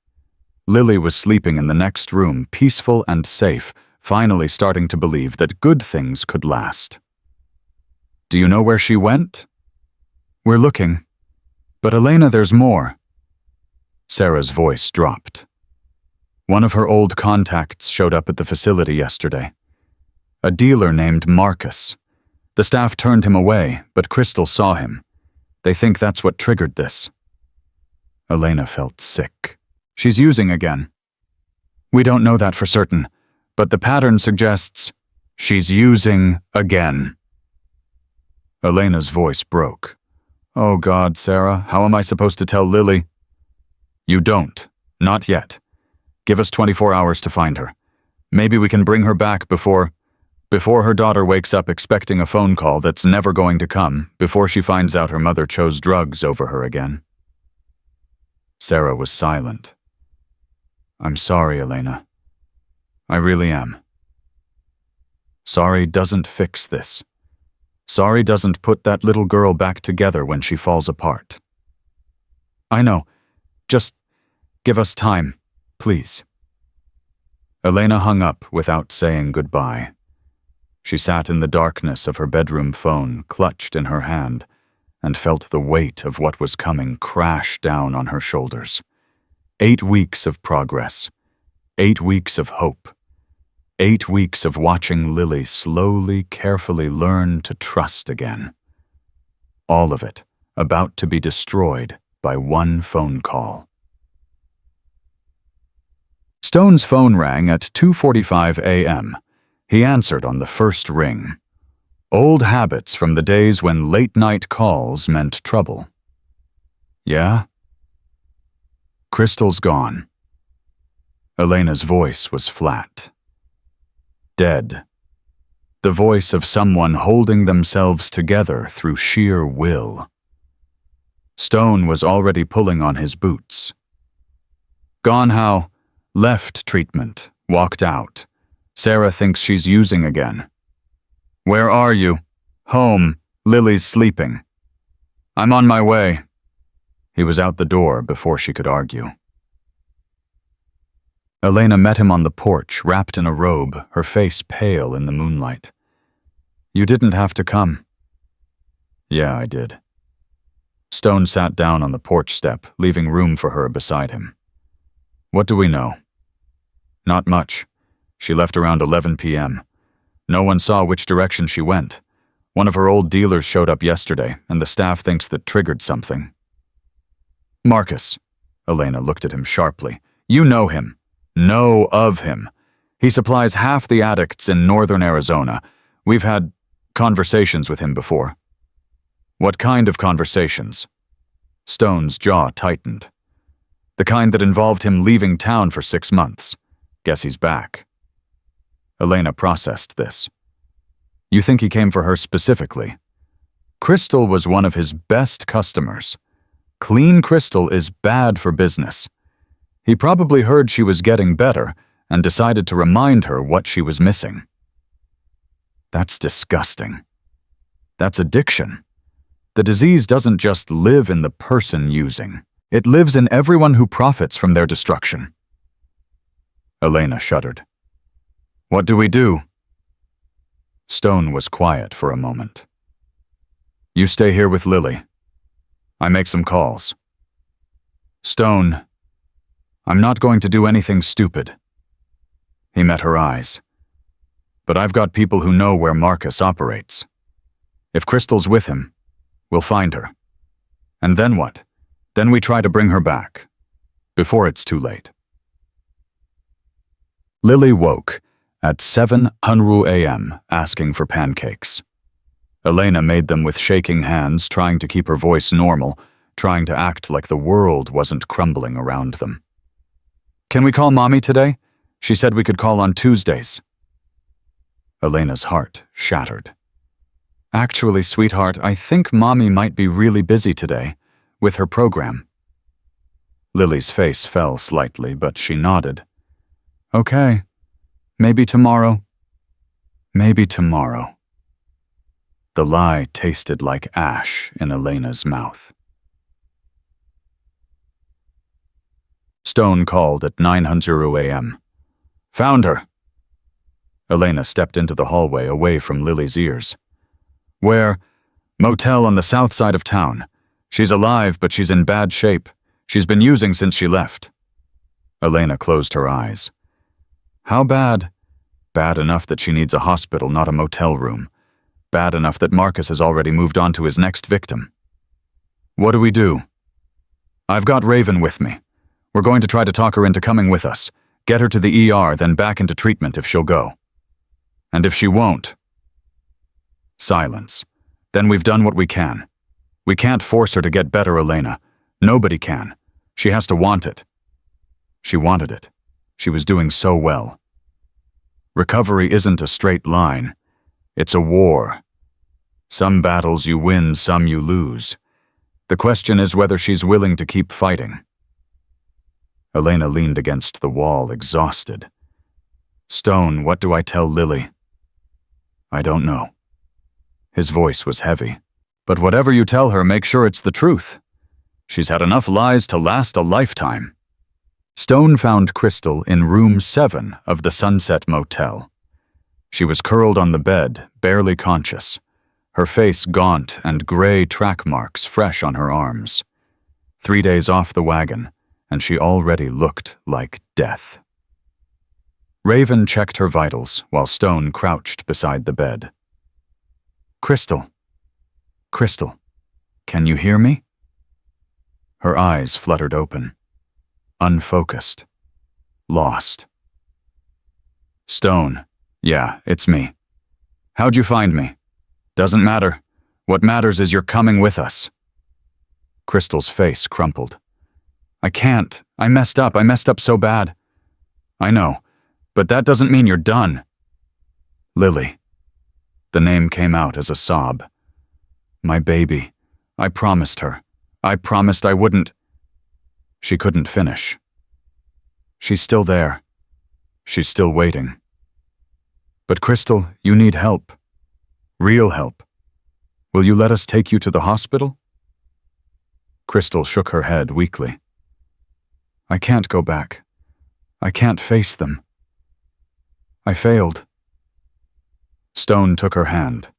Speaker 1: Lily was sleeping in the next room, peaceful and safe, finally starting to believe that good things could last. Do you know where she went? We're looking. But Elena, there's more. Sarah's voice dropped. One of her old contacts showed up at the facility yesterday. A dealer named Marcus. The staff turned him away, but Crystal saw him. They think that's what triggered this. Elena felt sick. She's using again. We don't know that for certain, but the pattern suggests she's using again. Elena's voice broke. Oh God, Sarah, how am I supposed to tell Lily? You don't. Not yet. Give us 24 hours to find her. Maybe we can bring her back before her daughter wakes up expecting a phone call that's never going to come, before she finds out her mother chose drugs over her again. Sarah was silent. I'm sorry, Elena. I really am. Sorry doesn't fix this. Sorry doesn't put that little girl back together when she falls apart. I know. Just give us time, please. Elena hung up without saying goodbye. She sat in the darkness of her bedroom phone, clutched in her hand, and felt the weight of what was coming crash down on her shoulders. 8 weeks of progress. 8 weeks of hope. 8 weeks of watching Lily slowly, carefully learn to trust again. All of it about to be destroyed by one phone call. Stone's phone rang at 2:45 a.m. He answered on the first ring. Old habits from the days when late-night calls meant trouble. Yeah? Crystal's gone. Elena's voice was flat. Dead. The voice of someone holding themselves together through sheer will. Stone was already pulling on his boots. Gone how? Left treatment, walked out. Sarah thinks she's using again. Where are you? Home. Lily's sleeping. I'm on my way. He was out the door before she could argue. Elena met him on the porch, wrapped in a robe, her face pale in the moonlight. You didn't have to come. Yeah, I did. Stone sat down on the porch step, leaving room for her beside him. What do we know? Not much. She left around 11 p.m. No one saw which direction she went. One of her old dealers showed up yesterday, and the staff thinks that triggered something. Marcus. Elena looked at him sharply. You know him. Know of him. He supplies half the addicts in northern Arizona. We've had conversations with him before. What kind of conversations? Stone's jaw tightened. The kind that involved him leaving town for 6 months. Guess he's back. Elena processed this. You think he came for her specifically? Crystal was one of his best customers. Clean crystal is bad for business. He probably heard she was getting better and decided to remind her what she was missing. That's disgusting. That's addiction. The disease doesn't just live in the person using. It lives in everyone who profits from their destruction. Elena shuddered. What do we do? Stone was quiet for a moment. You stay here with Lily. I make some calls. Stone, I'm not going to do anything stupid. He met her eyes. But I've got people who know where Marcus operates. If Crystal's with him, we'll find her. And then what? Then we try to bring her back. Before it's too late. Lily woke at 7:00 a.m. asking for pancakes. Elena made them with shaking hands, trying to keep her voice normal, trying to act like the world wasn't crumbling around them. Can we call Mommy today? She said we could call on Tuesdays. Elena's heart shattered. Actually, sweetheart, I think Mommy might be really busy today, with her program. Lily's face fell slightly, but she nodded. Okay. Maybe tomorrow. Maybe tomorrow. The lie tasted like ash in Elena's mouth. Stone called at 9:00 a.m. Found her. Elena stepped into the hallway away from Lily's ears. Where? Motel on the south side of town. She's alive, but she's in bad shape. She's been using since she left. Elena closed her eyes. How bad? Bad enough that she needs a hospital, not a motel room. Bad enough that Marcus has already moved on to his next victim. What do we do? I've got Raven with me. We're going to try to talk her into coming with us. Get her to the ER, then back into treatment if she'll go. And if she won't? Silence. Then we've done what we can. We can't force her to get better, Elena. Nobody can. She has to want it. She wanted it. She was doing so well. Recovery isn't a straight line. It's a war. Some battles you win, some you lose. The question is whether she's willing to keep fighting. Elena leaned against the wall, exhausted. Stone, what do I tell Lily? I don't know. His voice was heavy. "But whatever you tell her, make sure it's the truth. She's had enough lies to last a lifetime." Stone found Crystal in room 7 of the Sunset Motel. She was curled on the bed, barely conscious, her face gaunt and gray track marks fresh on her arms. 3 days off the wagon, and she already looked like death. Raven checked her vitals while Stone crouched beside the bed. "Crystal. Crystal, can you hear me?" Her eyes fluttered open, unfocused, lost. "Stone, yeah, it's me. How'd you find me? Doesn't matter. What matters is you're coming with us." Crystal's face crumpled. "I can't. I messed up so bad." "I know, but that doesn't mean you're done." "Lily." The name came out as a sob. "My baby. I promised her. I promised I wouldn't." She couldn't finish. "She's still there. She's still waiting." "But Crystal, you need help. Real help. Will you let us take you to the hospital?" Crystal shook her head weakly. "I can't go back. I can't face them. I failed." Stone took her hand.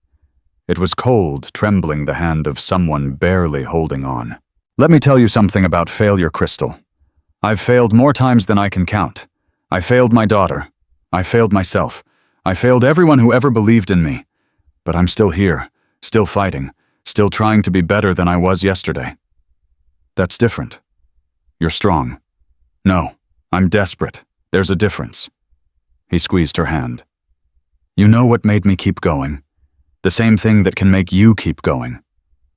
Speaker 1: It was cold, trembling the hand of someone barely holding on. "Let me tell you something about failure, Crystal. I've failed more times than I can count. I failed my daughter. I failed myself. I failed everyone who ever believed in me. But I'm still here, still fighting, still trying to be better than I was yesterday. That's different. You're strong. No, I'm desperate. There's a difference." He squeezed her hand. "You know what made me keep going? The same thing that can make you keep going.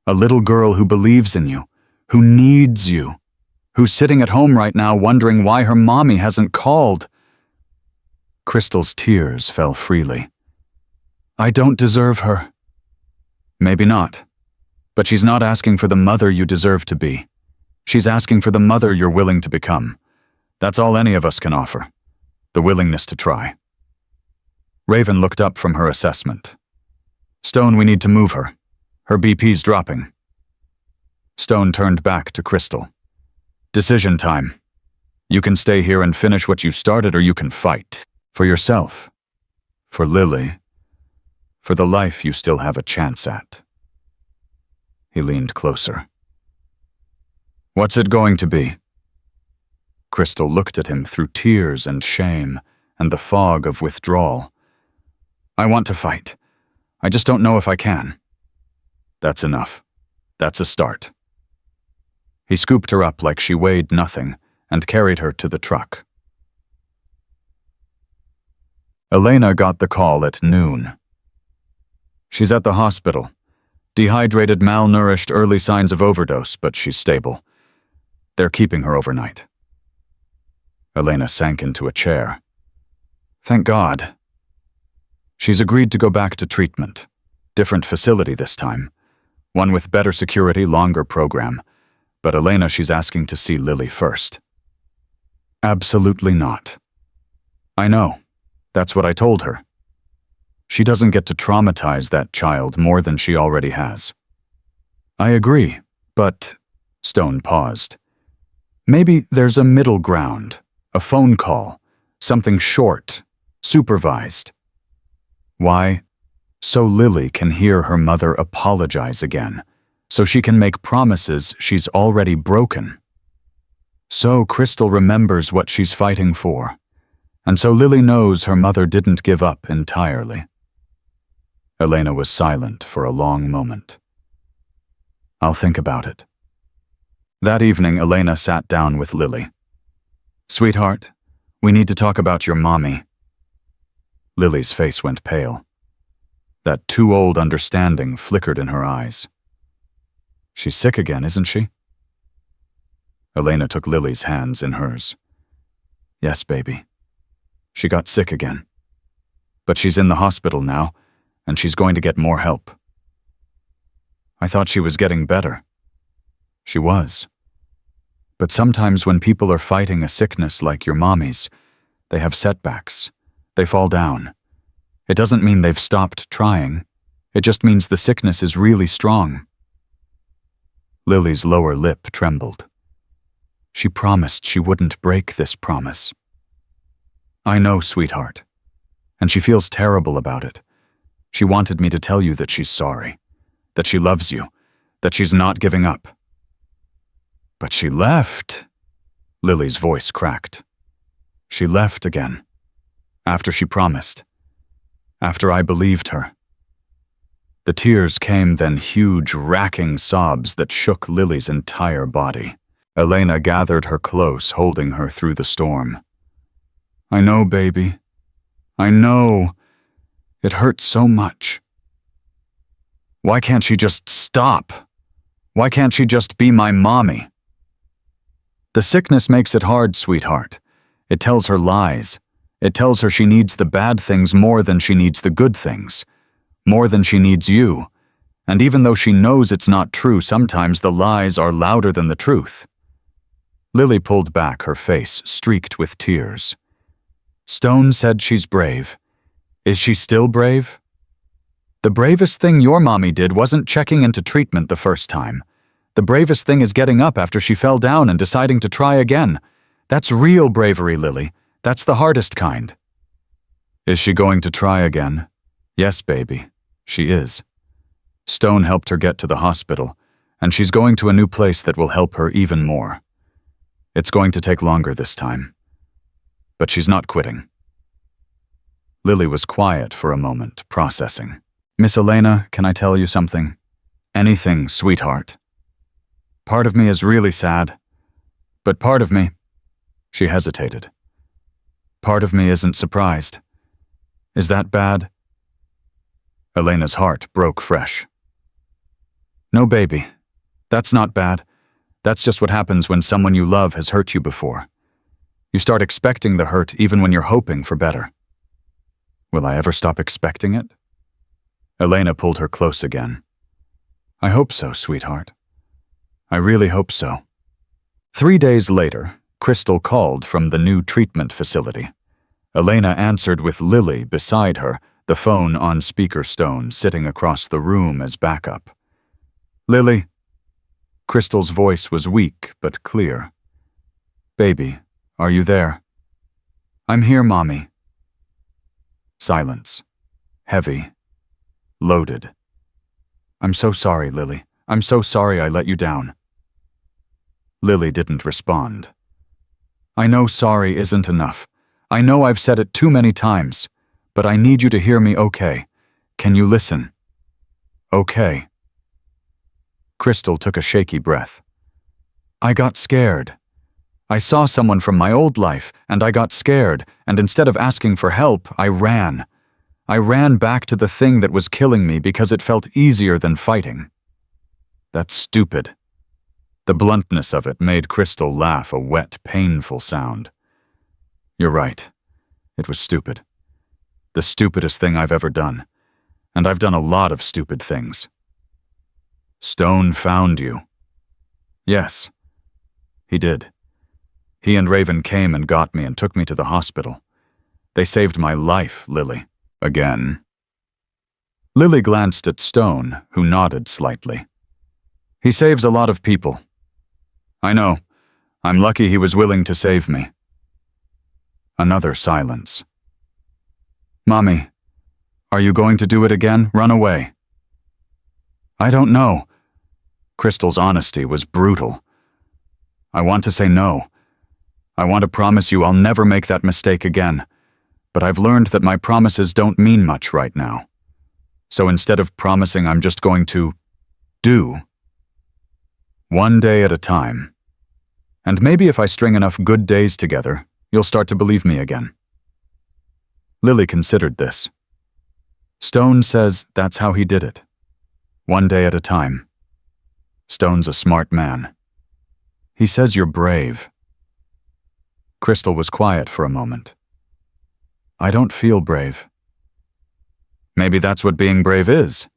Speaker 1: A little girl who believes in you, who needs you, who's sitting at home right now wondering why her mommy hasn't called." Crystal's tears fell freely. "I don't deserve her." "Maybe not. But she's not asking for the mother you deserve to be. She's asking for the mother you're willing to become. That's all any of us can offer. The willingness to try." Raven looked up from her assessment. "Stone, we need to move her. Her BP's dropping." Stone turned back to Crystal. "Decision time. You can stay here and finish what you started, or you can fight. For yourself. For Lily. For the life you still have a chance at." He leaned closer. "What's it going to be?" Crystal looked at him through tears and shame and the fog of withdrawal. "I want to fight. I just don't know if I can." "That's enough. That's a start." He scooped her up like she weighed nothing and carried her to the truck. Elena got the call at noon. "She's at the hospital. Dehydrated, malnourished, early signs of overdose, but she's stable. They're keeping her overnight." Elena sank into a chair. "Thank God." She's agreed to go back to treatment. Different facility this time. One with better security, longer program. But Elena, she's asking to see Lily first. "Absolutely not." "I know. That's what I told her. She doesn't get to traumatize that child more than she already has." "I agree, but..." Stone paused. "Maybe there's a middle ground, a phone call, something short, supervised." "Why?" "So Lily can hear her mother apologize again, so she can make promises she's already broken. So Crystal remembers what she's fighting for, and so Lily knows her mother didn't give up entirely." Elena was silent for a long moment. "I'll think about it." That evening, Elena sat down with Lily. "Sweetheart, we need to talk about your mommy." Lily's face went pale. That too-old understanding flickered in her eyes. "She's sick again, isn't she?" Elena took Lily's hands in hers. "Yes, baby. She got sick again. But she's in the hospital now, and she's going to get more help." "I thought she was getting better." "She was. But sometimes when people are fighting a sickness like your mommy's, they have setbacks. They fall down. It doesn't mean they've stopped trying. It just means the sickness is really strong." Lily's lower lip trembled. She promised she wouldn't break this promise. "I know, sweetheart. And she feels terrible about it. She wanted me to tell you that she's sorry, that she loves you, that she's not giving up." "But she left." Lily's voice cracked. "She left again. After she promised. After I believed her." The tears came, then huge, racking sobs that shook Lily's entire body. Elena gathered her close, holding her through the storm. "I know, baby. I know. It hurts so much. Why can't she just stop? Why can't she just be my mommy?" "The sickness makes it hard, sweetheart. It tells her lies. It tells her she needs the bad things more than she needs the good things, more than she needs you. And even though she knows it's not true, sometimes the lies are louder than the truth." Lily pulled back, her face streaked with tears. "Stone said she's brave. Is she still brave? The bravest thing your mommy did wasn't checking into treatment the first time. The bravest thing is getting up after she fell down and deciding to try again. That's real bravery, Lily. That's the hardest kind." "Is she going to try again?" "Yes, baby, she is. Stone helped her get to the hospital, and she's going to a new place that will help her even more. It's going to take longer this time. But she's not quitting." Lily was quiet for a moment, processing. "Miss Elena, can I tell you something?" "Anything, sweetheart." "Part of me is really sad, but part of me—" She hesitated. "Part of me isn't surprised. Is that bad?" Elena's heart broke fresh. "No, baby. That's not bad. That's just what happens when someone you love has hurt you before. You start expecting the hurt even when you're hoping for better." "Will I ever stop expecting it?" Elena pulled her close again. "I hope so, sweetheart. I really hope so." 3 days later, Crystal called from the new treatment facility. Elena answered with Lily beside her, the phone on speaker Stone sitting across the room as backup. "Lily." Crystal's voice was weak but clear. "Baby, are you there?" "I'm here, Mommy." Silence. Heavy. Loaded. "I'm so sorry, Lily. I'm so sorry I let you down." Lily didn't respond. "I know sorry isn't enough. I know I've said it too many times, but I need you to hear me, okay? Can you listen?" "Okay." Crystal took a shaky breath. "I got scared. I saw someone from my old life, and I got scared, and instead of asking for help, I ran. I ran back to the thing that was killing me because it felt easier than fighting." "That's stupid." The bluntness of it made Crystal laugh, a wet, painful sound. "You're right. It was stupid. The stupidest thing I've ever done. And I've done a lot of stupid things." "Stone found you." "Yes. He did. He and Raven came and got me and took me to the hospital. They saved my life, Lily. Again." Lily glanced at Stone, who nodded slightly. "He saves a lot of people." "I know. I'm lucky he was willing to save me." Another silence. "Mommy, are you going to do it again? Run away?" "I don't know." Crystal's honesty was brutal. "I want to say no. I want to promise you I'll never make that mistake again. But I've learned that my promises don't mean much right now. So instead of promising, I'm just going to do. One day at a time. And maybe if I string enough good days together, you'll start to believe me again." Lily considered this. Stone says that's how he did it. One day at a time. Stone's a smart man. He says you're brave. Crystal was quiet for a moment. "I don't feel brave." "Maybe that's what being brave is.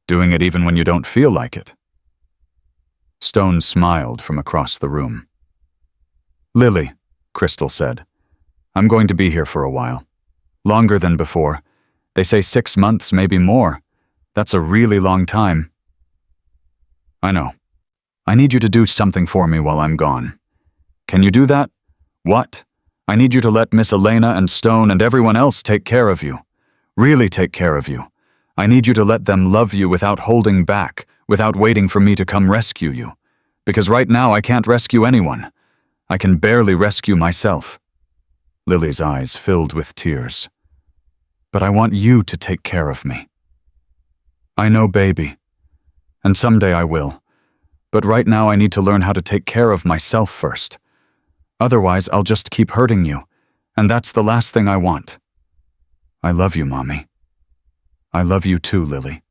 Speaker 1: Doing it even when you don't feel like it." Stone smiled from across the room. "Lily," Crystal said, "I'm going to be here for a while. Longer than before. They say 6 months, maybe more. That's a really long time. I know. I need you to do something for me while I'm gone. Can you do that? What? I need you to let Miss Elena and Stone and everyone else take care of you. Really take care of you. I need you to let them love you without holding back, without waiting for me to come rescue you. Because right now I can't rescue anyone. I can barely rescue myself. Lily's eyes filled with tears. But I want you to take care of me. I know, baby. And someday I will. But right now I need to learn how to take care of myself first. Otherwise, I'll just keep hurting you, and that's the last thing I want. I love you, Mommy. I love you too, Lily.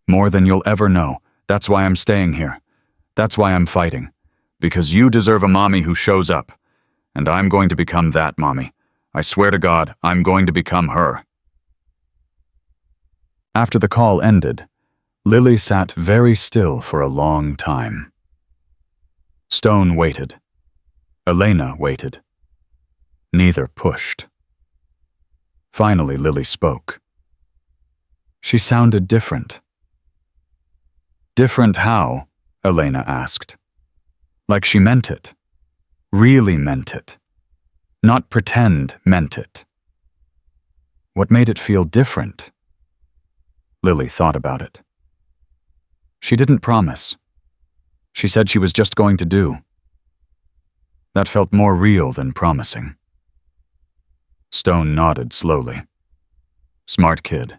Speaker 1: More than you'll ever know. That's why I'm staying here. That's why I'm fighting. Because you deserve a mommy who shows up. And I'm going to become that mommy. I swear to God, I'm going to become her. After the call ended, Lily sat very still for a long time. Stone waited. Elena waited. Neither pushed. Finally, Lily spoke. She sounded different. Different how? Elena asked. Like she meant it. Really meant it. Not pretend meant it. What made it feel different? Lily thought about it. She didn't promise. She said she was just going to do. That felt more real than promising. Stone nodded slowly. Smart kid.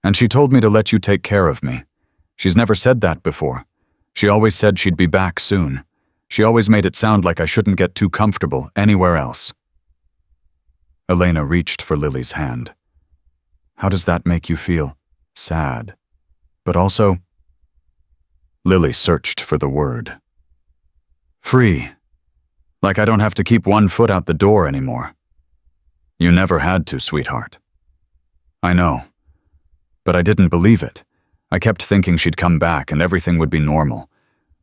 Speaker 1: And she told me to let you take care of me. She's never said that before. She always said she'd be back soon. She always made it sound like I shouldn't get too comfortable anywhere else. Elena reached for Lily's hand. How does that make you feel? Sad. But also... Lily searched for the word. Free. Like I don't have to keep one foot out the door anymore. You never had to, sweetheart. I know. But I didn't believe it. I kept thinking she'd come back and everything would be normal.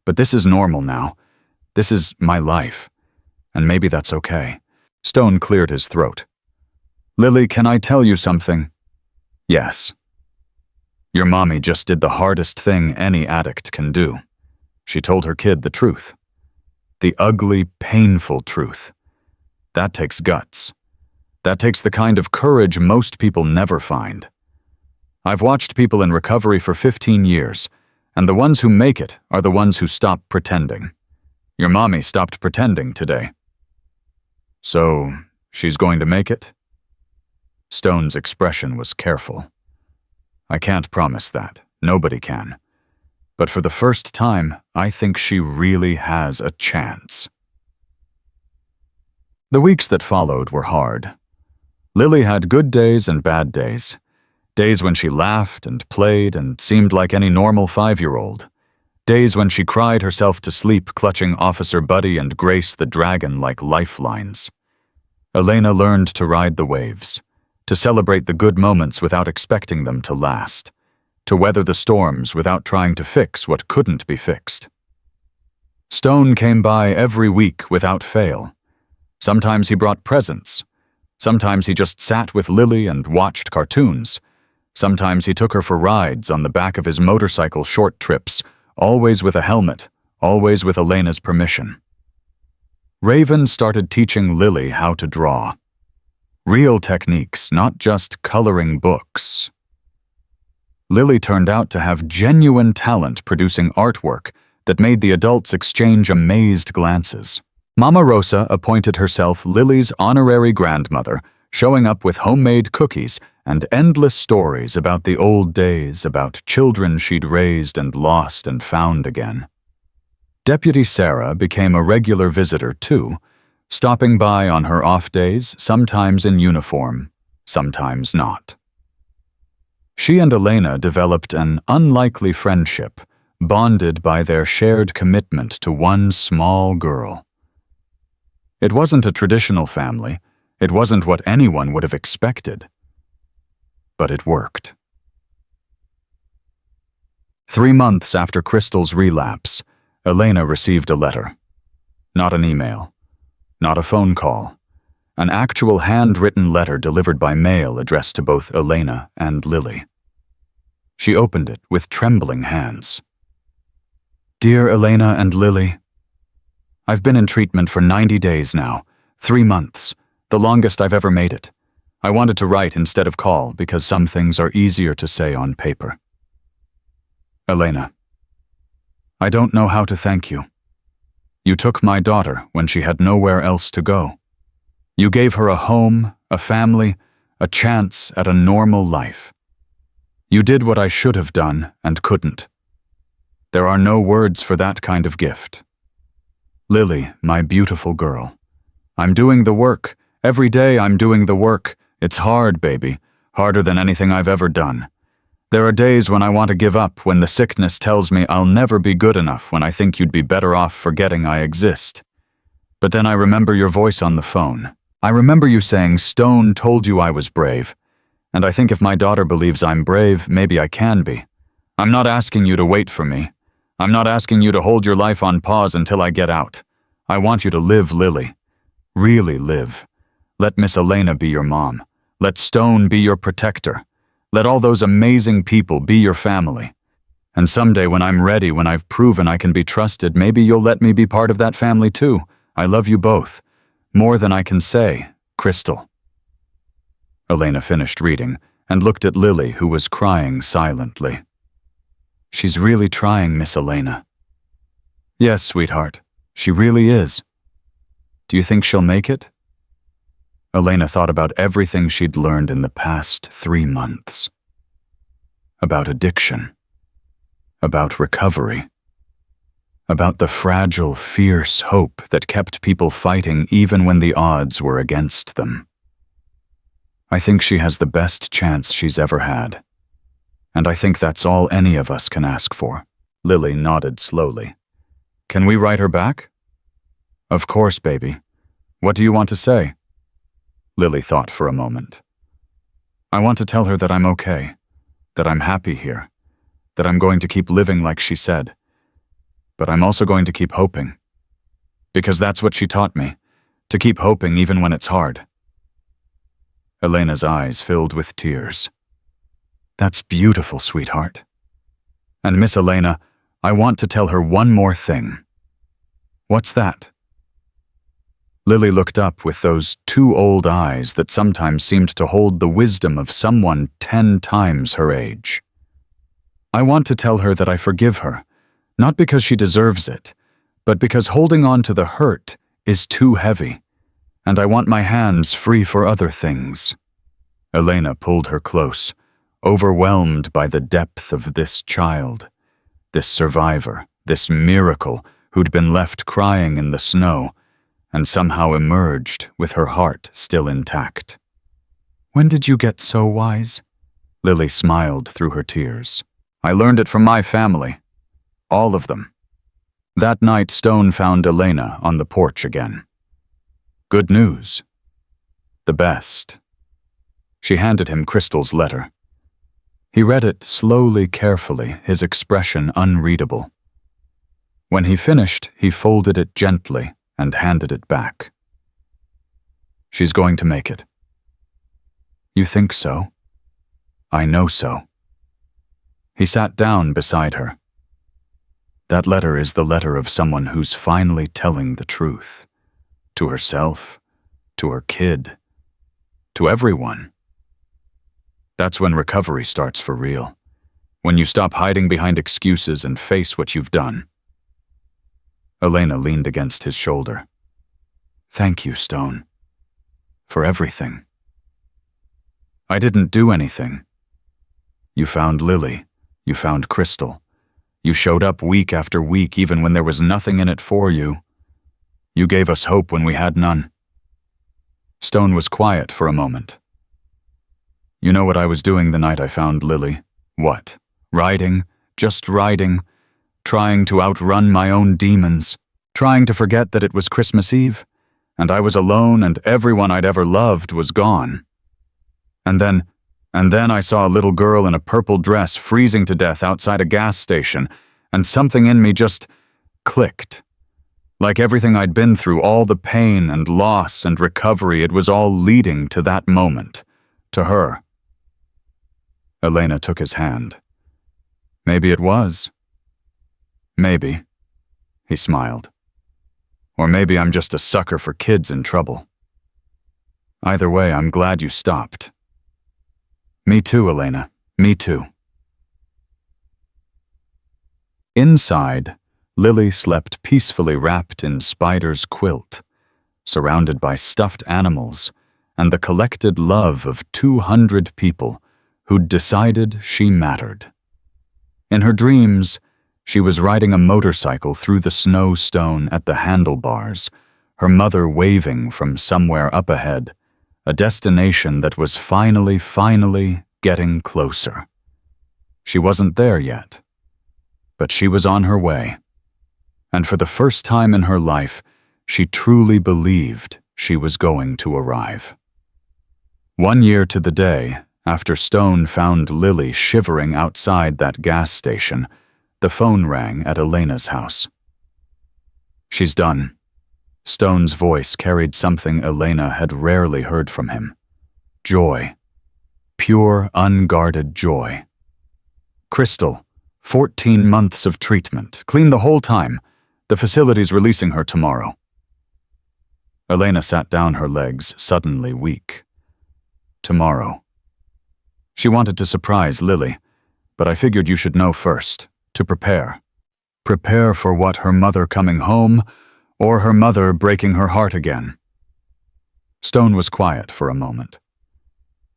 Speaker 1: But this is normal now. This is my life. And maybe that's okay. Stone cleared his throat. Lily, can I tell you something? Yes. Your mommy just did the hardest thing any addict can do. She told her kid the truth. The ugly, painful truth. That takes guts. That takes the kind of courage most people never find. I've watched people in recovery for 15 years, and the ones who make it are the ones who stop pretending. Your mommy stopped pretending today. So, she's going to make it? Stone's expression was careful. I can't promise that. Nobody can. But for the first time, I think she really has a chance. The weeks that followed were hard. Lily had good days and bad days. Days when she laughed and played and seemed like any normal 5-year-old. Days when she cried herself to sleep clutching Officer Buddy and Grace the Dragon like lifelines. Elena learned to ride the waves, to celebrate the good moments without expecting them to last, to weather the storms without trying to fix what couldn't be fixed. Stone came by every week without fail. Sometimes he brought presents. Sometimes he just sat with Lily and watched cartoons. Sometimes he took her for rides on the back of his motorcycle short trips, always with a helmet, always with Elena's permission. Raven started teaching Lily how to draw. Real techniques, not just coloring books. Lily turned out to have genuine talent producing artwork that made the adults exchange amazed glances. Mama Rosa appointed herself Lily's honorary grandmother, showing up with homemade cookies and endless stories about the old days, about children she'd raised and lost and found again. Deputy Sarah became a regular visitor too, stopping by on her off days, sometimes in uniform, sometimes not. She and Elena developed an unlikely friendship, bonded by their shared commitment to one small girl. It wasn't a traditional family. It wasn't what anyone would have expected. But it worked. 3 months after Crystal's relapse, Elena received a letter. Not an email. Not a phone call. An actual handwritten letter delivered by mail addressed to both Elena and Lily. She opened it with trembling hands. Dear Elena and Lily, I've been in treatment for 90 days now, 3 months, the longest I've ever made it. I wanted to write instead of call because some things are easier to say on paper. Elena, I don't know how to thank you. You took my daughter when she had nowhere else to go. You gave her a home, a family, a chance at a normal life. You did what I should have done and couldn't. There are no words for that kind of gift. Lily, my beautiful girl, I'm doing the work. Every day I'm doing the work. It's hard, baby, harder than anything I've ever done. There are days when I want to give up, when the sickness tells me I'll never be good enough, when I think you'd be better off forgetting I exist. But then I remember your voice on the phone. I remember you saying Stone told you I was brave. And I think if my daughter believes I'm brave, maybe I can be. I'm not asking you to wait for me. I'm not asking you to hold your life on pause until I get out. I want you to live, Lily. Really live. Let Miss Elena be your mom. Let Stone be your protector. Let all those amazing people be your family. And someday when I'm ready, when I've proven I can be trusted, maybe you'll let me be part of that family too. I love you both. More than I can say, Crystal. Elena finished reading and looked at Lily, who was crying silently. She's really trying, Miss Elena. Yes, sweetheart, she really is. Do you think she'll make it? Elena thought about everything she'd learned in the past 3 months. About addiction. About recovery. About the fragile, fierce hope that kept people fighting even when the odds were against them. I think she has the best chance she's ever had. And I think that's all any of us can ask for. Lily nodded slowly. Can we write her back? Of course, baby. What do you want to say? Lily thought for a moment. I want to tell her that I'm okay, that I'm happy here, that I'm going to keep living like she said. But I'm also going to keep hoping. Because that's what she taught me, to keep hoping even when it's hard. Elena's eyes filled with tears. That's beautiful, sweetheart. And Miss Elena, I want to tell her one more thing. What's that? Lily looked up with those 2 old eyes that sometimes seemed to hold the wisdom of someone 10 times her age. I want to tell her that I forgive her, not because she deserves it, but because holding on to the hurt is too heavy, and I want my hands free for other things. Elena pulled her close, overwhelmed by the depth of this child, this survivor, this miracle who'd been left crying in the snow and somehow emerged with her heart still intact. When did you get so wise? Lily smiled through her tears. I learned it from my family. All of them. That night, Stone found Elena on the porch again. Good news. The best. She handed him Crystal's letter. He read it slowly, carefully, his expression unreadable. When he finished, he folded it gently and handed it back. She's going to make it. You think so? I know so. He sat down beside her. That letter is the letter of someone who's finally telling the truth. To herself, to her kid, to everyone. That's when recovery starts for real. When you stop hiding behind excuses and face what you've done. Elena leaned against his shoulder. Thank you, Stone. For everything. I didn't do anything. You found Lily. You found Crystal. You showed up week after week even when there was nothing in it for you. You gave us hope when we had none. Stone was quiet for a moment. You know what I was doing the night I found Lily? What? Riding, just riding, trying to outrun my own demons, trying to forget that it was Christmas Eve, and I was alone and everyone I'd ever loved was gone. And then I saw a little girl in a purple dress freezing to death outside a gas station, and something in me just clicked. Like everything I'd been through, all the pain and loss and recovery, it was all leading to that moment, to her. Elena took his hand. Maybe it was. Maybe, he smiled. Or maybe I'm just a sucker for kids in trouble. Either way, I'm glad you stopped. Me too, Elena. Me too. Inside, Lily slept peacefully wrapped in Spider's quilt, surrounded by stuffed animals and the collected love of 200 people who'd decided she mattered. In her dreams, she was riding a motorcycle through the snowstone at the handlebars, her mother waving from somewhere up ahead, a destination that was finally getting closer. She wasn't there yet, but she was on her way. And for the first time in her life, she truly believed she was going to arrive. 1 year to the day after Stone found Lily shivering outside that gas station, the phone rang at Elena's house. She's done. Stone's voice carried something Elena had rarely heard from him. Joy. Pure, unguarded joy. Crystal, 14 months of treatment, clean the whole time. The facility's releasing her tomorrow. Elena sat down, her legs suddenly weak. Tomorrow. She wanted to surprise Lily, but I figured you should know first, to prepare. Prepare for what, her mother coming home, or her mother breaking her heart again. Stone was quiet for a moment.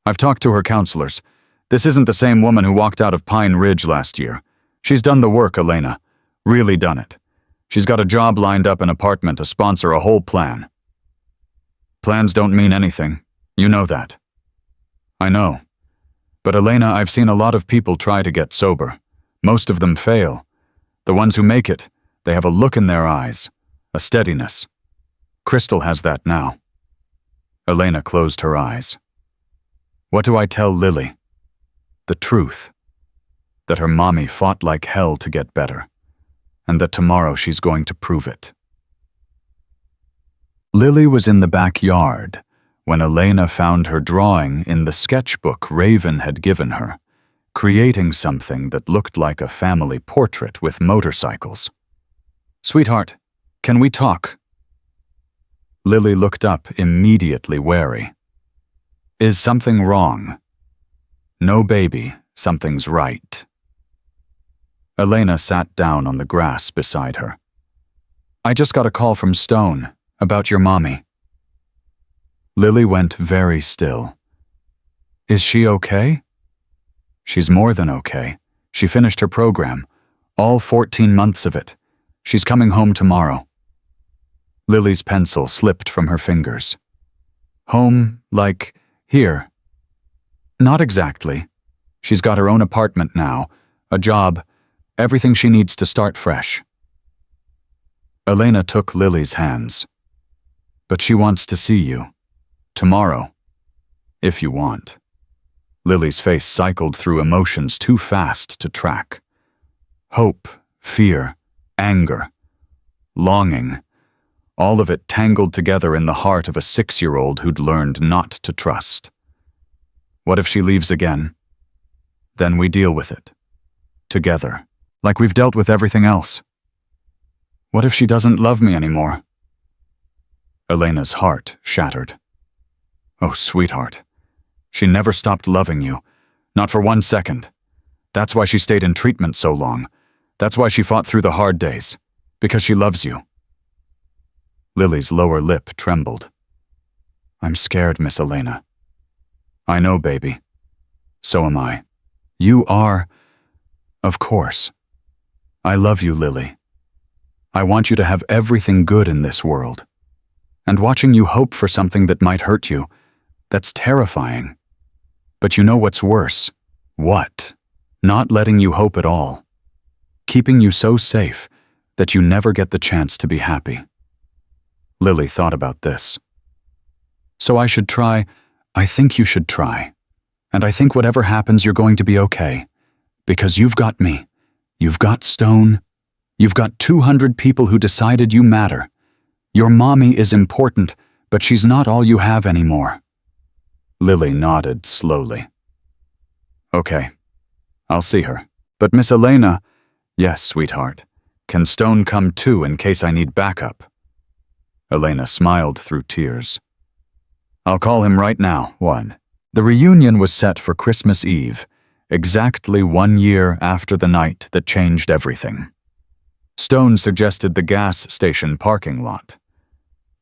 Speaker 1: I've talked to her counselors. This isn't the same woman who walked out of Pine Ridge last year. She's done the work, Elena. Really done it. She's got a job lined up, an apartment, a sponsor, a whole plan. Plans don't mean anything. You know that. I know. But Elena, I've seen a lot of people try to get sober. Most of them fail. The ones who make it, they have a look in their eyes, a steadiness. Crystal has that now. Elena closed her eyes. What do I tell Lily? The truth. That her mommy fought like hell to get better, and that tomorrow she's going to prove it. Lily was in the backyard when Elena found her drawing in the sketchbook Raven had given her, creating something that looked like a family portrait with motorcycles. Sweetheart, can we talk? Lily looked up, immediately wary. Is something wrong? No, baby, something's right. Elena sat down on the grass beside her. I just got a call from Stone about your mommy. Lily went very still. Is she okay? She's more than okay. She finished her program, all 14 months of it. She's coming home tomorrow. Lily's pencil slipped from her fingers. Home, like here? Not exactly. She's got her own apartment now, a job, everything she needs to start fresh. Elena took Lily's hands. But she wants to see you. Tomorrow. If you want. Lily's face cycled through emotions too fast to track. Hope, fear, anger, longing, all of it tangled together in the heart of a 6-year-old who'd learned not to trust. What if she leaves again? Then we deal with it. Together. Like we've dealt with everything else. What if she doesn't love me anymore? Elena's heart shattered. Oh, sweetheart. She never stopped loving you. Not for 1 second. That's why she stayed in treatment so long. That's why she fought through the hard days. Because she loves you. Lily's lower lip trembled. I'm scared, Miss Elena. I know, baby. So am I. You are... Of course. I love you, Lily. I want you to have everything good in this world. And watching you hope for something that might hurt you, that's terrifying. But you know what's worse? What? Not letting you hope at all. Keeping you so safe that you never get the chance to be happy. Lily thought about this. So I should try. I think you should try. And I think whatever happens, you're going to be okay. Because you've got me. You've got Stone. You've got 200 people who decided you matter. Your mommy is important, but she's not all you have anymore. Lily nodded slowly. Okay, I'll see her. But Miss Elena, yes, sweetheart. Can Stone come too in case I need backup? Elena smiled through tears. I'll call him right now, one. The reunion was set for Christmas Eve, exactly 1 year after the night that changed everything. Stone suggested the gas station parking lot.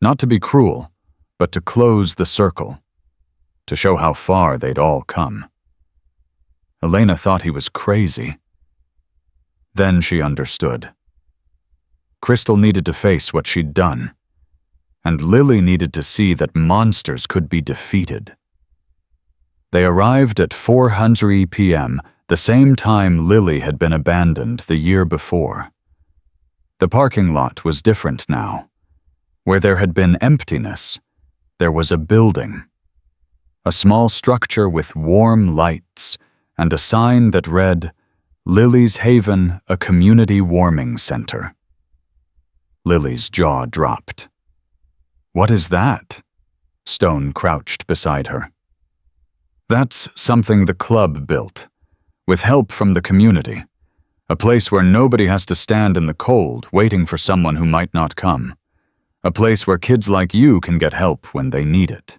Speaker 1: Not to be cruel, but to close the circle, to show how far they'd all come. Elena thought he was crazy. Then she understood. Crystal needed to face what she'd done, and Lily needed to see that monsters could be defeated. They arrived at 4:00 p.m., the same time Lily had been abandoned the year before. The parking lot was different now. Where there had been emptiness, there was a building. A small structure with warm lights and a sign that read, Lily's Haven, a community warming center. Lily's jaw dropped. What is that? Stone crouched beside her. That's something the club built, with help from the community. A place where nobody has to stand in the cold waiting for someone who might not come. A place where kids like you can get help when they need it.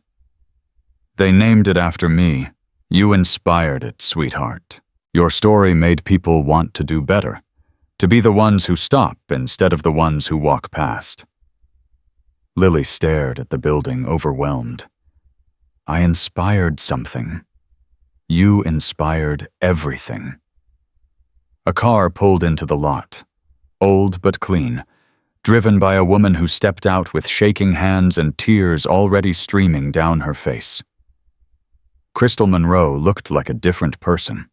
Speaker 1: They named it after me. You inspired it, sweetheart. Your story made people want to do better, to be the ones who stop instead of the ones who walk past. Lily stared at the building, overwhelmed. I inspired something. You inspired everything. A car pulled into the lot, old but clean, driven by a woman who stepped out with shaking hands and tears already streaming down her face. Crystal Monroe looked like a different person.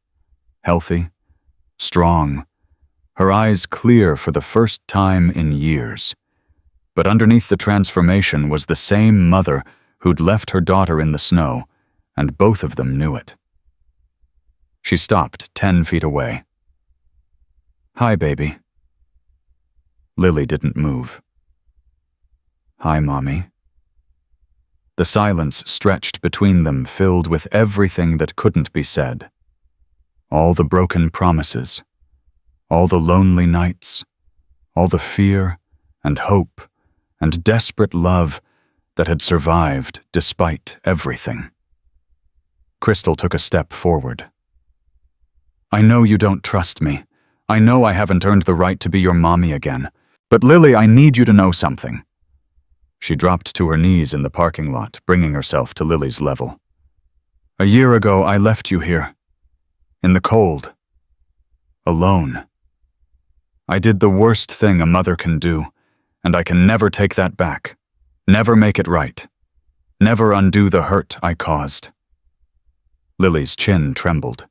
Speaker 1: Healthy, strong, her eyes clear for the first time in years. But underneath the transformation was the same mother who'd left her daughter in the snow, and both of them knew it. She stopped 10 feet away. Hi, baby. Lily didn't move. Hi, Mommy. The silence stretched between them, filled with everything that couldn't be said. All the broken promises, all the lonely nights, all the fear and hope and desperate love that had survived despite everything. Crystal took a step forward. I know you don't trust me. I know I haven't earned the right to be your mommy again. But Lily, I need you to know something. She dropped to her knees in the parking lot, bringing herself to Lily's level. A year ago, I left you here. In the cold. Alone. I did the worst thing a mother can do, and I can never take that back. Never make it right. Never undo the hurt I caused. Lily's chin trembled.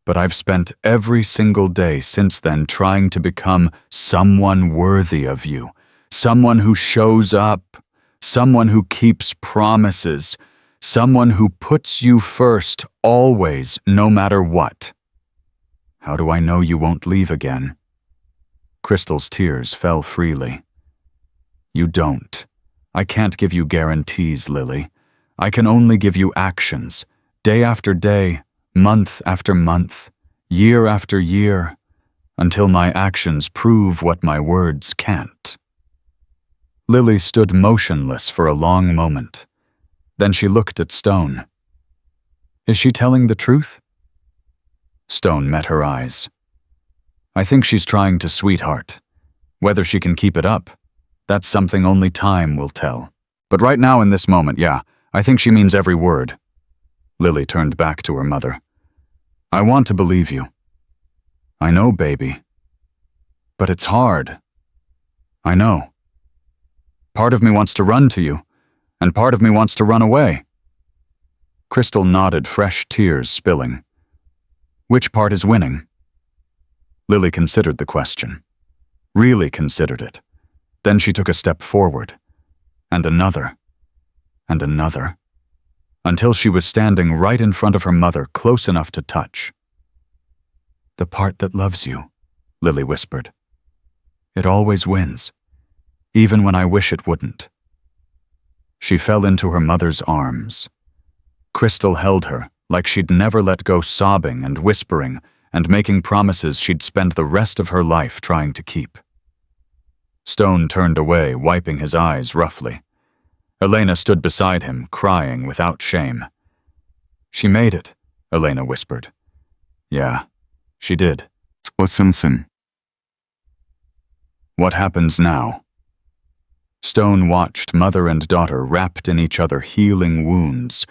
Speaker 1: But I've spent every single day since then trying to become someone worthy of you, someone who shows up, someone who keeps promises, someone who puts you first always, no matter what. How do I know you won't leave again? Crystal's tears fell freely. You don't. I can't give you guarantees, Lily. I can only give you actions, day after day, month after month, year after year, until my actions prove what my words can't. Lily stood motionless for a long moment. Then she looked at Stone. Is she telling the truth? Stone met her eyes. I think she's trying to, sweetheart. Whether she can keep it up, that's something only time will tell. But right now in this moment, yeah, I think she means every word. Lily turned back to her mother. I want to believe you. I know, baby. But it's hard. I know. Part of me wants to run to you, and part of me wants to run away. Crystal nodded, fresh tears spilling. Which part is winning? Lily considered the question. Really considered it. Then she took a step forward. And another. And another. Until she was standing right in front of her mother, close enough to touch. The part that loves you, Lily whispered. It always wins, even when I wish it wouldn't. She fell into her mother's arms. Crystal held her like she'd never let go, sobbing and whispering and making promises she'd spend the rest of her life trying to keep. Stone turned away, wiping his eyes roughly. Elena stood beside him, crying without shame. "She made it," Elena whispered. "Yeah, she did." What happens now? Stone watched mother and daughter wrapped in each other, healing wounds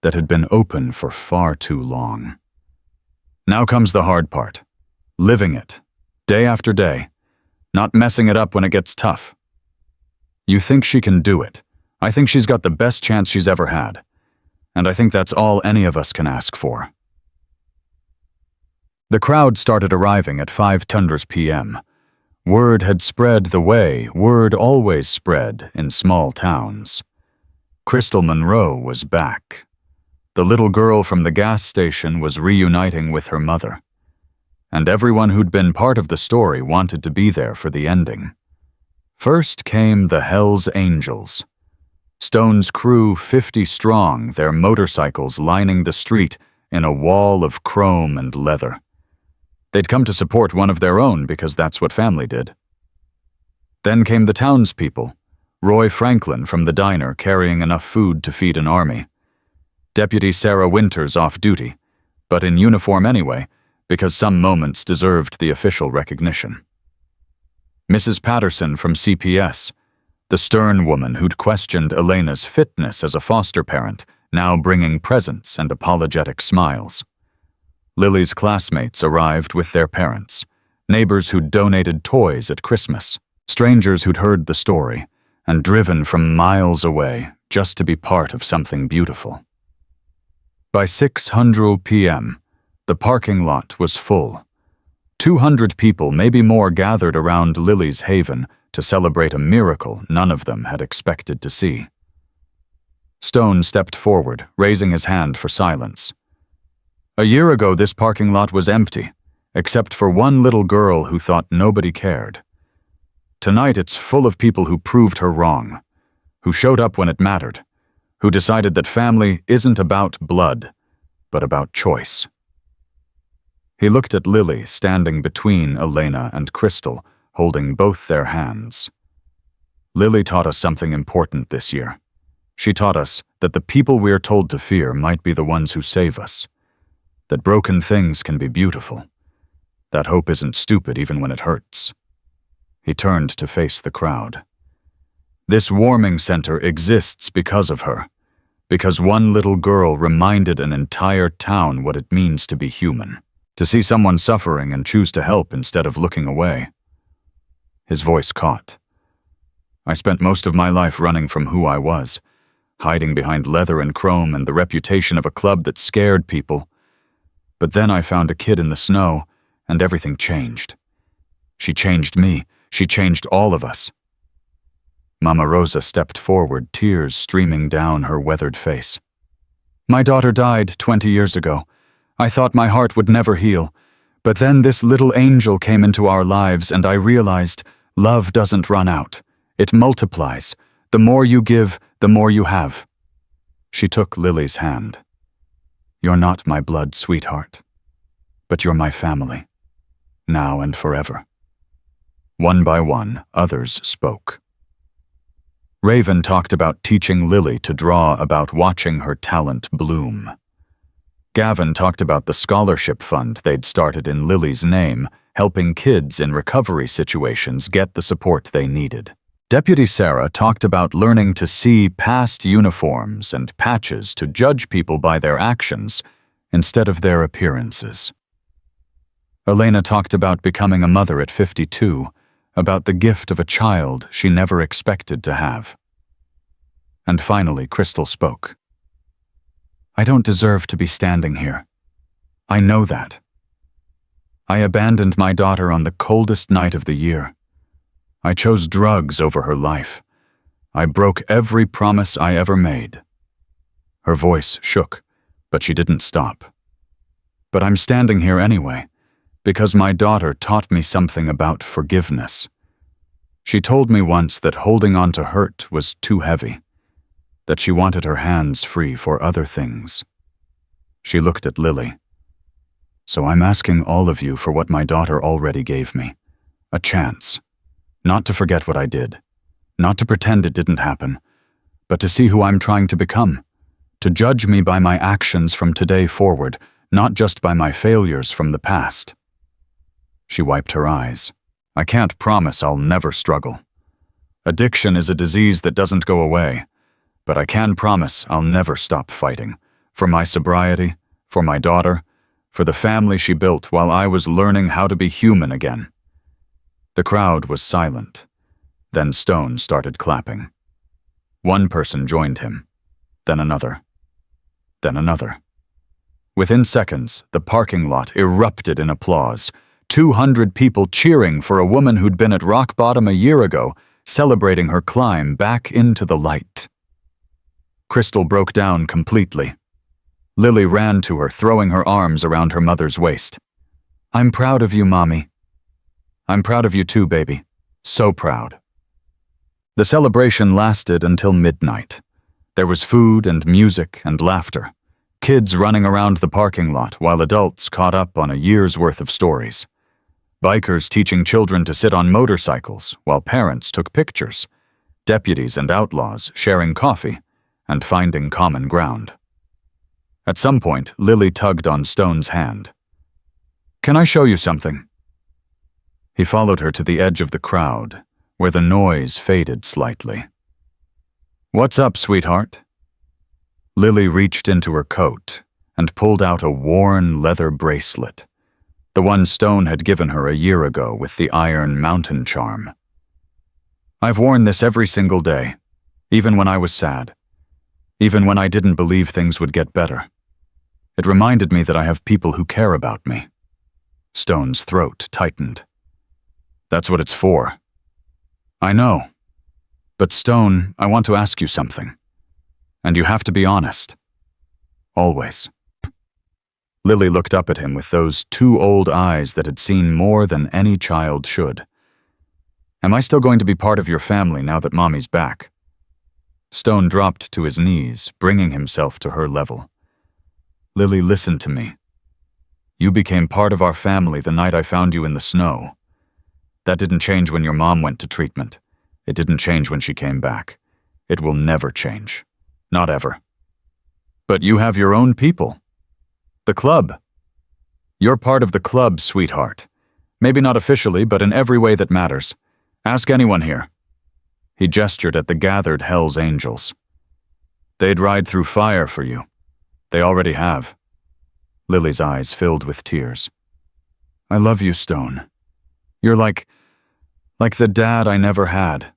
Speaker 1: that had been open for far too long. Now comes the hard part. Living it, day after day, not messing it up when it gets tough. You think she can do it. I think she's got the best chance she's ever had. And I think that's all any of us can ask for. The crowd started arriving at 5 p.m. Word had spread the way word always spread in small towns. Crystal Monroe was back. The little girl from the gas station was reuniting with her mother. And everyone who'd been part of the story wanted to be there for the ending. First came the Hells Angels. Stone's crew 50 strong, their motorcycles lining the street in a wall of chrome and leather. They'd come to support one of their own because that's what family did. Then came the townspeople, Roy Franklin from the diner carrying enough food to feed an army. Deputy Sarah Winters off duty, but in uniform anyway, because some moments deserved the official recognition. Mrs. Patterson from CPS, the stern woman who'd questioned Elena's fitness as a foster parent, now bringing presents and apologetic smiles. Lily's classmates arrived with their parents, neighbors who'd donated toys at Christmas, strangers who'd heard the story and driven from miles away just to be part of something beautiful. By 6:00 p.m., the parking lot was full. 200 people, maybe more, gathered around Lily's haven to celebrate a miracle none of them had expected to see. Stone stepped forward, raising his hand for silence. A year ago, this parking lot was empty, except for one little girl who thought nobody cared. Tonight, it's full of people who proved her wrong, who showed up when it mattered, who decided that family isn't about blood, but about choice. He looked at Lily, standing between Elena and Crystal, holding both their hands. Lily taught us something important this year. She taught us that the people we are told to fear might be the ones who save us, that broken things can be beautiful, that hope isn't stupid even when it hurts. He turned to face the crowd. This warming center exists because of her, because one little girl reminded an entire town what it means to be human, to see someone suffering and choose to help instead of looking away. His voice caught. I spent most of my life running from who I was, hiding behind leather and chrome and the reputation of a club that scared people. But then I found a kid in the snow, and everything changed. She changed me. She changed all of us. Mama Rosa stepped forward, tears streaming down her weathered face. My daughter died 20 years ago. I thought my heart would never heal. But then this little angel came into our lives, and I realized love doesn't run out. It multiplies. The more you give, the more you have. She took Lily's hand. You're not my blood, sweetheart, but you're my family, now and forever. One by one, others spoke. Raven talked about teaching Lily to draw, about watching her talent bloom. Gavin talked about the scholarship fund they'd started in Lily's name, helping kids in recovery situations get the support they needed. Deputy Sarah talked about learning to see past uniforms and patches to judge people by their actions instead of their appearances. Elena talked about becoming a mother at 52, about the gift of a child she never expected to have. And finally, Crystal spoke. I don't deserve to be standing here. I know that. I abandoned my daughter on the coldest night of the year. I chose drugs over her life. I broke every promise I ever made. Her voice shook, but she didn't stop. But I'm standing here anyway, because my daughter taught me something about forgiveness. She told me once that holding on to hurt was too heavy, that she wanted her hands free for other things. She looked at Lily. So I'm asking all of you for what my daughter already gave me. A chance. Not to forget what I did. Not to pretend it didn't happen. But to see who I'm trying to become. To judge me by my actions from today forward, not just by my failures from the past. She wiped her eyes. I can't promise I'll never struggle. Addiction is a disease that doesn't go away. But I can promise I'll never stop fighting. For my sobriety, for my daughter, for the family she built while I was learning how to be human again. The crowd was silent. Then Stone started clapping. One person joined him. Then another. Then another. Within seconds, the parking lot erupted in applause. 200 people cheering for a woman who'd been at rock bottom a year ago, celebrating her climb back into the light. Crystal broke down completely. Lily ran to her, throwing her arms around her mother's waist. I'm proud of you, Mommy. I'm proud of you too, baby. So proud. The celebration lasted until midnight. There was food and music and laughter. Kids running around the parking lot while adults caught up on a year's worth of stories. Bikers teaching children to sit on motorcycles while parents took pictures. Deputies and outlaws sharing coffee and finding common ground. At some point, Lily tugged on Stone's hand. Can I show you something? He followed her to the edge of the crowd, where the noise faded slightly. What's up, sweetheart? Lily reached into her coat and pulled out a worn leather bracelet, the one Stone had given her a year ago with the iron mountain charm. I've worn this every single day, even when I was sad, even when I didn't believe things would get better. It reminded me that I have people who care about me. Stone's throat tightened. That's what it's for. I know. But Stone, I want to ask you something. And you have to be honest. Always. Lily looked up at him with those two old eyes that had seen more than any child should. Am I still going to be part of your family now that Mommy's back? Stone dropped to his knees, bringing himself to her level. Lily, listen to me. You became part of our family the night I found you in the snow. That didn't change when your mom went to treatment. It didn't change when she came back. It will never change. Not ever. But you have your own people. The club. You're part of the club, sweetheart. Maybe not officially, but in every way that matters. Ask anyone here. He gestured at the gathered Hell's Angels. They'd ride through fire for you. They already have. Lily's eyes filled with tears. I love you, Stone. You're like the dad I never had.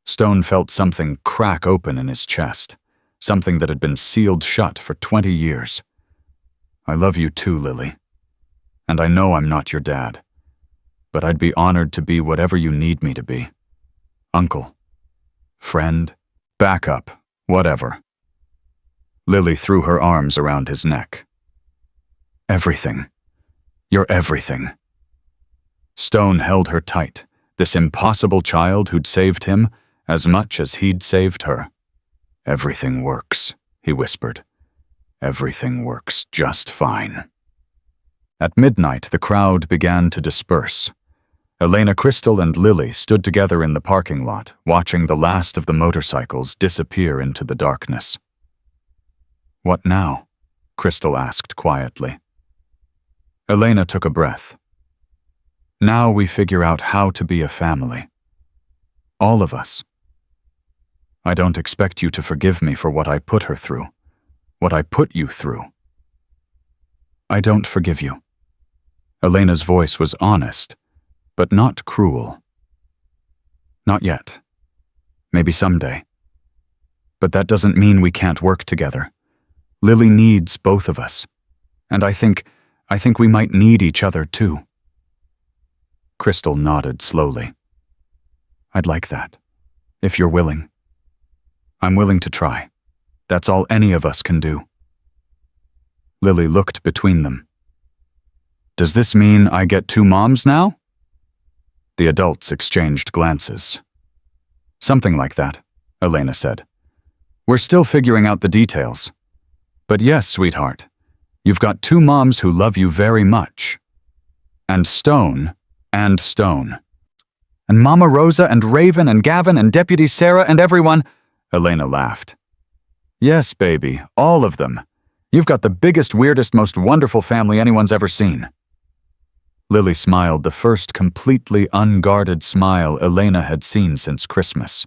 Speaker 1: Stone felt something crack open in his chest, something that had been sealed shut for 20 years. I love you too, Lily. And I know I'm not your dad, but I'd be honored to be whatever you need me to be. Uncle, friend, backup, whatever. Lily threw her arms around his neck. Everything. You're everything. Stone held her tight, this impossible child who'd saved him as much as he'd saved her. Everything works, he whispered. Everything works just fine. At midnight, the crowd began to disperse. Elena, Crystal, and Lily stood together in the parking lot, watching the last of the motorcycles disappear into the darkness. What now? Crystal asked quietly. Elena took a breath. Now we figure out how to be a family. All of us. I don't expect you to forgive me for what I put her through, what I put you through. I don't forgive you. Elena's voice was honest, but not cruel. Not yet. Maybe someday. But that doesn't mean we can't work together. Lily needs both of us. And I think we might need each other too. Crystal nodded slowly. I'd like that, if you're willing. I'm willing to try. That's all any of us can do. Lily looked between them. Does this mean I get two moms now? The adults exchanged glances. Something like that, Elena said. We're still figuring out the details. But yes, sweetheart, You've got two moms who love you very much. And Stone. And Mama Rosa and Raven and Gavin and Deputy Sarah and everyone, Elena laughed. Yes, baby, all of them. You've got the biggest, weirdest, most wonderful family anyone's ever seen. Lily smiled, the first completely unguarded smile Elena had seen since Christmas.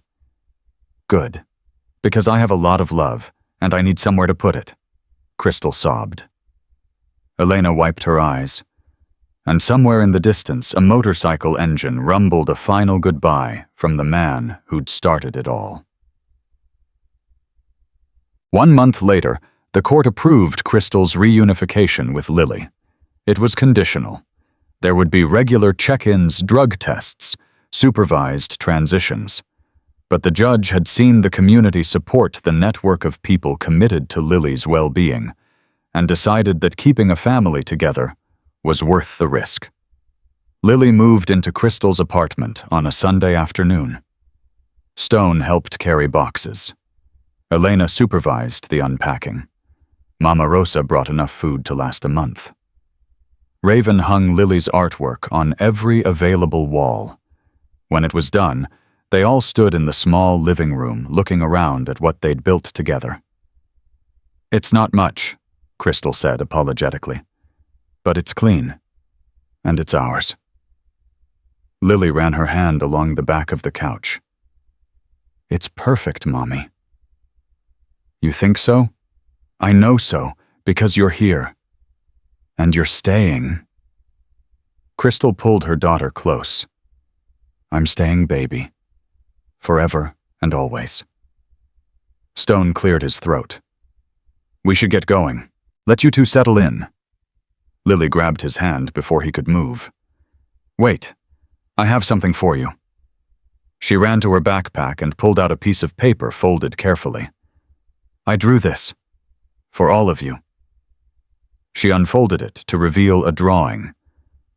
Speaker 1: Good, because I have a lot of love, and I need somewhere to put it, Crystal sobbed. Elena wiped her eyes, and somewhere in the distance a motorcycle engine rumbled a final goodbye from the man who'd started it all. 1 month later, the court approved Crystal's reunification with Lily. It was conditional. There would be regular check-ins, drug tests, supervised transitions. But the judge had seen the community support the network of people committed to Lily's well-being, and decided that keeping a family together was worth the risk. Lily moved into Crystal's apartment on a Sunday afternoon. Stone helped carry boxes. Elena supervised the unpacking. Mama Rosa brought enough food to last a month. Raven hung Lily's artwork on every available wall. When it was done, they all stood in the small living room looking around at what they'd built together. It's not much, Crystal said apologetically, but it's clean, and it's ours. Lily ran her hand along the back of the couch. It's perfect, Mommy. You think so? I know so, because you're here. And you're staying. Crystal pulled her daughter close. I'm staying, baby. Forever and always. Stone cleared his throat. We should get going. Let you two settle in. Lily grabbed his hand before he could move. Wait, I have something for you. She ran to her backpack and pulled out a piece of paper folded carefully. I drew this. For all of you. She unfolded it to reveal a drawing.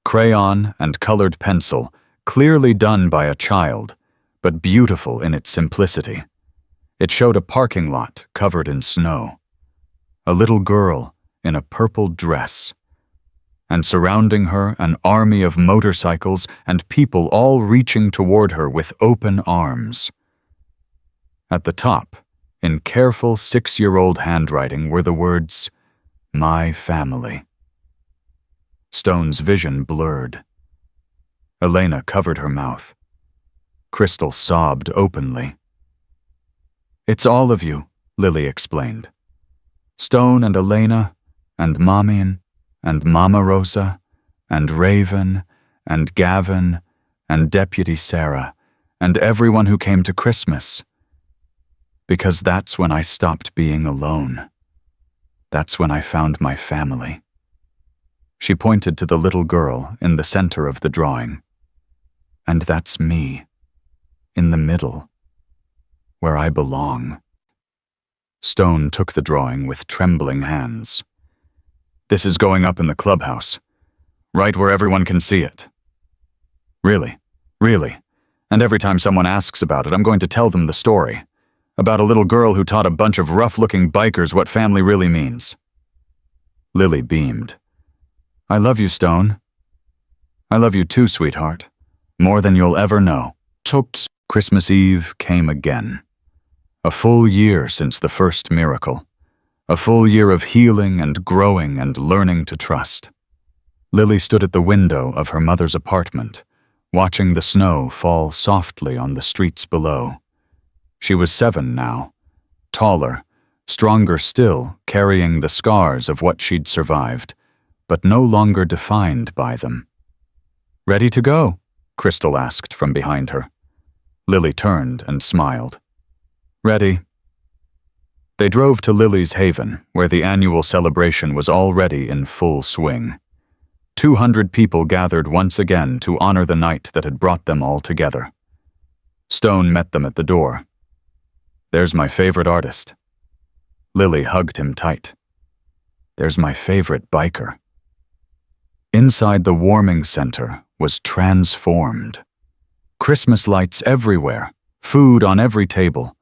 Speaker 1: Crayon and colored pencil, clearly done by a child, but beautiful in its simplicity. It showed a parking lot covered in snow. A little girl in a purple dress. And surrounding her, an army of motorcycles and people all reaching toward her with open arms. At the top, in careful 6-year-old handwriting, were the words, My family. Stone's vision blurred. Elena covered her mouth. Crystal sobbed openly. It's all of you, Lily explained. Stone and Elena, and Mommy, and Mama Rosa, and Raven, and Gavin, and Deputy Sarah, and everyone who came to Christmas. Because that's when I stopped being alone. That's when I found my family. She pointed to the little girl in the center of the drawing. And that's me, in the middle, where I belong. Stone took the drawing with trembling hands. This is going up in the clubhouse, right where everyone can see it. Really, really. And every time someone asks about it, I'm going to tell them the story. About a little girl who taught a bunch of rough-looking bikers what family really means. Lily beamed. I love you, Stone. I love you too, sweetheart. More than you'll ever know. Christmas Eve came again. A full year since the first miracle. A full year of healing and growing and learning to trust. Lily stood at the window of her mother's apartment, watching the snow fall softly on the streets below. She was 7 now, taller, stronger still, carrying the scars of what she'd survived, but no longer defined by them. Ready to go? Crystal asked from behind her. Lily turned and smiled. Ready. They drove to Lily's Haven, where the annual celebration was already in full swing. 200 people gathered once again to honor the night that had brought them all together. Stone met them at the door. There's my favorite artist. Lily hugged him tight. There's my favorite biker. Inside the warming center was transformed. Christmas lights everywhere, food on every table.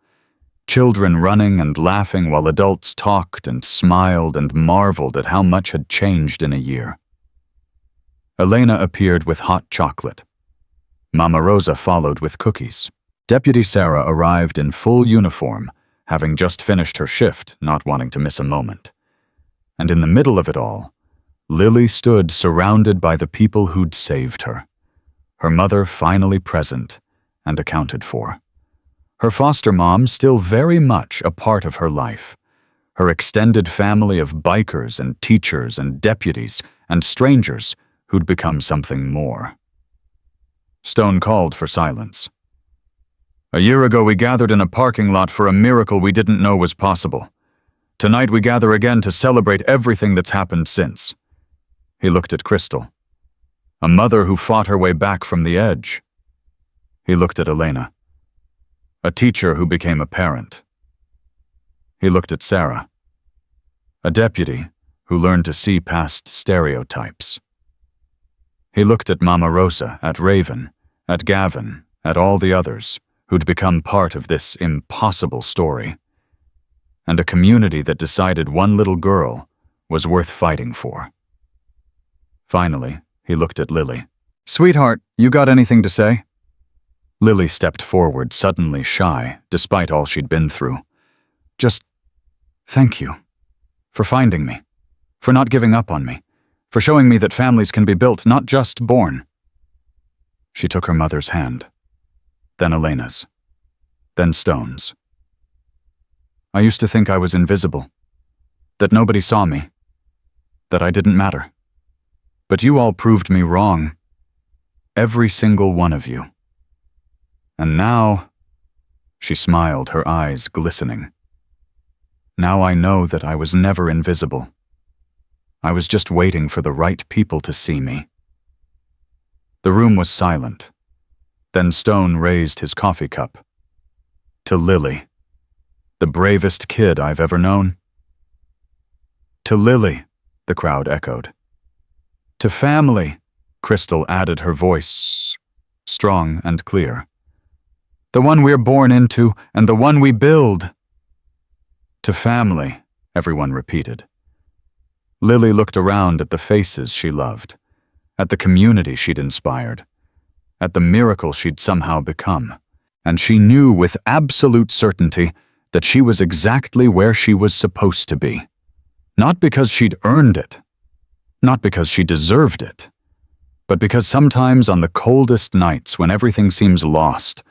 Speaker 1: Children running and laughing while adults talked and smiled and marveled at how much had changed in a year. Elena appeared with hot chocolate. Mama Rosa followed with cookies. Deputy Sarah arrived in full uniform, having just finished her shift, not wanting to miss a moment. And in the middle of it all, Lily stood surrounded by the people who'd saved her. Her mother finally present and accounted for. Her foster mom still very much a part of her life. Her extended family of bikers and teachers and deputies and strangers who'd become something more. Stone called for silence. "A year ago we gathered in a parking lot for a miracle we didn't know was possible. Tonight we gather again to celebrate everything that's happened since." He looked at Crystal. A mother who fought her way back from the edge. He looked at Elena. A teacher who became a parent. He looked at Sarah. A deputy who learned to see past stereotypes. He looked at Mama Rosa, at Raven, at Gavin, at all the others who'd become part of this impossible story, and a community that decided one little girl was worth fighting for. Finally, he looked at Lily. "Sweetheart, you got anything to say?" Lily stepped forward, suddenly shy, despite all she'd been through. "Just thank you for finding me, for not giving up on me, for showing me that families can be built, not just born." She took her mother's hand, then Elena's, then Stone's. "I used to think I was invisible, that nobody saw me, that I didn't matter. But you all proved me wrong, every single one of you. And now," she smiled, her eyes glistening, "now I know that I was never invisible. I was just waiting for the right people to see me." The room was silent. Then Stone raised his coffee cup. "To Lily, the bravest kid I've ever known." "To Lily," the crowd echoed. "To family," Crystal added, her voice strong and clear. "The one we're born into and the one we build." "To family," everyone repeated. Lily looked around at the faces she loved, at the community she'd inspired, at the miracle she'd somehow become, and she knew with absolute certainty that she was exactly where she was supposed to be. Not because she'd earned it, not because she deserved it, but because sometimes on the coldest nights when everything seems lost,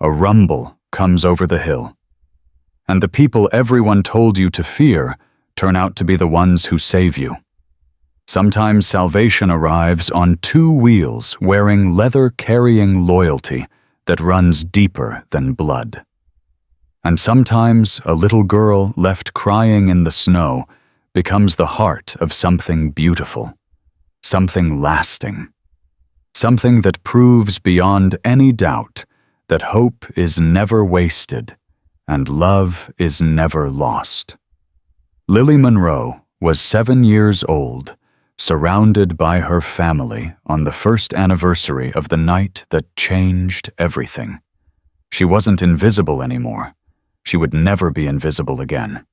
Speaker 1: a rumble comes over the hill, and the people everyone told you to fear turn out to be the ones who save you. Sometimes salvation arrives on two wheels wearing leather-carrying loyalty that runs deeper than blood. And sometimes a little girl left crying in the snow becomes the heart of something beautiful, something lasting, something that proves beyond any doubt that hope is never wasted and love is never lost. Lily Monroe was 7 years old, surrounded by her family on the first anniversary of the night that changed everything. She wasn't invisible anymore. She would never be invisible again.